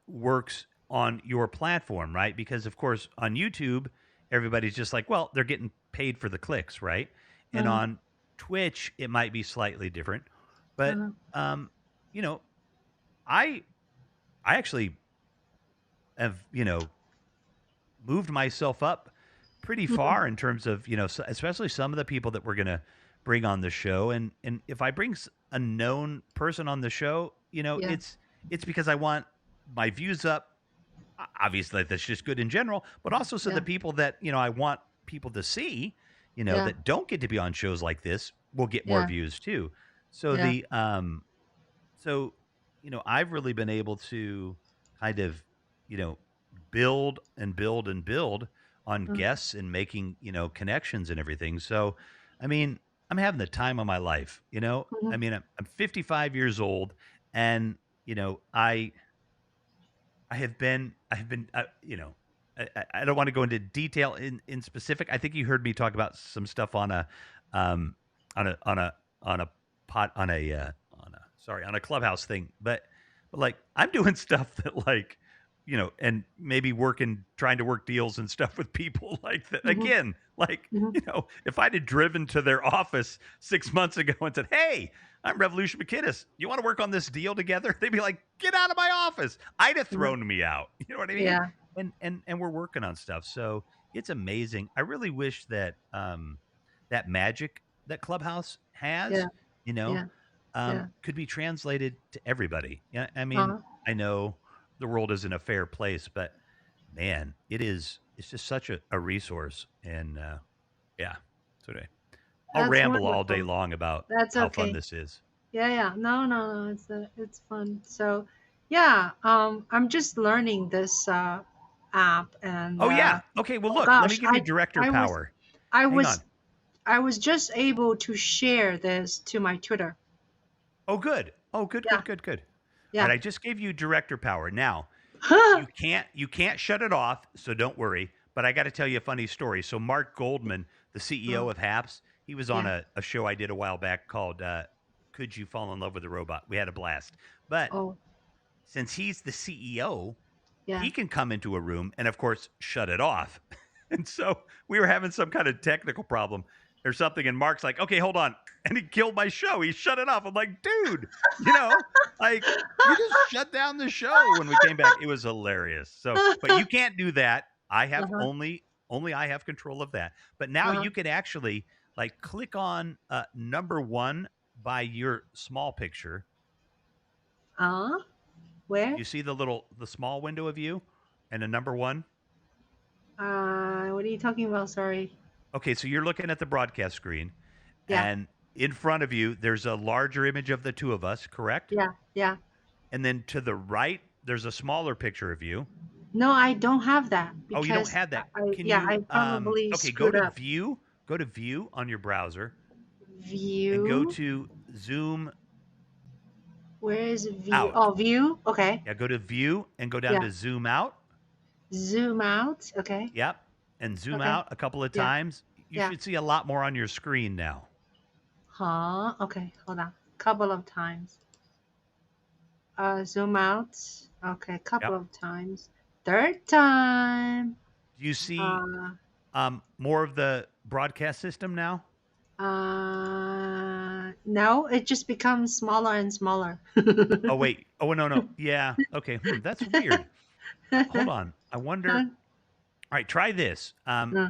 S1: works on your platform, right? Because of course on YouTube, everybody's just like, well, they're getting paid for the clicks, right? And
S3: Uh,
S1: on Twitch, it might be slightly different, but
S3: uh,
S1: um, you know, I I actually have moved myself up pretty
S3: mm,
S1: far in terms of especially some of the people that we're gonna bring on the show, and if I bring a known person on the show,
S3: yeah.
S1: it's because I want my views up. Obviously, that's just good in general, but also so the
S3: Yeah.
S1: people that I want people to see,
S3: Yeah.
S1: that don't get to be on shows like this will get more
S3: Yeah.
S1: views too. So
S3: Yeah.
S1: so I've really been able to kind of you know build and build and build on
S3: Uh,
S1: guests and making connections and everything. So I mean, I'm having the time of my life. I
S3: mhm.
S1: mean, I'm 55 years old, and I've been, I don't want to go into detail in specific. I think you heard me talk about some stuff on a, um, on a pot, on a clubhouse thing. But like, I'm doing stuff that like, and maybe trying to work deals and stuff with people like that.
S3: Mhm.
S1: Again, like,
S3: Mhm.
S1: if I'd have driven to their office 6 months ago and said, "Hey, I'm Revolution McKinnis. You want to work on this deal together?" They'd be like, "Get out of my office." I'd have
S3: Mhm.
S1: thrown me out. You know what I mean?
S3: Yeah.
S1: And we're working on stuff. So it's amazing. I really wish that that magic that Clubhouse has,
S3: Yeah.
S1: you know,
S3: Yeah. Yeah.
S1: could be translated to everybody. Yeah, I mean,
S3: Uh,
S1: I know the world isn't a fair place, but man, it's just such a resource. And yeah. So anyway, I'll
S3: that's
S1: ramble all day
S3: wonderful.
S1: long about
S3: That's
S1: how fun
S3: okay.
S1: this is.
S3: Yeah. Yeah. No. No. No. It's fun. So, yeah. I'm just learning this app, and
S1: Oh yeah. Okay. Well,
S3: oh
S1: look. Let me
S3: gosh,
S1: give you director
S3: I was
S1: power.
S3: I
S1: Hang
S3: was
S1: on.
S3: I was just able to share this to my Twitter.
S1: Oh, good. Oh, good.
S3: Yeah.
S1: Good. Good. Good. All
S3: Yeah.
S1: right. I just gave you director power. Now you can't shut it off. So don't worry. But I got to tell you a funny story. So Mark Goldman, the CEO
S3: Oh,
S1: of Haps, he was on
S3: yeah.
S1: a show I did a while back called "Could You Fall in Love with a Robot?" We had a blast. But
S3: Oh,
S1: since he's the CEO,
S3: yeah.
S1: he can come into a room and, of course, shut it off. And so we were having some kind of technical problem or something. And Mark's like, okay, hold on. And he killed my show. He shut it off. I'm like, dude, like you just shut down the show when we came back. It was hilarious. So, but you can't do that. I have
S3: Uh-huh.
S1: only I have control of that. But now
S3: Uh-huh.
S1: you can actually like click on number one by your small picture.
S3: Uh,
S1: Do
S3: where?
S1: you see the small window of you and a number one?
S3: What are you talking about? Sorry.
S1: Okay, so you're looking at the broadcast screen,
S3: Yeah.
S1: and in front of you, there's a larger image of the two of us, correct?
S3: Yeah. Yeah.
S1: And then to the right, there's a smaller picture of you.
S3: No, I don't have that
S1: Oh, you don't
S3: because
S1: have that. Can
S3: yeah,
S1: you,
S3: I probably
S1: okay,
S3: screwed up.
S1: go to view on your browser and go
S3: View.
S1: to zoom
S3: Where is view?
S1: out.
S3: Oh, view. Okay.
S1: Yeah, go to view and go down
S3: Yeah.
S1: to zoom out.
S3: Zoom out. Okay.
S1: Yep. And zoom
S3: Okay.
S1: out a couple of
S3: Yeah.
S1: times. You
S3: Yeah.
S1: should see a lot more on your screen now.
S3: Huh. Okay. Hold on. Couple of times. Zoom out. Okay. Couple
S1: Yep.
S3: of times. Third time.
S1: Do you see
S3: Uh.
S1: more of the broadcast system now?
S3: No, it just becomes smaller and smaller.
S1: Oh wait. Oh no no. Yeah. Okay. That's weird. Hold on. I wonder. All right. Try this.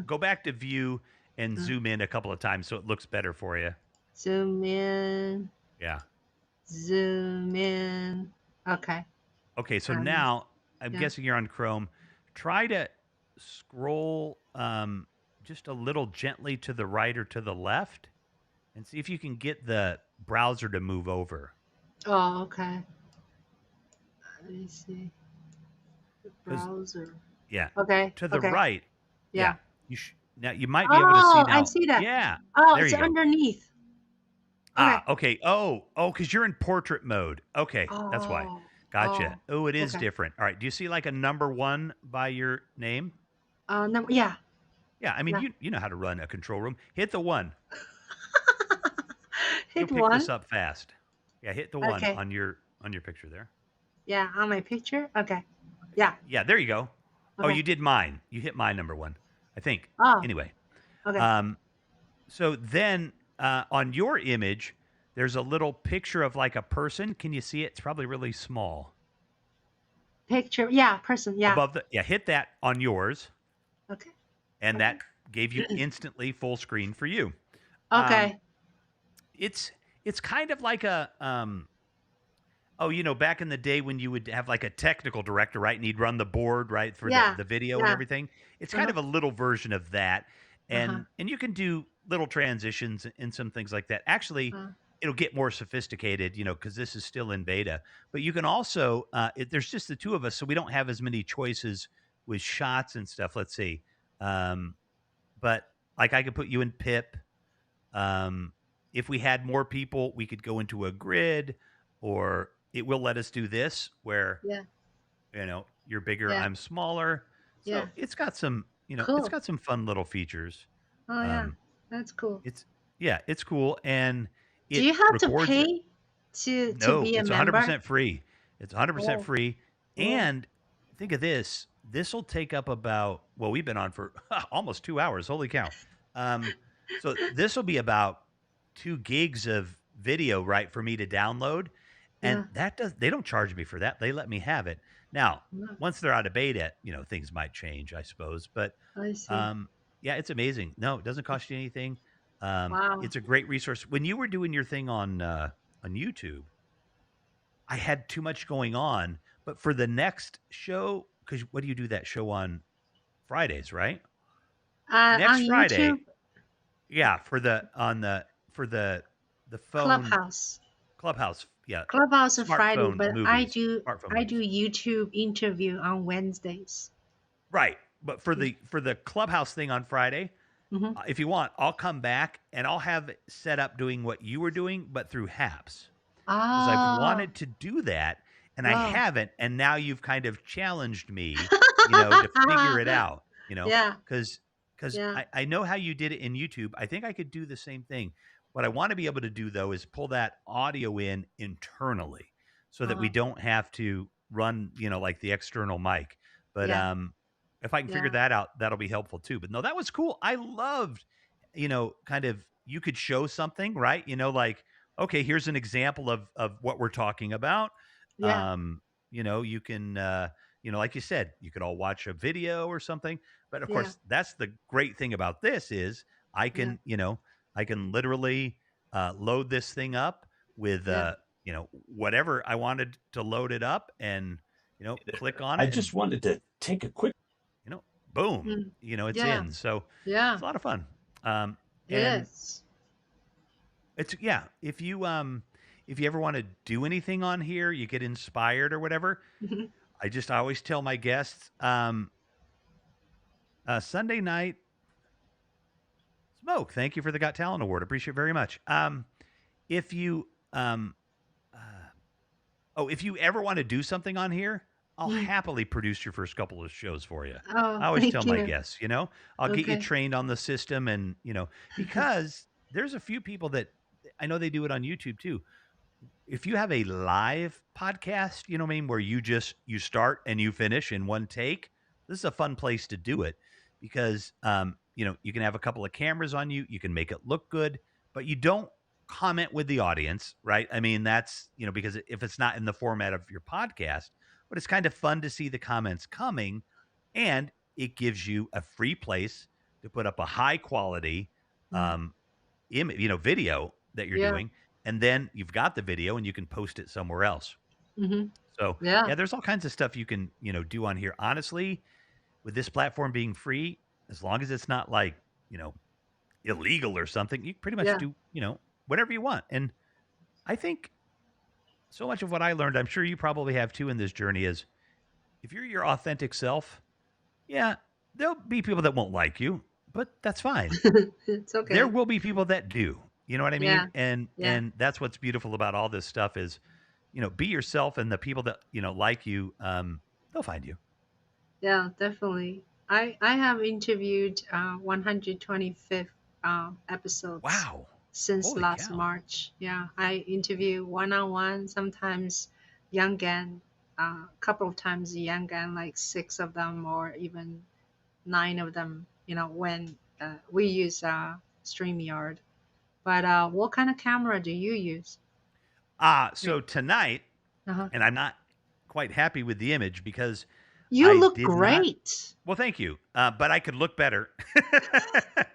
S1: Go back to view and zoom in a couple of times so it looks better for you.
S3: Zoom in,
S1: Yeah.
S3: zoom in. Okay.
S1: Okay. So
S3: Um,
S1: now I'm
S3: yeah.
S1: guessing you're on Chrome. Try to scroll just a little gently to the right or to the left, and see if you can get the browser to move over.
S3: Oh, okay. Let me see. The
S1: Because
S3: browser.
S1: yeah,
S3: Okay.
S1: to the
S3: Okay.
S1: right. Yeah.
S3: Yeah.
S1: Now you might be able to see
S3: Oh, I
S1: now.
S3: see that.
S1: Yeah,
S3: Oh,
S1: there
S3: it's
S1: you go.
S3: underneath. Okay.
S1: Okay. Because you're in portrait mode. Okay, that's why.
S3: Oh,
S1: Gotcha.
S3: oh,
S1: Oh, it is
S3: okay.
S1: different. All right. Do you see like a number one by your name?
S3: No, yeah,
S1: Yeah. I mean,
S3: yeah.
S1: you know how to run a control room. Hit the one. You'll
S3: Hit
S1: pick this
S3: one.
S1: up fast. Yeah. Hit the one
S3: Okay.
S1: on your picture there.
S3: Yeah, on my picture. Okay. Yeah.
S1: Yeah. There you go. Oh,
S3: Okay.
S1: you did mine. You hit my number one. I think.
S3: Oh,
S1: Anyway.
S3: okay.
S1: Um, So then on your image, there's a little picture of like a person. Can you see it? It's probably really small.
S3: Picture. Yeah, person. Yeah.
S1: Above the yeah, hit that on yours,
S3: Okay.
S1: and
S3: Okay.
S1: that gave you instantly full screen for you. Um,
S3: Okay.
S1: it's it's kind of like a back in the day when you would have like a technical director, right? And he'd run the board, right, for
S3: Yeah.
S1: the video and
S3: Yeah.
S1: everything. It's kind
S3: Uh-huh.
S1: of a little version of that.
S3: Uh-huh.
S1: And you can do little transitions and some things like that. Actually,
S3: Uh,
S1: it'll get more sophisticated, because this is still in beta. But you can also, there's just the two of us, so we don't have as many choices with shots and stuff. Let's see. Um, but like I could put you in Pip. If we had more people, we could go into a grid, or it will let us do this where
S3: yeah.
S1: you're bigger,
S3: Yeah.
S1: I'm smaller.
S3: Yeah.
S1: So it's got some, it's
S3: Cool.
S1: got some fun little features.
S3: Oh yeah.
S1: Um,
S3: That's cool.
S1: it's yeah, it's cool, and
S3: Do
S1: it
S3: you have to
S1: records.
S3: pay to
S1: No,
S3: be a
S1: it's
S3: member?
S1: 100% free. It's 100%
S3: Oh,
S1: free.
S3: oh.
S1: And think of this. This will take up about, well, we've been on for almost 2 hours. Holy cow. So this will be about 2 gigs of video, right, for me to download. And
S3: Yeah.
S1: they don't charge me for that. They let me have it. Now,
S3: Yeah.
S1: once they're out of beta, things might change, I suppose. But
S3: I see.
S1: um, yeah, it's amazing. No, it doesn't cost you anything.
S3: Wow.
S1: It's a great resource. When you were doing your thing on YouTube, I had too much going on. But for the next show, because what do you do that show on Fridays, right?
S3: On
S1: Next Friday,
S3: YouTube,
S1: yeah, for the phone
S3: Clubhouse.
S1: Clubhouse, yeah,
S3: Clubhouse on Friday,
S1: smartphone
S3: but
S1: movies, smartphone
S3: I do
S1: movies,
S3: YouTube interview on Wednesdays.
S1: right? But for
S3: Yeah.
S1: the Clubhouse thing on Friday,
S3: Mm-hmm.
S1: if you want, I'll come back and I'll have it set up doing what you were doing, but through Haps. Because I've
S3: Oh,
S1: wanted to do that and I
S3: wow.
S1: haven't. And now you've kind of challenged me, to figure it out,
S3: Yeah,
S1: because
S3: yeah.
S1: I know how you did it in YouTube. I think I could do the same thing. What I want to be able to do though is pull that audio in internally so that we
S3: Uh,
S1: don't have to run, like the external mic. But
S3: yeah,
S1: if I can figure
S3: yeah,
S1: that out, that'll be helpful too. But no, that was cool. I loved, kind of you could show something, right? Like okay, here's an example of what we're talking about.
S3: yeah,
S1: Um, you can like you said, you could all watch a video or something. But of
S3: yeah,
S1: course, that's the great thing about this is I
S3: yeah,
S1: can, I can literally load this thing up with
S3: yeah.
S1: whatever I wanted to load it up and click on
S2: I
S1: it and
S2: just wanted to take a quick
S1: you know, boom,
S3: Mm,
S1: it's
S3: yeah,
S1: in. So
S3: yeah.
S1: it's a lot of fun.
S3: It
S1: And
S3: is.
S1: it's yeah. If you ever want to do anything on here, you get inspired or whatever. I always tell my guests, Sunday night smoke. Thank you for the Got Talent Award. Appreciate it very much. If you uh, if you ever want to do something on here, I'll
S3: Mm.
S1: happily produce your first couple of shows for you.
S3: Oh,
S1: I always tell
S3: thank
S1: my
S3: you.
S1: guests, I'll get you
S3: Okay.
S1: trained on the system and, because there's a few people that I know they do it on YouTube too. If you have a live podcast, you know what I mean, where you start and you finish in one take, this is a fun place to do it because you can have a couple of cameras on you, you can make it look good, but you don't comment with the audience, right? I mean, that's because if it's not in the format of your podcast, but it's kind of fun to see the comments coming, and it gives you a free place to put up a high quality
S3: Mm.
S1: um, video that you're
S3: Yeah.
S1: doing, and then you've got the video and you can post it somewhere else.
S3: Mm-hmm.
S1: So
S3: Yeah.
S1: yeah, there's all kinds of stuff you can do on here. Honestly, with this platform being free, as long as it's not like illegal or something, you can pretty much
S3: Yeah.
S1: do whatever you want. And I think so much of what I learned, I'm sure you probably have too in this journey, is if you're your authentic self, yeah, there'll be people that won't like you. but that's fine.
S3: It's
S1: There
S3: okay.
S1: will be people that do. You know what I mean?
S3: Yeah.
S1: And
S3: Yeah.
S1: and that's what's beautiful about all this stuff is, be yourself and the people that, like you, they'll find you.
S3: Yeah, definitely. I have interviewed 125th episodes
S1: Wow.
S3: since
S1: Holy
S3: last
S1: cow.
S3: March. Yeah, I interview one on one, sometimes young gang, a couple of times young gang, like six of them or even nine of them. When we use StreamYard. But what kind of camera do you use?
S1: So
S3: Right.
S1: tonight,
S3: Uh-huh.
S1: and I'm not quite happy with the image because
S3: You
S1: I
S3: look
S1: did not.
S3: great.
S1: Well, thank you. But I could look better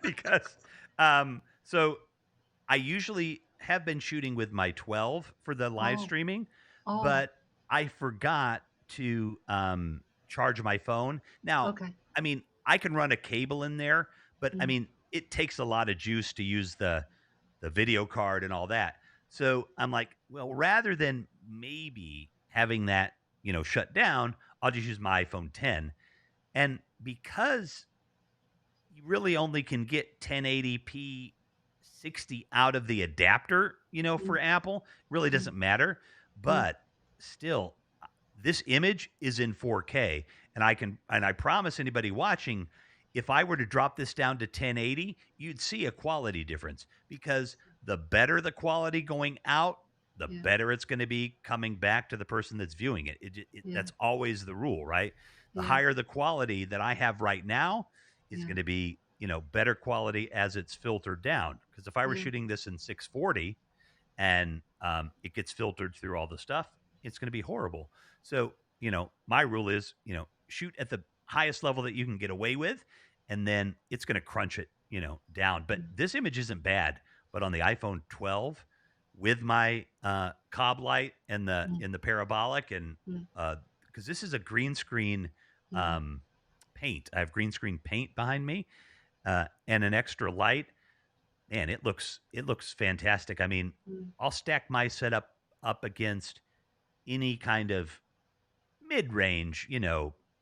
S1: because, so I usually have been shooting with my 12 for the live
S3: Oh,
S1: streaming,
S3: oh,
S1: but I forgot to charge my phone. Now,
S3: okay.
S1: I mean, I can run a cable in there, but I
S3: Mm,
S1: mean, it takes a lot of juice to use the video card and all that. So I'm like, well, rather than maybe having that, shut down, I'll just use my iPhone 10. And because you really only can get 1080p 60 out of the adapter, for
S3: mm,
S1: Apple. Really
S3: mm,
S1: doesn't matter.
S3: mm.
S1: But still, this image is in 4K. And I promise anybody watching, if I were to drop this down to 1080, you'd see a quality difference because the better the quality going out, the
S3: Yeah,
S1: better it's going to be coming back to the person that's viewing it.
S3: yeah,
S1: That's always the rule, right? The
S3: yeah,
S1: higher the quality that I have right now, is
S3: yeah,
S1: going to be, better quality as it's filtered down. Because if I were
S3: yeah,
S1: shooting this in 640 and it gets filtered through all the stuff, it's going to be horrible. So, my rule is, shoot at the highest level that you can get away with, and then it's going to crunch it, down. But
S3: mm,
S1: this image isn't bad. But on the iPhone 12 with my cob light and the
S3: mm,
S1: in the parabolic, and
S3: mm,
S1: because this is a green screen
S3: mm,
S1: paint, I have green screen paint behind me and an extra light. Man, it looks fantastic. I mean,
S3: mm,
S1: I'll stack my setup up against any kind of mid-range,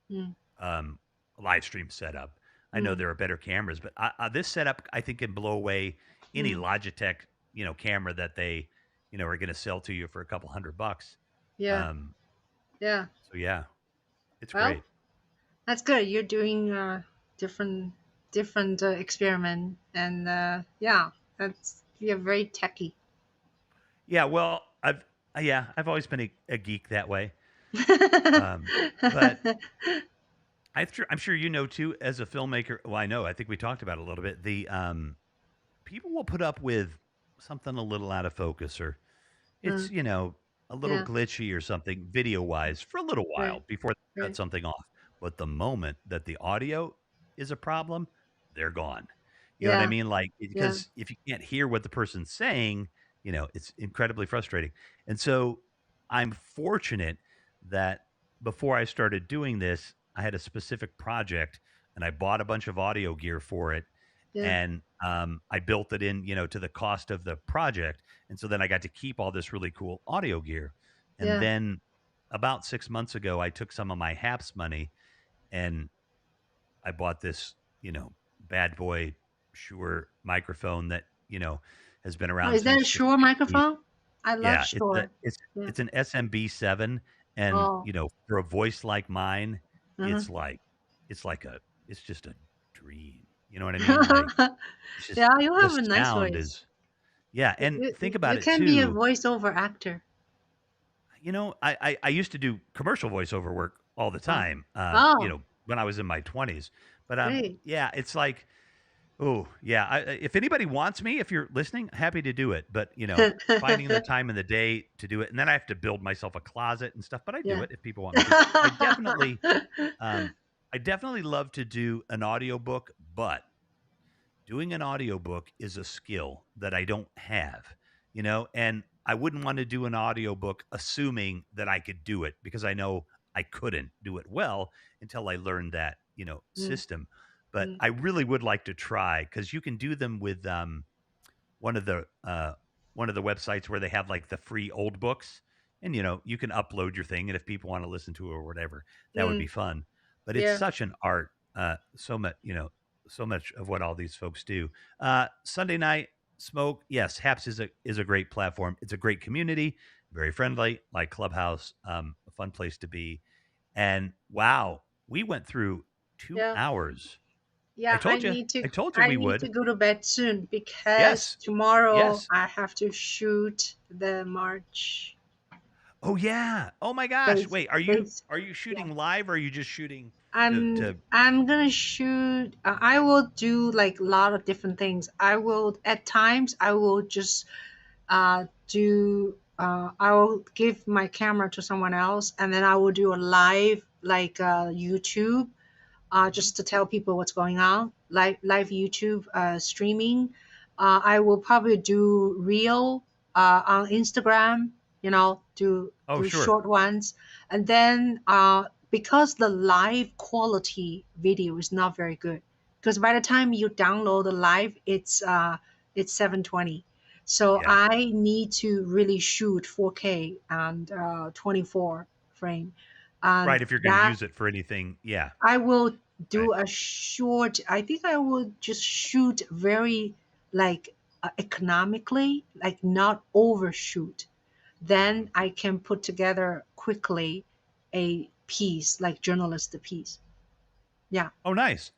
S3: mm,
S1: um, live stream setup. I know
S3: mm,
S1: there are better cameras, but this setup I think can blow away any
S3: mm.
S1: Logitech, camera that they, are going to sell to you for a couple $100.
S3: Yeah,
S1: Um,
S3: yeah.
S1: so yeah, it's
S3: Well,
S1: great.
S3: that's good. You're doing different experiment, and yeah, that's you're very techy.
S1: Yeah, well, I've always been a geek that way. But I'm sure too as a filmmaker. Well, I know. I think we talked about it a little bit. The people will put up with something a little out of focus, or it's
S3: Mm,
S1: a little
S3: yeah,
S1: glitchy or something video wise for a little
S3: right,
S1: while before they cut
S3: right.
S1: something off. But the moment that the audio is a problem, they're gone. You know what I
S3: Yeah,
S1: mean? Like,
S3: yeah,
S1: because if you can't hear what the person's saying, it's incredibly frustrating. And so I'm fortunate that before I started doing this, I had a specific project and I bought a bunch of audio gear for it,
S3: yeah,
S1: and I built it in, to the cost of the project. And so then I got to keep all this really cool audio gear. And
S3: yeah.
S1: then about 6 months ago, I took some of my HAPS money and I bought this, bad boy Shure microphone that, has been
S3: Oh,
S1: around
S3: is that a
S1: since the
S3: Shure
S1: 60s.
S3: microphone? I love
S1: Yeah,
S3: Shure. Yeah.
S1: it's an SMB7, and,
S3: Oh.
S1: for a voice like mine,
S3: Uh-huh.
S1: it's like it's just a dream. You know what I mean? Like, it's just
S3: Yeah, you
S1: the
S3: have a nice
S1: sound
S3: voice.
S1: is. Yeah, and think
S3: You
S1: about it
S3: can be a
S1: too.
S3: voiceover actor.
S1: I used to do commercial voiceover work all the
S3: Oh,
S1: time,
S3: oh,
S1: when I was in my 20s. But
S3: great.
S1: yeah, it's like, oh yeah. If anybody wants me, if you're listening, happy to do it. But finding the time in the day to do it, and then I have to build myself a closet and stuff. But I do
S3: Yeah.
S1: it if people want me to. I definitely, um, I definitely love to do an audiobook, but doing an audiobook is a skill that I don't have, and I wouldn't want to do an audiobook assuming that I could do it because I know I couldn't do it well until I learned that,
S3: Mm,
S1: system. But
S3: mm,
S1: I really would like to try because you can do them with one of the websites where they have like the free old books, and you can upload your thing, and if people want to listen to it or whatever, that would be
S3: mm,
S1: fun. But it's
S3: yeah.
S1: such an art, so much, so much of what all these folks do. Sunday night smoke. Yes, Haps is a great platform. It's a great community, very friendly, like Clubhouse. A fun place to be. And wow, we went through two
S3: Yeah.
S1: hours. I
S3: Yeah,
S1: told you. I told you
S3: I
S1: we
S3: need to
S1: would.
S3: go to bed soon because
S1: Yes.
S3: tomorrow
S1: Yes.
S3: I have to shoot the march.
S1: Oh yeah. Oh my gosh.
S3: Base,
S1: Wait,
S3: base.
S1: are you
S3: Yeah.
S1: shooting live or are you just shooting to
S3: I'm gonna shoot. I will do like a lot of different things. I will at times I will just do. I will give my camera to someone else, and then I will do a live like YouTube
S1: Mhm.
S3: just to tell people what's going on. Live YouTube streaming. I will probably do reel on Instagram.
S1: Oh,
S3: Do
S1: sure.
S3: short ones, and then because the live quality video is not very good, because by the time you download the live, it's 720. So
S1: Yeah.
S3: I need to really shoot 4K and 24 frame,
S1: Right,
S3: and
S1: if you're going to
S3: that
S1: use it for anything. Yeah.
S3: I will
S1: Right.
S3: do a short. I think I will just shoot very like economically, like not overshoot.
S1: Mhm.
S3: Then I can put together quickly a piece, like journalist piece. Yeah,
S1: Oh, nice.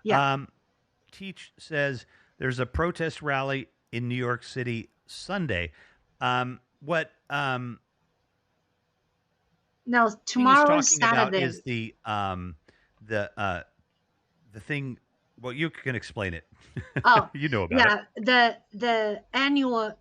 S3: yeah.
S1: Um Teach says there's a protest rally in New York City Sunday. What
S3: Now
S1: Ching is
S3: tomorrow is
S1: talking about
S3: Saturday.
S1: is the the thing. Well, you can explain it.
S3: Oh,
S1: You know about it.
S3: yeah. The annual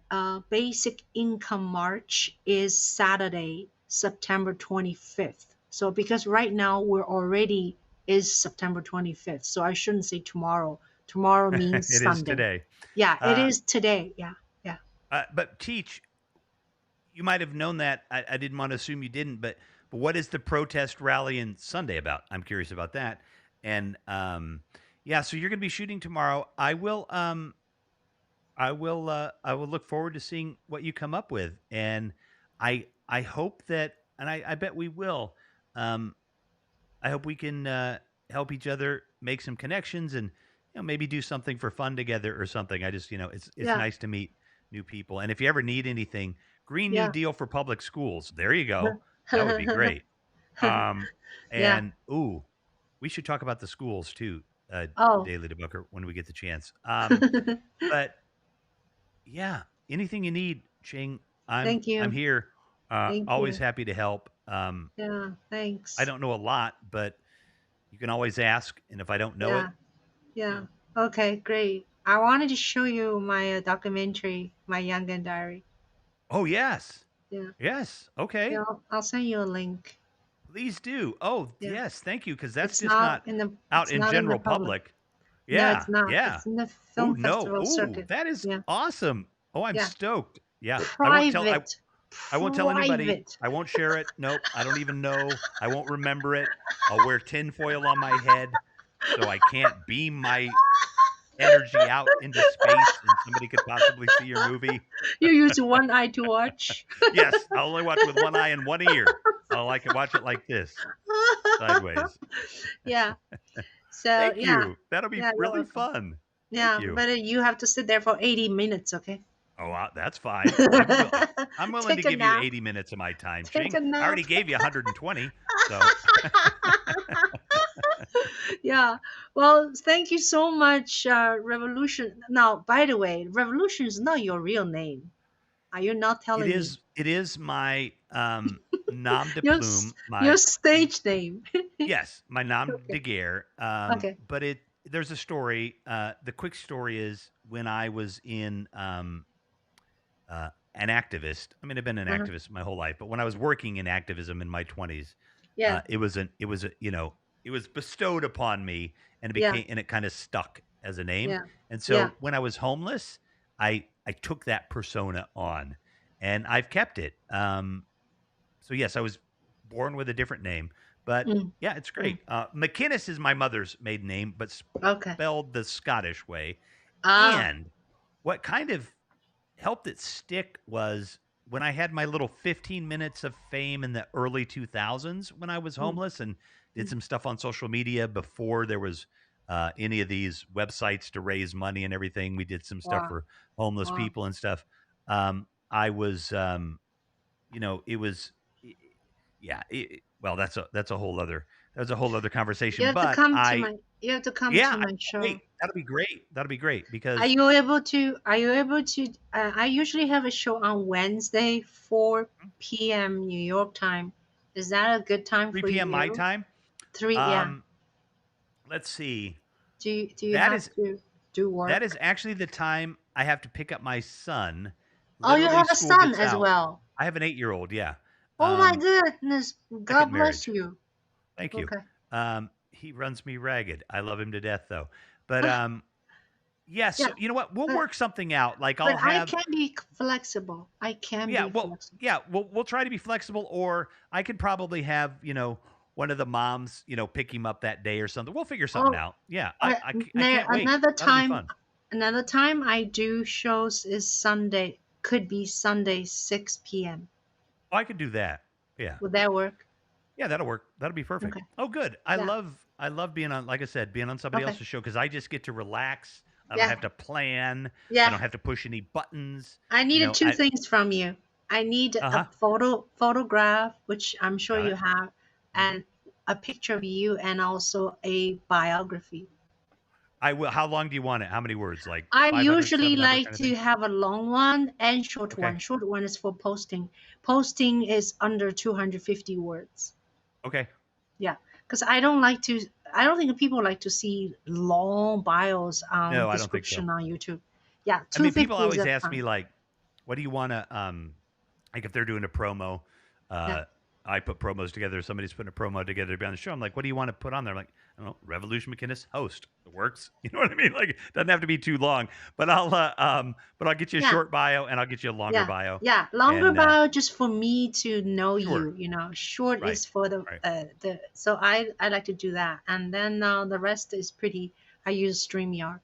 S3: basic income march is Saturday, September 25th. So because right now we're already is September 25th, so I shouldn't say tomorrow. Tomorrow means
S1: It is
S3: Sunday.
S1: today.
S3: Yeah, it
S1: Uh,
S3: is today. Yeah, yeah.
S1: but Teach, you might have known that. I didn't want to assume you didn't, but what is the protest rally in Sunday about? I'm curious about that. And yeah, so you're going to be shooting tomorrow. I will look forward to seeing what you come up with, and I hope that, and I bet we will. Um, I hope we can help each other make some connections, and maybe do something for fun together or something. I just it's
S3: Yeah,
S1: nice to meet new people, and if you ever need anything, Green New
S3: yeah.
S1: Deal for public schools. There you go. That would be great. Um,
S3: Yeah.
S1: and ooh, we should talk about the schools too,
S3: Oh,
S1: Daily to Booker, when we get the chance. But yeah, anything you need, Ching,
S3: thank
S1: I'm
S3: you.
S1: here.
S3: Thank
S1: Always
S3: you.
S1: happy to help.
S3: Yeah,
S1: I
S3: thanks.
S1: don't know a lot, but you can always ask, and if I don't know it,
S3: Yeah,
S1: you
S3: yeah.
S1: know.
S3: Okay, great. I wanted to show you my documentary, My Young Diary.
S1: Oh yes,
S3: Yeah,
S1: yes.
S3: yeah.
S1: Okay,
S3: I'll send you a link.
S1: please do. Oh
S3: Yeah,
S1: yes, thank you, because that's just out
S3: it's
S1: in
S3: not in the
S1: general
S3: public.
S1: public.
S3: No, it's
S1: Yeah,
S3: not.
S1: yeah.
S3: It's in the
S1: Oh
S3: film
S1: no.
S3: festival
S1: Oh,
S3: circuit.
S1: that is
S3: Yeah,
S1: awesome. Oh, I'm
S3: yeah.
S1: stoked. Yeah, I won't tell.
S3: Private,
S1: I won't tell anybody.
S3: private.
S1: I won't share it. Nope. I don't even know. I won't remember it. I'll wear tinfoil on my head so I can't beam my energy out into space and somebody could possibly see your movie.
S3: You use one eye to watch.
S1: Yes, I'll only watch with one eye and one ear. I can watch it like this, sideways.
S3: Yeah. So
S1: Thank
S3: yeah,
S1: you. That'll be
S3: yeah. You're
S1: really
S3: welcome.
S1: fun. Thank
S3: Yeah,
S1: you.
S3: but you have to sit there for 80 minutes. Okay.
S1: Oh, that's fine. I'm willing to
S3: Take a
S1: give you
S3: nap.
S1: 80 minutes of my time,
S3: Take
S1: Ching.
S3: a
S1: I already
S3: nap.
S1: gave you 120. So,
S3: Yeah. Well, thank you so much, Revolution. Now, by the way, Revolution is not your real name. Are you not telling me?
S1: it is my nom de
S3: Your
S1: plume,
S3: your
S1: my
S3: stage name.
S1: yes, my nom
S3: Okay.
S1: de guerre.
S3: Okay.
S1: But there's a story. The quick story is when I was in an activist. I mean, I've been an
S3: Uh-huh.
S1: activist my whole life, but when I was working in activism in my 20s,
S3: Yeah.
S1: it was it was bestowed upon me, and
S3: Yeah.
S1: it kind of stuck as a name.
S3: Yeah.
S1: And
S3: Yeah.
S1: so when I was homeless, I took that persona on, and I've kept it. So yes, I was born with a different name, but
S3: Mm,
S1: yeah, it's
S3: mm.
S1: great. McInnes is my mother's maiden name, but
S3: Okay.
S1: spelled the Scottish way.
S3: Ah.
S1: And what kind of helped it stick was when I had my little 15 minutes of fame in the early 2000s when I was
S3: Mm,
S1: homeless and did
S3: mm.
S1: some stuff on social media before there was any of these websites to raise money and everything. We did some stuff
S3: Wow.
S1: for homeless
S3: Wow.
S1: people and stuff. I was, it was, yeah. Well, that's a whole other
S3: You
S1: conversation.
S3: have to
S1: But
S3: come to my you have to come
S1: yeah,
S3: to
S1: I
S3: my
S1: can't
S3: show.
S1: wait. That'll be great. That'll be great
S3: Are
S1: because
S3: you able to I usually have a show on Wednesday, 4 p.m. New York time. Is that a good time
S1: 3
S3: for
S1: p.m. my
S3: you?
S1: time.
S3: 3, yeah.
S1: Um, let's see.
S3: Do you
S1: That
S3: have
S1: is
S3: to do
S1: that is
S3: work?
S1: actually the time I have to pick up my son.
S3: Oh, you
S1: Literally,
S3: have a
S1: school
S3: son
S1: gets
S3: as
S1: out.
S3: well.
S1: I have an 8-year-old. Yeah.
S3: Oh my
S1: Um,
S3: goodness. God
S1: Second
S3: bless
S1: marriage.
S3: you.
S1: Thank you.
S3: Okay.
S1: He runs me ragged. I love him to death, though. But yes.
S3: Yeah,
S1: So you know what? We'll
S3: but
S1: work something out. Like
S3: but
S1: I'll
S3: I
S1: have.
S3: can be flexible. I can
S1: Yeah.
S3: be
S1: Well.
S3: flexible.
S1: Yeah. We'll try to be flexible, or I could probably have one of the moms pick him up that day or something. We'll figure something
S3: Oh,
S1: out. Yeah.
S3: I,
S1: I
S3: there
S1: can't wait. That'll be fun.
S3: another time I do shows is Sunday. Could be Sunday 6 p.m.
S1: Oh, I could do that. Yeah.
S3: Would that work?
S1: Yeah, that'll work. That'll be perfect.
S3: Okay.
S1: Oh, good.
S3: Yeah.
S1: I love being on, like I said, being on somebody
S3: Okay.
S1: else's show because I just get to relax. I don't
S3: Yeah.
S1: have to plan. I
S3: Yeah.
S1: don't have to push any buttons.
S3: I
S1: You
S3: needed
S1: know,
S3: two
S1: I
S3: things from you. I need
S1: uh
S3: a
S1: huh.
S3: photograph, which I'm sure
S1: Got
S3: you
S1: it.
S3: have,
S1: Hmm.
S3: and a picture of you, and also a biography.
S1: I will. How long do you want it? How many words? Like
S3: I
S1: 500,
S3: usually
S1: 700
S3: like
S1: kind of
S3: to
S1: thing?
S3: have a long one and short
S1: Okay.
S3: one. Short one is for posting. Posting is under 250 words.
S1: Okay.
S3: Yeah, because I don't like to. I don't think people like to see long bios
S1: No, I don't think so.
S3: description on YouTube. Yeah,
S1: I mean, people
S3: 250 is
S1: always
S3: a
S1: ask me
S3: fine.
S1: like, "What do you want to like if they're doing a promo?"
S3: Yeah.
S1: Uh, I put promos together. Somebody's putting a promo together to be on the show. I'm like, "What do you want to put on there?" I'm like, "I don't know, Revolution McKinnis host. It works." You know what I mean? Like, it doesn't have to be too long, but I'll get you a
S3: Yeah.
S1: short bio and I'll get you a longer
S3: Yeah,
S1: bio.
S3: yeah. Longer
S1: And
S3: bio just for me to know
S1: sure,
S3: you. Short
S1: right,
S3: is for the
S1: right,
S3: the. So I like to do that, and then the rest is pretty. I use StreamYard.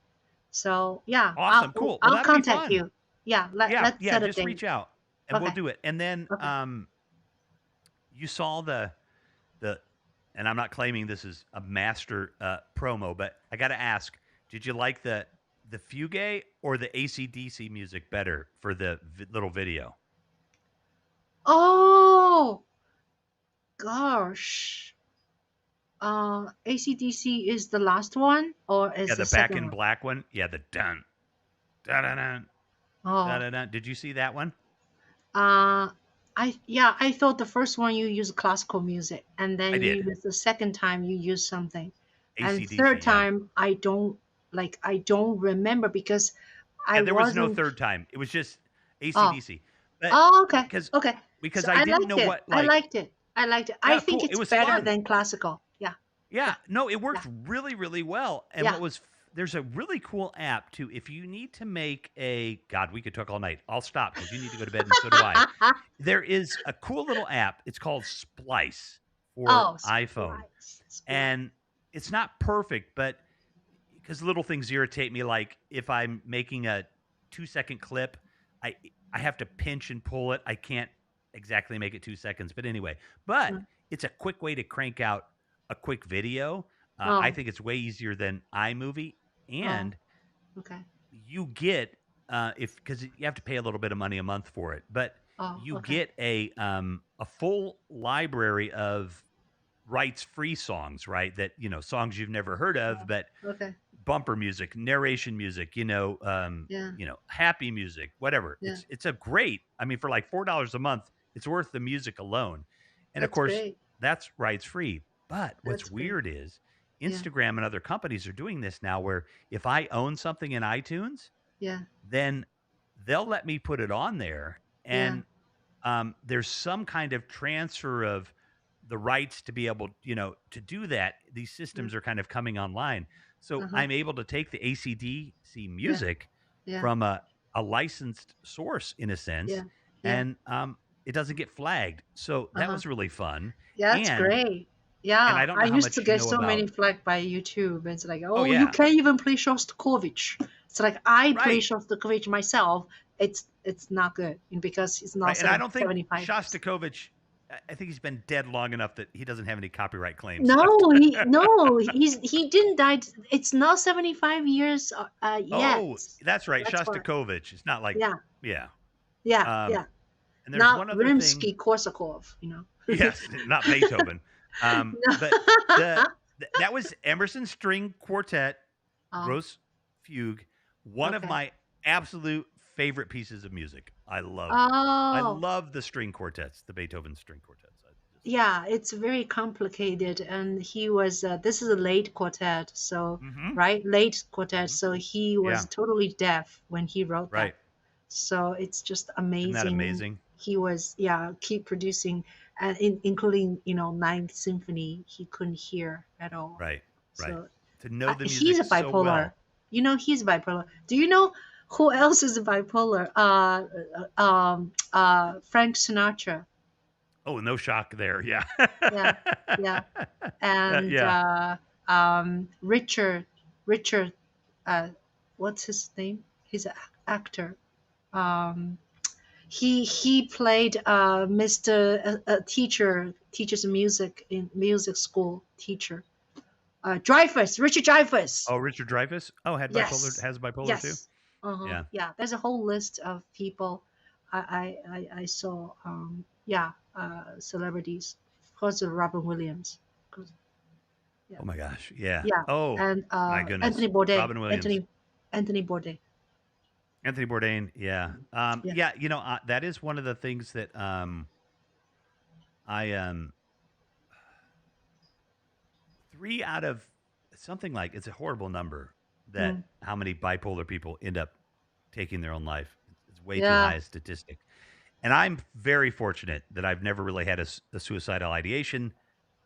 S3: So yeah,
S1: awesome, cool. Well,
S3: I'll
S1: that'll be
S3: contact
S1: fun.
S3: you. Yeah,
S1: Yeah,
S3: let's
S1: yeah.
S3: set a
S1: Just
S3: date.
S1: reach out and we'll
S3: Okay,
S1: do it. And then
S3: okay.
S1: you saw the and I'm not claiming this is a master promo, but I got to ask, did you like the fugue or the ACDC music better for the little video?
S3: Oh gosh, ACDC is the last one or
S1: Yeah,
S3: is the
S1: the Back
S3: second
S1: in
S3: one?
S1: Black one. Yeah, the dun dun dun dun dun
S3: Oh,
S1: dun. Dun. Did you see that one?
S3: Uh, I thought the first one you use classical music, and
S1: I
S3: then you
S1: did.
S3: use the second time you use something, and
S1: ACDC.
S3: third
S1: Yeah,
S3: time I don't remember because I
S1: yeah. There was no
S3: wasn't.
S1: third time. It was just
S3: Oh,
S1: ACDC. But
S3: oh, okay,
S1: because
S3: okay. So
S1: because I
S3: I
S1: didn't
S3: liked
S1: know
S3: it.
S1: what
S3: I
S1: like.
S3: liked it. I liked it. I
S1: Yeah,
S3: think
S1: cool. It
S3: it's
S1: was
S3: better
S1: fun.
S3: than classical. Yeah,
S1: Yeah,
S3: yeah,
S1: no, it
S3: yeah,
S1: works really, really well. And
S3: yeah.
S1: what was there's a really cool app too. If you need to make a God, we could talk all night. I'll stop because you need to go to bed, and so do I. There is a cool little app. It's called Splice for
S3: Oh,
S1: iPhone,
S3: splice, splice.
S1: and it's not perfect, but because little things irritate me, like if I'm making a 2 second clip, I I have to pinch and pull it. I can't exactly make it 2 seconds, but anyway. But
S3: Mm.
S1: it's a quick way to crank out a quick video. I
S3: Oh,
S1: think it's way easier than iMovie,
S3: oh,
S1: and
S3: okay.
S1: you get if because you have to pay a little bit of money a month for it, but
S3: Oh,
S1: you
S3: okay.
S1: get a full library of rights free songs, right? That songs you've never heard of,
S3: Oh,
S1: but
S3: okay.
S1: bumper music, narration music,
S3: Yeah,
S1: happy music, whatever.
S3: yeah.
S1: It's a great. I mean, for like $4 a month, it's worth the music alone. And of
S3: That's
S1: course,
S3: great.
S1: that's rights free. But what's
S3: That's great.
S1: weird is
S3: Yeah,
S1: Instagram and other companies are doing this now where if I own something in iTunes,
S3: yeah,
S1: then they'll let me put it on there.
S3: yeah.
S1: And there's some kind of transfer of the rights to be able, to do that. These
S3: Yeah.
S1: systems are kind of coming online. So
S3: Uh-huh.
S1: I'm able to take the ACDC
S3: Yeah.
S1: music
S3: Yeah.
S1: from a licensed source in a sense,
S3: Yeah. Yeah.
S1: and it doesn't get flagged. So that
S3: Uh-huh.
S1: was really fun.
S3: Yeah, that's
S1: And
S3: great.
S1: I
S3: Yeah,
S1: don't
S3: I
S1: know how
S3: used to
S1: much you
S3: get
S1: know
S3: so many
S1: about.
S3: flagged by YouTube. It's like,
S1: Oh
S3: oh, you
S1: yeah,
S3: can't even play Shostakovich. It's like I play
S1: right,
S3: Shostakovich myself. It's not good because it's not
S1: right. And I don't think
S3: 75 years.
S1: Shostakovich I think he's been dead long enough that he doesn't have any copyright claims left.
S3: No, he didn't die. It's not 75 years yet.
S1: Oh, that's right.
S3: That's why.
S1: Shostakovich. It's not like,
S3: Yeah,
S1: yeah.
S3: yeah,
S1: Um,
S3: yeah.
S1: and there's
S3: Not
S1: one other thing.
S3: Rimsky-Korsakov, you know.
S1: Yes, not Beethoven. But
S3: No.
S1: that was Emerson String Quartet,
S3: Oh,
S1: Gross Fugue. One of
S3: okay.
S1: my absolute favorite pieces of music. I
S3: Oh,
S1: love the string quartets, the Beethoven string quartets.
S3: yeah, it's very complicated. And he was, this is a late quartet, so,
S1: Mm-hmm.
S3: right? Late quartet.
S1: Mm-hmm.
S3: So he was
S1: Yeah,
S3: totally deaf when he wrote that.
S1: right.
S3: So it's just
S1: Isn't that
S3: amazing.
S1: amazing?
S3: He was, yeah, keep producing, including, Ninth Symphony, he couldn't hear at all.
S1: Right, right.
S3: So
S1: To know the
S3: he's
S1: music
S3: a
S1: so
S3: bipolar.
S1: well.
S3: He's bipolar. Do you know who else is a bipolar? Frank Sinatra.
S1: Oh, no shock there. Yeah.
S3: Yeah, yeah, and
S1: Yeah.
S3: Richard, what's his name? He's an actor. Um, he played Mr. A teacher, teaches music in music school teacher. Dreyfuss, Richard Dreyfuss.
S1: Oh, Richard Dreyfuss. Oh,
S3: Yes,
S1: has bipolar too.
S3: yes, uh-huh,
S1: Yeah.
S3: yeah. There's a whole list of people I saw. Yeah, celebrities. Of course, Robin Williams. 'Cause- Yeah,
S1: Oh my gosh. Yeah.
S3: yeah,
S1: Oh
S3: and
S1: my goodness.
S3: Anthony Bourdain.
S1: Robin Williams.
S3: Anthony Bourdain.
S1: Anthony Bourdain. Yeah.
S3: Yeah.
S1: Yeah. That is one of the things that I 3 out of something like it's a horrible number that
S3: Mm.
S1: how many bipolar people end up taking their own life. It's way too
S3: Yeah.
S1: high a statistic. And I'm very fortunate that I've never really had a suicidal ideation.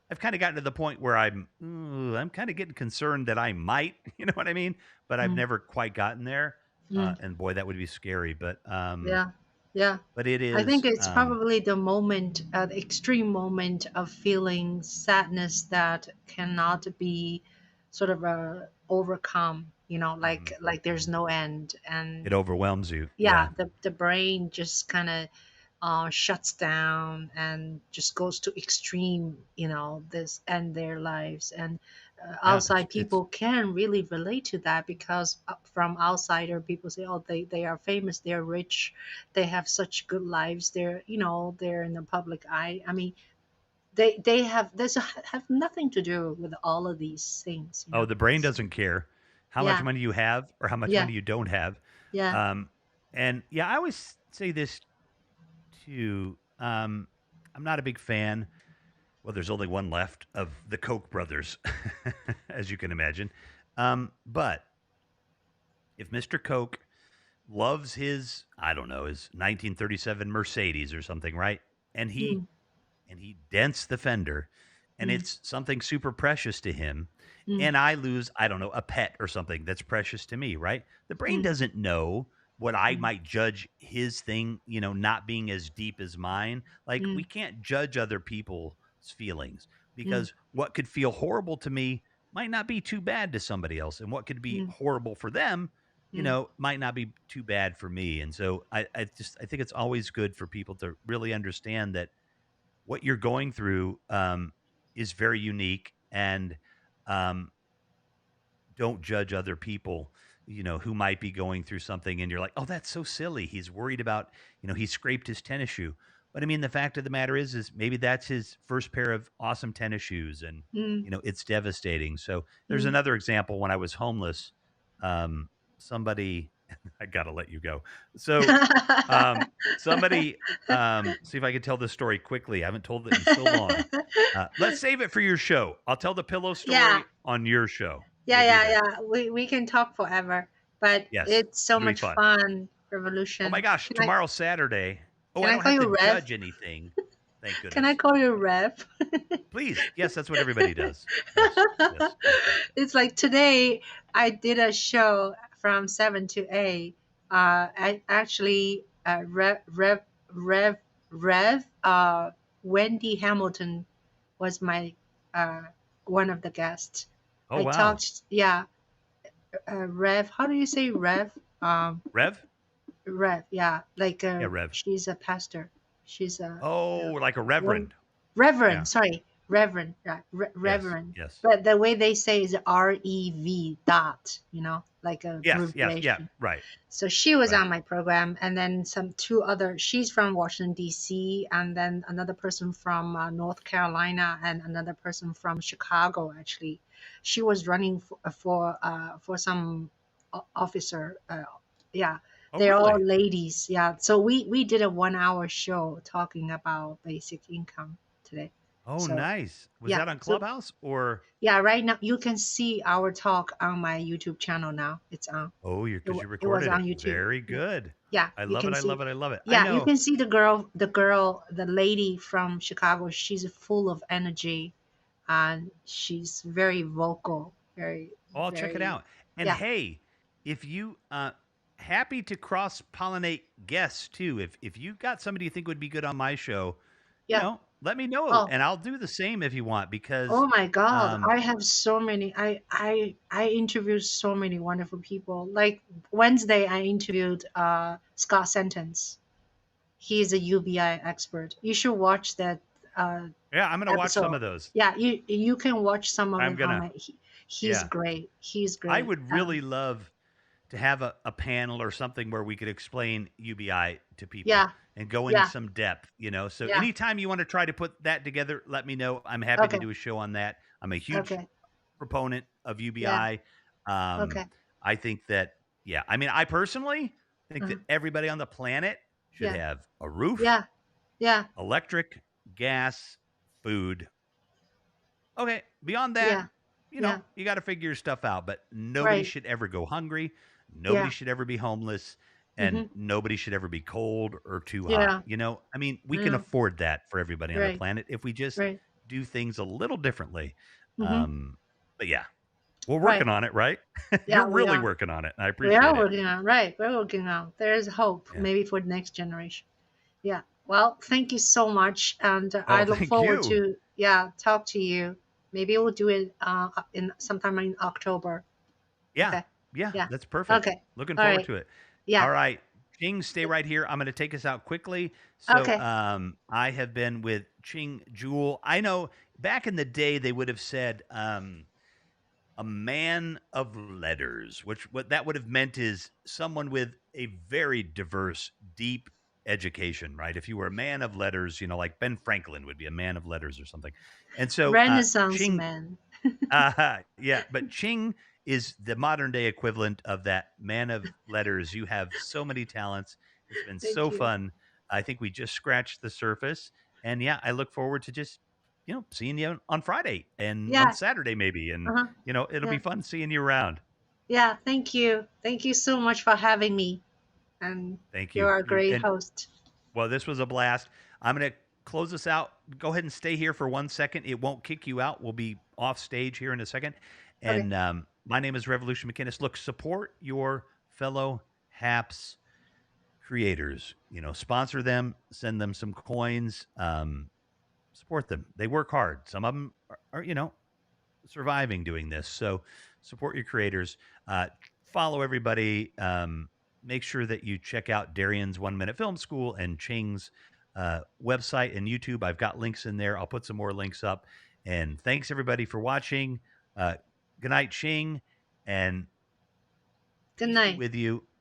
S1: I've kind of gotten to the point where I'm kind of getting concerned that I might, you know what I mean? But I've
S3: Mm.
S1: never quite gotten there.
S3: Mm.
S1: And boy, that would be scary.
S3: Yeah. Yeah.
S1: But it
S3: I think
S1: is,
S3: it's probably the moment, the extreme moment of feeling sadness that cannot be sort of overcome.
S1: mhm,
S3: Like there's
S1: mhm.
S3: no end, and
S1: It overwhelms you.
S3: yeah,
S1: Yeah,
S3: the brain just kind of shuts down and just goes to extreme, this end their lives. And
S1: yeah.
S3: outside
S1: It's
S3: people can really relate to that, because from outsider people say, oh, they are famous, they're rich, they have such good lives, they're in the public eye. I mean, they have nothing to do with all of these things.
S1: Oh, the brain doesn't care how much
S3: Yeah,
S1: money you have or how much
S3: yeah,
S1: money you don't have.
S3: yeah.
S1: Um, and yeah, I always say this too. I'm not a big fan. Well, there's only one left of the Koch brothers, as you can imagine. But if Mr. Koch loves his, I don't know, his 1937 Mercedes or something, right? And he
S3: Mm,
S1: and he dents the fender, and
S3: mm,
S1: it's something super precious to him,
S3: mm,
S1: and I lose, I don't know, a pet or something that's precious to me, right? The brain
S3: mm,
S1: doesn't know what I
S3: mm,
S1: might judge his thing, not being as deep as mine. Like, we
S3: mm,
S1: can't judge other people's feelings
S3: mm,
S1: because what could feel horrible to me might not be too bad to somebody else, and what could be
S3: mm,
S1: horrible for them
S3: mm,
S1: might not be too bad for me. And so I think it's always good for people to really understand that what you're going through is very unique, and um, don't judge other people who might be going through something, and you're like, oh, that's so silly, he's worried about, he scraped his tennis shoe. But I mean, the fact of the matter is maybe that's his first pair of awesome tennis shoes, and
S3: mm,
S1: it's devastating. So there's
S3: mm.
S1: another example. When I was homeless, somebody I gotta let you go. So somebody, see if I can tell this story quickly. I haven't told it in so long. Let's save it for your show. I'll tell the pillow
S3: Yeah,
S1: story on your show.
S3: yeah,
S1: We'll do
S3: yeah,
S1: that.
S3: yeah. We can talk forever, but
S1: Yes,
S3: it's so
S1: it'll be
S3: much
S1: fun.
S3: fun.
S1: Oh my
S3: Revolution.
S1: gosh,
S3: Can I
S1: tomorrow's Saturday. Oh,
S3: can
S1: I
S3: I
S1: don't
S3: call
S1: have
S3: you
S1: to
S3: Rev?
S1: judge anything. Thank
S3: Can I
S1: goodness.
S3: call you Rev?
S1: Please. Yes, that's what everybody does. Yes, yes, yes.
S3: It's like today I did a show from 7 to 8. I actually Rev Rev Wendy Hamilton was my uh one of the guests.
S1: Oh
S3: I
S1: wow.
S3: talked, yeah, Rev. How do you say Rev?
S1: Rev?
S3: Rev. Yeah, like
S1: Yeah, Rev.
S3: she's a pastor. She's a
S1: like a
S3: one
S1: reverend.
S3: reverend.
S1: Yeah.
S3: Sorry, reverend. Right,
S1: Yes.
S3: reverend.
S1: Yes.
S3: But the way they say is REV dot. Like a
S1: Yes. Yes. Yeah.
S3: abbreviation.
S1: Right.
S3: So she was
S1: Right.
S3: on my program, and then some two other. She's from Washington D.C., and then another person from North Carolina, and another person from Chicago. Actually, she was running for some officer. Yeah,
S1: Oh,
S3: they're all
S1: really?
S3: ladies. Yeah, so we did a 1 hour show talking about basic income today.
S1: Oh,
S3: So
S1: nice. Was
S3: yeah,
S1: that on
S3: so
S1: Clubhouse or?
S3: yeah, right now you can see our talk on my YouTube channel now. It's on.
S1: Oh,
S3: It,
S1: because you
S3: it was
S1: recorded
S3: on
S1: it.
S3: YouTube.
S1: Very
S3: Yeah.
S1: good.
S3: Yeah,
S1: I
S3: you
S1: love it.
S3: can
S1: I love
S3: see.
S1: it. I love it. I
S3: Yeah, you
S1: know.
S3: can see the lady from Chicago. She's full of energy, and she's very vocal, very,
S1: Oh, I'll check it
S3: very.
S1: out. And
S3: Yeah,
S1: hey, if you happy to cross pollinate guests too. If you got somebody you think would be good on my show,
S3: yeah.
S1: let me know,
S3: Oh,
S1: and I'll do the same if you want.
S3: oh
S1: Because
S3: my God!
S1: um,
S3: I have so many. I interviewed so many wonderful people. Like Wednesday, I interviewed Scott Sentence. He's a UBI expert. You should watch that uh,
S1: yeah, I'm gonna watch some
S3: episode.
S1: of those.
S3: Yeah, you can watch some of
S1: I'm
S3: it on
S1: gonna.
S3: my. He's
S1: Yeah,
S3: great. He's
S1: I
S3: great.
S1: would really love to have a panel or something where we could explain UBI to people
S3: Yeah,
S1: and go into
S3: yeah,
S1: some depth. So
S3: yeah.
S1: anytime you want to try to put that together, let me know. I'm happy to
S3: Okay,
S1: do a show on that. I'm a huge
S3: okay,
S1: proponent of
S3: yeah,
S1: UBI. Um,
S3: okay,
S1: I think that, yeah, I mean, I personally think
S3: uh,
S1: that everybody on the planet should
S3: yeah,
S1: have a roof,
S3: yeah, yeah,
S1: electric, gas, food. Okay, beyond that,
S3: yeah, yeah.
S1: you got to figure your stuff out, but nobody
S3: Right.
S1: should ever go hungry. Nobody
S3: Yeah.
S1: should ever be homeless. And
S3: Mm-hmm.
S1: nobody should ever be cold or too hot.
S3: Yeah.
S1: I mean, we can
S3: Yeah.
S1: afford that for everybody on the
S3: Right.
S1: planet if we just
S3: Right.
S1: do things a little differently.
S3: Mm-hmm.
S1: But yeah, we're
S3: Right.
S1: working on it, right? You're
S3: Yeah, we
S1: really
S3: are.
S1: working on it. And I
S3: We are
S1: appreciate it.
S3: working on. Right. We're working on. There's hope,
S1: Yeah.
S3: maybe for the next generation. Yeah. Well, thank you so much, and I
S1: Oh,
S3: look
S1: thank
S3: forward
S1: you.
S3: to talk to you. Maybe we'll do it in sometime in October.
S1: Yeah.
S3: Okay.
S1: Yeah.
S3: Yeah.
S1: That's perfect.
S3: Okay.
S1: Looking
S3: All
S1: forward
S3: right.
S1: to it.
S3: Yeah.
S1: All right. Ching, stay right here. I'm going to take us out quickly. So,
S3: Okay.
S1: I have been with Ching Juhl. I know back in the day they would have said a man of letters, which what that would have meant is someone with a very diverse, deep education, right? If you were a man of letters, like Ben Franklin would be a man of letters or something. And so,
S3: Renaissance
S1: Ching,
S3: man.
S1: yeah, but Ching is the modern day equivalent of that man of letters. You have so many talents. It's been
S3: Thank
S1: so
S3: you.
S1: fun. I think we just scratched the surface. And yeah, I look forward to just, seeing you on Friday and on
S3: Yeah.
S1: Saturday maybe. And,
S3: Uh-huh.
S1: it'll
S3: Yeah.
S1: be fun seeing you around.
S3: Yeah. Thank you. Thank you so much for having me. And
S1: Thank you.
S3: you're a great host.
S1: Well, this was a blast. I'm going to close this out. Go ahead and stay here for 1 second. It won't kick you out. We'll be off stage here in a second.
S3: Okay.
S1: And my name is Revolution McInnes. Look, support your fellow HAPS creators. Sponsor them, send them some coins, support them. They work hard. Some of them are surviving doing this. So support your creators. Follow everybody. Make sure that you check out Darian's 1 Minute Film School and Ching's website and YouTube. I've got links in there. I'll put some more links up. And thanks everybody for watching. Good night, Ching, and
S3: Good
S1: peace be
S3: night.
S1: with you.